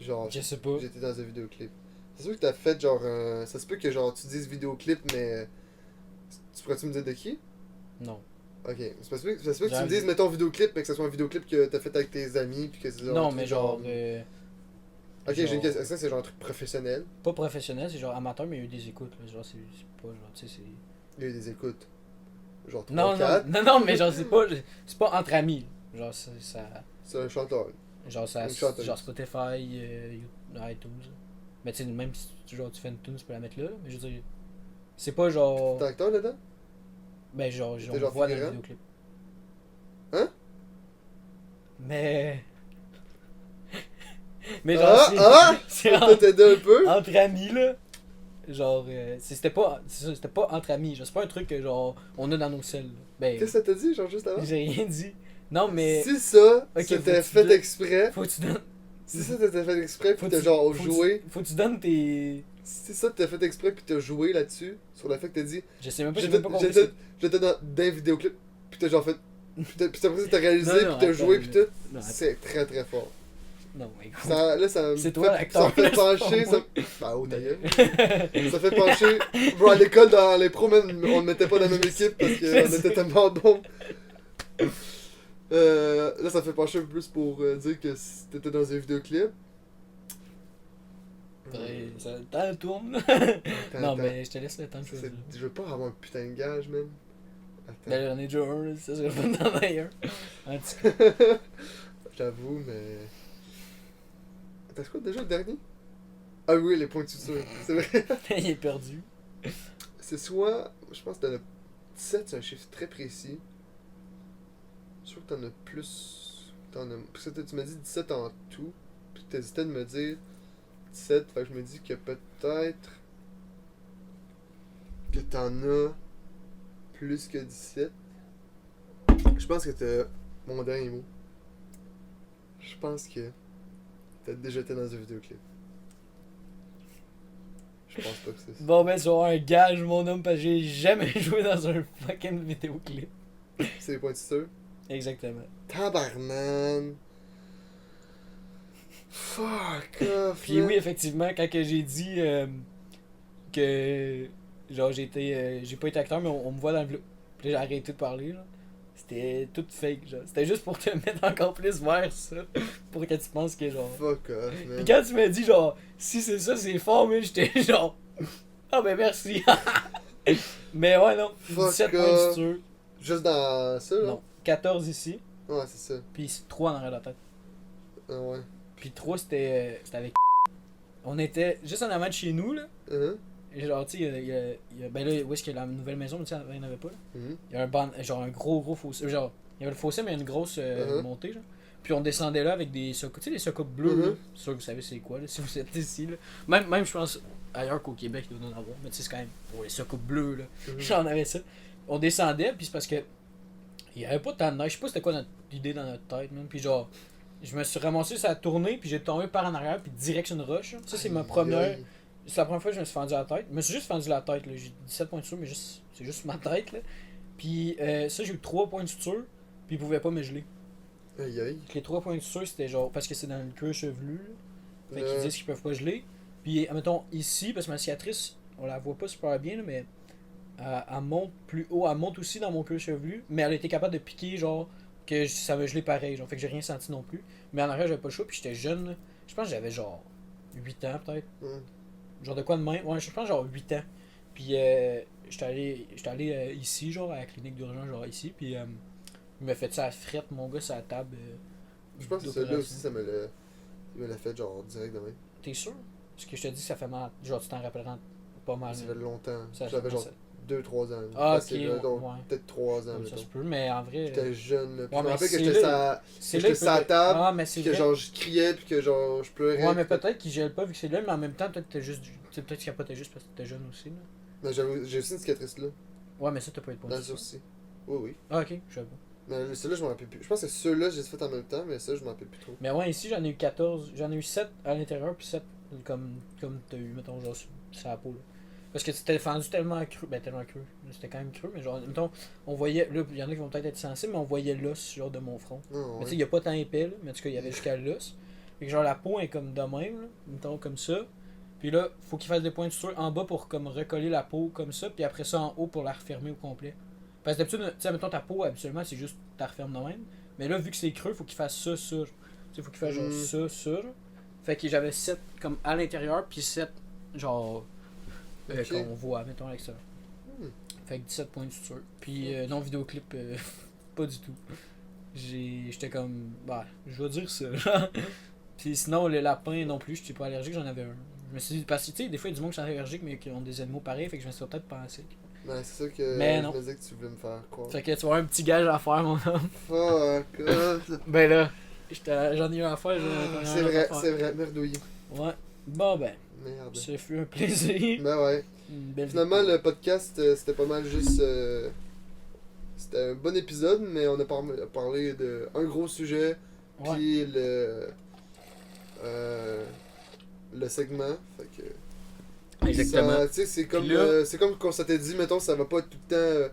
Genre, Je sais pas. j'étais dans un vidéoclip. C'est sûr que t'as fait genre. Ça se peut que genre tu dises vidéoclip, mais. Tu pourrais-tu me dire de qui? Non. Ok. Ça se peut que tu Genre- me dises, mettons, vidéoclip, mais que ce soit un vidéoclip que t'as fait avec tes amis, puis que c'est genre. un Non, truc mais genre. Ok, j'ai une genre- question. Est-ce que c'est genre un truc professionnel? Pas professionnel, c'est genre amateur, mais il y a eu des écoutes. Là. Genre, c'est pas genre, tu sais, c'est. Il y a eu des écoutes. Genre 3 Non, 4. non, mais genre, c'est pas entre amis. Là. Genre, ça. C'est un chanteur. Genre, ça, Une chanteuse. genre Spotify, iTunes. Mais tu sais, même si genre, tu fais une tune, tu peux la mettre là. Mais je veux dire, c'est pas genre. T'es acteur dedans? Ben, genre, T'es on genre voit dans le figurant? vidéoclip. Hein? Mais. Mais genre, Ah! c'est Pour entre, t'aider un peu? entre amis, là. Genre, c'était pas entre amis. Genre, c'est pas un truc que, genre, on a dans nos selles. Ben, Qu'est-ce que ça t'a dit, genre, juste avant? j'ai rien dit. Non, mais. Si ça, Ok, c'était faut que tu fait exprès, Faut que tu donnes. si ça t'était fait exprès, Faut pis que t'as tu- genre faut que joué, Faut que tu donnes tes. si ça t'as fait exprès pis t'as joué là-dessus, sur le fait que t'as dit, Je sais même pas, j'ai j'étais même pas compris. dans un vidéoclip, pis t'as genre fait, pis après ça t'as réalisé, Non, non, pis t'as attends, joué, pis tout, Non, attends. c'est très très fort. Non, mais écoute. Ça, là, ça me C'est toi, fait, l'acteur, ça me fait là, pencher, c'est ça... pas Bah, oh, ta gueule. Ça fait pencher. Bro, à l'école, dans les pros, man, on ne mettait pas dans la même équipe parce qu'on était tellement bons. Là, ça fait pencher un peu plus pour dire que si t'étais dans un vidéoclip. Ouais, ça, le temps tourne. Attends, Non, attends. mais je te laisse le temps de C'est- choisir. Je veux pas avoir un putain de gage, man. Attends. Ben, j'en ai déjà un, là, ça serait pas d'en avoir un. En tout cas. J'avoue, mais. Attends, c'est quoi déjà le dernier? Ah oui, les points de suture. C'est vrai. Il est perdu. C'est soit. Je pense que t'en as 17, c'est un chiffre très précis. Je suis sûr que t'en as plus. Parce que tu m'as dit 17 en tout. Puis t'hésitais de me dire 17. Fait que je me dis que peut-être. Que t'en as plus que 17. Je pense que t'as. Mon dernier mot. Je pense que t'as déjà été dans un vidéoclip. Je pense pas que c'est ça. Bon, ben, tu vas avoir un gage, mon homme, parce que j'ai jamais joué dans un fucking vidéoclip. C'est les points de suture. Exactement. Tabarnan. Fuck off. Puis man. oui, effectivement, quand que j'ai dit que genre j'ai pas été acteur, mais on me voit dans le vlog. Puis là, j'ai arrêté de parler, là. C'était tout fake, genre. C'était juste pour te mettre encore plus vers ça. Pour que tu penses que genre. Fuck off, Puis man. quand tu m'as dit genre si c'est ça, c'est fort, mais j'étais genre. Ah ben merci. Mais ouais, non. Fuck 17 points off. de suture. Juste dans ça, là? Non. 14 ici. Ouais, c'est ça. Puis 3 en arrière de la tête. Ah ouais. Puis 3 c'était avec. On était juste en avant de chez nous, là. Et genre, tu sais, il y a. Ben là, où est-ce qu'il y a la nouvelle maison, mais tu sais, avant, il n'y en avait pas, là. Il y a genre un gros fossé. Genre, il y avait le fossé, mais il y a une grosse montée, genre. Puis on descendait là avec des socos. Tu sais, les socos bleus, là. C'est sûr que vous savez c'est quoi, là, si vous êtes ici, là. Même je pense, ailleurs qu'au Québec, il doit en avoir. Mais tu sais, c'est quand même pour les socos bleus, là. J'en avais ça. On descendait, puis c'est parce que. Il y avait pas tant de neige. Je sais pas c'était quoi notre idée dans notre tête, même. Puis genre, je me suis ramassé sur la tournée, puis j'ai tombé par en arrière, puis direct sur une roche. Ça, c'est ma première. C'est la première fois que je me suis fendu la tête. Je me suis juste fendu la tête, là. J'ai 17 points de suture, mais c'est juste ma tête, là. Puis ça, j'ai eu 3 points de suture, puis ils pouvaient pas me geler. Aïe aïe. Les 3 points de suture, c'était genre parce que c'est dans le cuir chevelu, là. Fait qu'ils disent qu'ils peuvent pas geler. Puis, admettons, ici, parce que ma cicatrice, on la voit pas super bien, là, mais elle monte plus haut. Elle monte aussi dans mon cuir chevelu, mais elle a été capable de piquer, genre, que ça me gelait pareil. Genre, fait que j'ai rien senti non plus. Mais en arrière, j'avais pas le choix, puis j'étais jeune, là. Je pense que j'avais genre 8 ans, peut-être. Genre de quoi de même? Ouais, je pense genre 8 ans. Puis j'étais allé ici, genre, à la clinique d'urgence, genre ici. Puis il m'a fait ça à frette, mon gars, sur la table. Je pense que celui-là aussi, ça me l'a. Il me l'a fait genre direct demain. T'es sûr? Parce que je te dis, ça fait mal. Genre, tu t'en rappelleras pas mal. Ça fait longtemps. Ça J'avais fait genre ça. 2-3 ans. Ah, Facile, ok, là, donc ouais. peut-être 3 ans. Ça mettons. se peut, mais en vrai. J'étais jeune, là. Puis Ouais, je me mais rappelle que c'est j'étais là- j'étais sur la table. Ah, mais c'est Puis que vrai. genre je criais, puis que genre je pleurais. Ouais, mais puis que- peut-être qu'il gèle pas vu que c'est là, mais en même temps, peut-être que t'es juste. Tu sais, peut-être qu'il capotait juste parce que t'étais jeune aussi, là. Mais j'ai aussi une cicatrice là, Ouais, mais ça, t'as pas eu de point dans de le suture. sourcil. Oui, oui. Ah, ok, je sais pas. Mais celui-là, je m'en rappelle plus. Je pense que ceux-là, j'ai fait en même temps, mais ça, je m'en rappelle plus trop. Mais ouais, ici, j'en ai eu 14. J'en ai eu 7 à l'intérieur, puis 7 comme t'as eu, mettons, genre, sur la peau, là. Parce que c'était fendu tellement creux. Ben, tellement creux. C'était quand même creux, mais genre, mettons, on voyait. Là, il y en a qui vont peut-être être sensibles, mais on voyait l'os, genre, de mon front. Non, Mais tu sais, ouais. il y a pas tant épais, là, mais en tout cas, il y avait jusqu'à l'os. Fait que genre, la peau est comme de même, là, mettons, comme ça. Puis là, faut qu'il fasse des points de suture en bas pour comme recoller la peau comme ça, puis après ça en haut pour la refermer au complet. Parce que d'habitude, tu sais, mettons ta peau, habituellement, c'est juste ta referme de même. Mais là, vu que c'est creux, faut qu'il fasse ça. Tu sais, faut qu'il fasse genre ça. Genre. Fait que j'avais 7 comme à l'intérieur, puis 7 genre Ok. qu'on voit, mettons, à l'extérieur. Hmm. Fait que 17 points de suture. Puis non, vidéoclip, pas du tout. J'étais comme, bah, je vais dire ça. genre. Puis sinon, le lapin non plus, j'étais pas allergique, j'en avais un. Je me suis dit, parce que tu sais, des fois, il y a du monde qui sont allergiques, mais qui ont des animaux pareils, fait que je me suis peut-être pensé. Ben, c'est ça que Mais je non. me disais que tu voulais me faire croire. Fait que tu vas avoir un petit gage à faire, mon homme. Fuck off. Ben là, j'en ai eu à faire. C'est vrai, merdouillé. Ouais. Bon ben, Merde. Ce fut un plaisir. Ben ouais. Une belle Finalement, victoire. le podcast, c'était pas mal juste. C'était un bon épisode, mais on a parlé de un gros sujet, Ouais. puis le segment. Fait que. Exactement. Ça, tu sais, c'est comme, Puis là- c'est comme quand ça t'a dit, mettons, ça va pas tout le temps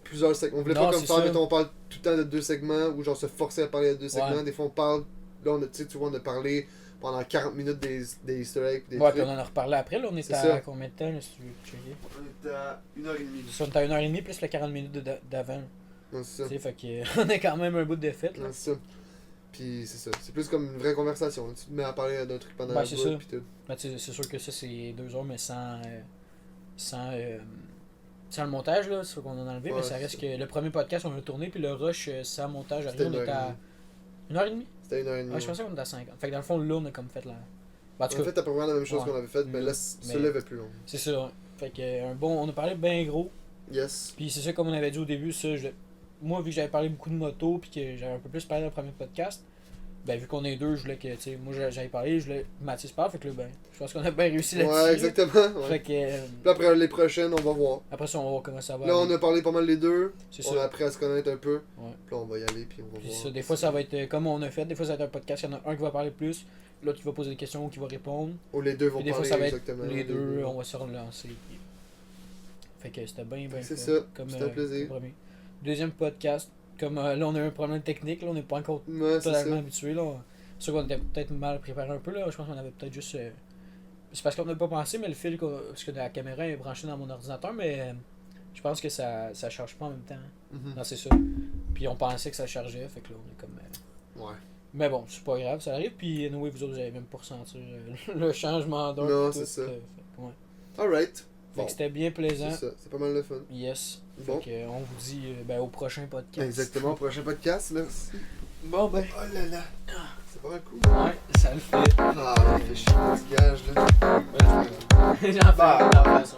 plusieurs segments. On voulait Non, pas comme c'est faire, ça. mettons, on parle tout le temps de 2 segments, ou genre se forcer à parler de 2 segments. Ouais. Des fois, on parle. Là, on a, tu vois, on a parlé pendant 40 minutes des Easter eggs. Des Ouais, puis trucs. on en a reparlé après. Là, on était C'est ça. à combien de temps, là, si tu veux checker? On était à 1h30. On était à 1h30 plus les 40 minutes d'avant. Non, c'est ça. Tu sais, fait que on est quand même un bout de fête. Là. Non, c'est ça. Puis c'est ça. C'est plus comme une vraie conversation. Là. Tu te mets à parler d'un truc pendant Ouais, un c'est bout, ça. puis tout. Ben, tu sais, c'est sûr que ça, c'est 2 heures, mais sans le montage, là. C'est sûr qu'on en a enlevé, Ouais, mais ça c'est reste ça. que le premier podcast, on l'a tourné, puis le rush sans montage, C'était on était à 1h30. C'était 1h30. Ouais, je pensais qu'on était à 50. Fait que dans le fond, là, on a comme fait la. Ben, en tout On a cas, fait à peu près la même chose Ouais. qu'on avait fait, mais là, Mais- celui-là avait plus long. c'est ça. Fait que on a parlé bien gros. Yes. Puis c'est ça, comme on avait dit au début, ça, moi, vu que j'avais parlé beaucoup de moto, puis que j'avais un peu plus parlé dans le premier podcast, ben, vu qu'on est deux, je voulais que, tu sais, moi, j'avais parlé, je voulais que Mathis parle, fait que là, ben, je pense qu'on a bien réussi là-dessus. Ouais, là. exactement. Ouais. Fait que, Puis après les prochaines, on va voir. après ça, on va voir comment ça va. Là, on aller. a parlé pas mal les deux. C'est On a ça. appris à se connaître un peu. Ouais. Puis là, on va y aller, puis on va Puis voir. ça, des fois, ça va être comme on a fait, des fois, ça va être un podcast, il y en a un qui va parler plus, l'autre qui va poser des questions ou qui va répondre. Ou les deux vont Puis des fois, parler ça va être exactement. les deux, on va se relancer. Fait que c'était bien, bien C'est fun, ça. comme, C'était un plaisir. comme premier. Deuxième podcast, comme là, on a un problème technique, là, on n'est pas encore Ouais, c'est totalement ça. habitué. Là. C'est sûr qu'on était peut-être mal préparé un peu. Là. Je pense qu'on avait peut-être juste. C'est parce qu'on n'a pas pensé, mais le fil, parce que la caméra est branchée dans mon ordinateur, mais je pense que ça charge pas en même temps. Mhm. Non, c'est ça. Puis on pensait que ça chargeait, fait que là, on est comme. Ouais. Mais bon, c'est pas grave, ça arrive. Puis anyway, vous autres, vous avez même pas ressenti le changement d'heure. Non, puis c'est tout, ça. fait, ouais. Alright. Fait Bon. que c'était bien plaisant. C'est ça. C'est pas mal de fun. Yes. Bon. Fait que, on vous dit ben, au prochain podcast. Exactement. Prochain podcast, merci. Bon, ben. Oh là là. C'est pas mal cool. Ouais, ça le fait. Ah, fait chier, ce gage là. J'en fais, j'en fais ça.